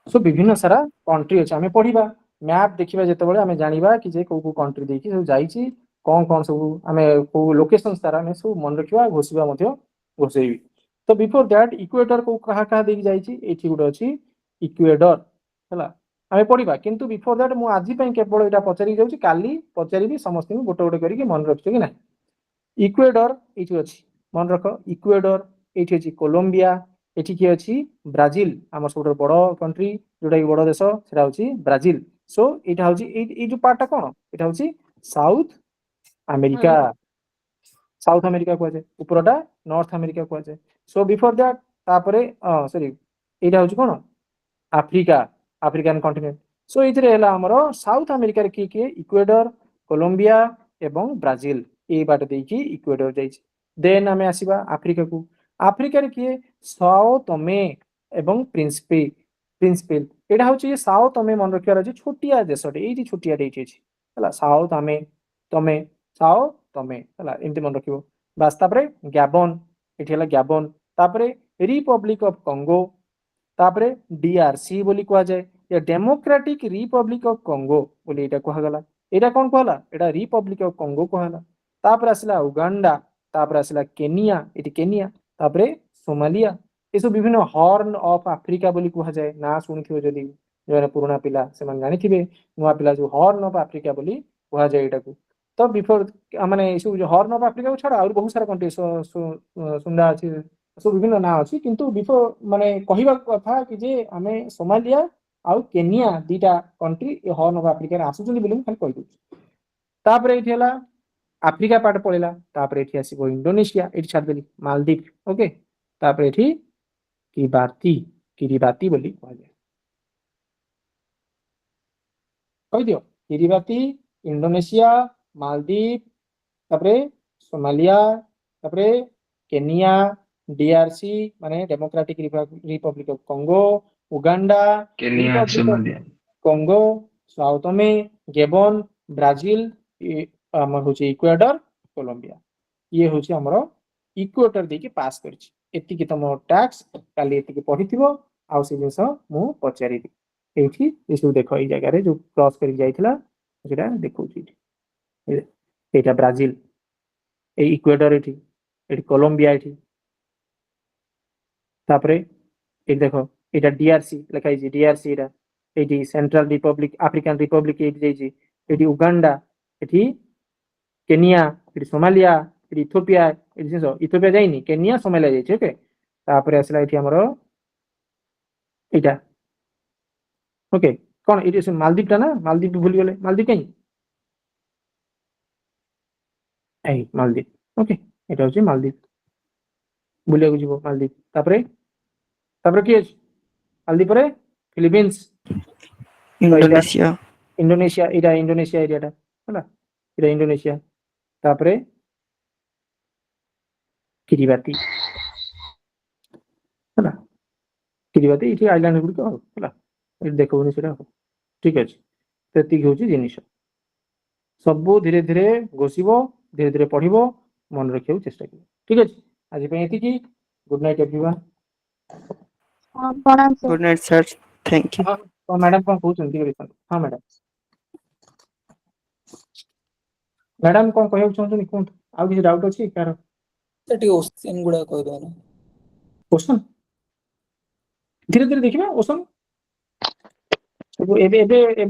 ସୋ ବିଭିନ୍ନ ସାରା କଣ୍ଟ୍ରି ଅଛି, ଆମେ ପଢିବା ମ୍ୟାପ ଦେଖିବା, ଯେତେବେଳେ ଆମେ ଜାଣିବା କି ଯେ କୋଉ କୋଉ କଣ୍ଟ୍ରି ଦେଇକି ସବୁ ଯାଇଛି, କଣ କଣ ସବୁ ଆମେ କୋଉ ଲୋକେସନ ତାରା ଆମେ ସବୁ ମନେ ରଖିବା, ଘୋଷିବା ମଧ୍ୟ ଘୋଷେଇବି। ତ ବିଫୋର ଦ୍ୟାଟ ଇକ୍ୱେଟର କୋଉ କାହା କାହା ଦେଇକି ଯାଇଛି, ଏଇଠି ଗୋଟେ ଅଛି ଇକ୍ୱେଡର ହେଲା, ଆମେ ପଢିବା, କିନ୍ତୁ ବିଫୋର ଦ୍ୟାଟ ମୁଁ ଆଜି ପାଇଁ କେବଳ ଏଇଟା ପଚାରିକି ଯାଉଛି, କାଲି ପଚାରିବି ସମସ୍ତଙ୍କୁ ଗୋଟେ ଗୋଟେ କରିକି, ମନେ ରଖିଛ କି ନାହିଁ? ଇକ୍ୱେଡର ଏଇଠି ଅଛି, ମନେ ରଖ, ଇକ୍ୱେଡର ଏଇଠି ଅଛି, କୋଲମ୍ବିଆ ଏଠି କିଏ ଅଛି, ବ୍ରାଜିଲ, ଆମର ସବୁଠାରୁ ବଡ କଣ୍ଟ୍ରି, ଯୋଉଟା କି ବଡ ଦେଶ, ସେଟା ହଉଛି ବ୍ରାଜିଲ। সো এটা হচ্ছে এই যে পার্টটা কোন এটা হচ্ছে সাউথ আমেরিকা সাউথ আমেরিকা কুହାଯାଏ উপরটা নর্থ আমেরিকা কুହାଯାଏ সো বিফୋର দ্যাট তারপরে সরি এইটা হচ্ছে কোন আফ্রিকা আফ্রিকান কন্টিনেন্ট সো এইଥିରେ ହେଲା ଆମର ସାଉଥ ଆମେରିକାରେ କିଏ କିଏ ଇକ୍ୱେଡର କୋଲମ୍ବିଆ ଏବଂ ବ୍ରାଜିଲ ଏଇ ବାଟ ଦେଇକି ଇକ୍ୱେଡର ଯାଇଛି ଦେନ୍ ଆମେ ଆସିବା ଆଫ୍ରିକାକୁ ଆଫ୍ରିକାରେ କିଏ ସାଓ ତମେ ଏବଂ ପ୍ରିନ୍ସିପିଲ ଏଇଟା ହଉଛି ସାଓ ତମେ ମନେ ରଖିବାର ଅଛି ଛୋଟିଆ ଦେଶଟେ ଏଇଠି ଛୋଟିଆ ଦେଇଛି ଅଛି ହେଲା ସାଓ ତମେ ତମେ ସାଓ ତମେ ହେଲା ଏମିତି ମନେ ରଖିବ ବାସ୍ ତାପରେ ଗ୍ୟାବନ ଏଠି ହେଲା ଗ୍ୟାବନ ତାପରେ ରିପବ୍ଲିକ ଅଫ କଙ୍ଗୋ ତାପରେ DRC ବୋଲି କୁହାଯାଏ या डेमोक्रेटिक रिपब्लिक ऑफ कंगो बोली एटा कहगला एटा कोन कहला एटा रिपब्लिक ऑफ कंगो कहला तापर आसला उगांडा तापर आसला केनिया एटी केनिया तापरे सोमालिया ए सब विभिन्न हॉर्न ऑफ अफ्रीका बोली कहा जाए ना सुनिथिबो जदी जो पुराना पिला से मन जानिथिबे नुवा पिला जो हॉर्न ऑफ अफ्रीका बोली कहा जाए एटा को तो बिफोर माने ए सब जो हॉर्न ऑफ अफ्रीका को छडा और बहुत सारा कंट्री सुंदा अछि सब विभिन्न ना अछि किंतु बिफोर माने कहिबा कथा कि जे आमे सोमालिया आउ केनिया दीटा कंट्री हॉर्न ऑफ अफ्रीका आसुचनी बोली खाली कहि दउछ तापर एठी हला अफ्रीका पार्ट पळेला तापर एठी आसीबो इंडोनेशिया एठी छाड देली मालदीव ओके तापर एठी किरिबाती बोली कह जाय कहि दियो किरिबाती इंडोनेशिया मालदीव तापर सोमालिया तापर केनिया DRC माने democratic republic of Congo Uganda Kenya Somalia Congo Sao Tome Gabon Brazil हमर होची इक्वेडर कोलंबिया ये होची हमर इक्वेटर देकी पास करछि एति कि तम टैक्स काली एति कि पढिथिबो आ से जिंस मु पचारि दी एठी एसु देखो ई जगह रे जो क्रॉस करि जाइथिला जेटा देखौछि एटा ब्राजिल ए इक्वेडर एठी कोलंबिया एठी तापरे ए देखो এটা ডিআরসি লেখা হয়েছে ডিআরসি এটা এটি সেন্ট্রাল রিপাবলিক আফ্রিকান রিপাবলিক এটি যাইছে এটি উগান্ডা এটি কেনিয়া এটি সোমালিয়া এটি ইথিওপিয়া এটি জিনিস ইথিওপিয়া যাইনি কেনিয়া সোমালিয়া যাইছে ওকে তারপরে আসলা এটি আমার এটা ওকে কোন এটি মালদ্বীপটা না মালদ্বীপ ভুলি গলে মালদ্বীপ কাই এই মালদ্বীপ ওকে এটা হচ্ছে মালদ্বীপ ভুলিয়া যাব মালদ্বীপ তারপরে তারপরে কি আছে मालदीव परे फिलिपिन्स इंडोनेशिया इंडोनेशिया एटा इंडोनेशिया एरियाटा हला एटा इंडोनेशिया तापरे किरिबाती हला किरिबाती इठी आइलैंड गुडी को हला ए देखोनी सेटा ठीक अछि तेति होची जिनिस सब धीरे धीरे घोषिबो धीरे धीरे पढिबो मन रखियो चेष्टा करियो ठीक अछि आज पे एति की good night everyone good night sir thank you तो मैडम कौन पूछन ठीक है हां मैडम मैडम कौन कहयो चाहछन कोन आ किछ डाउट अछि कार ସେଠି ଓସିନ୍ ଗୁଡା କହିଦଉନ क्वेश्चन धीरे धीरे देखिबा ओसन एबे एबे एबे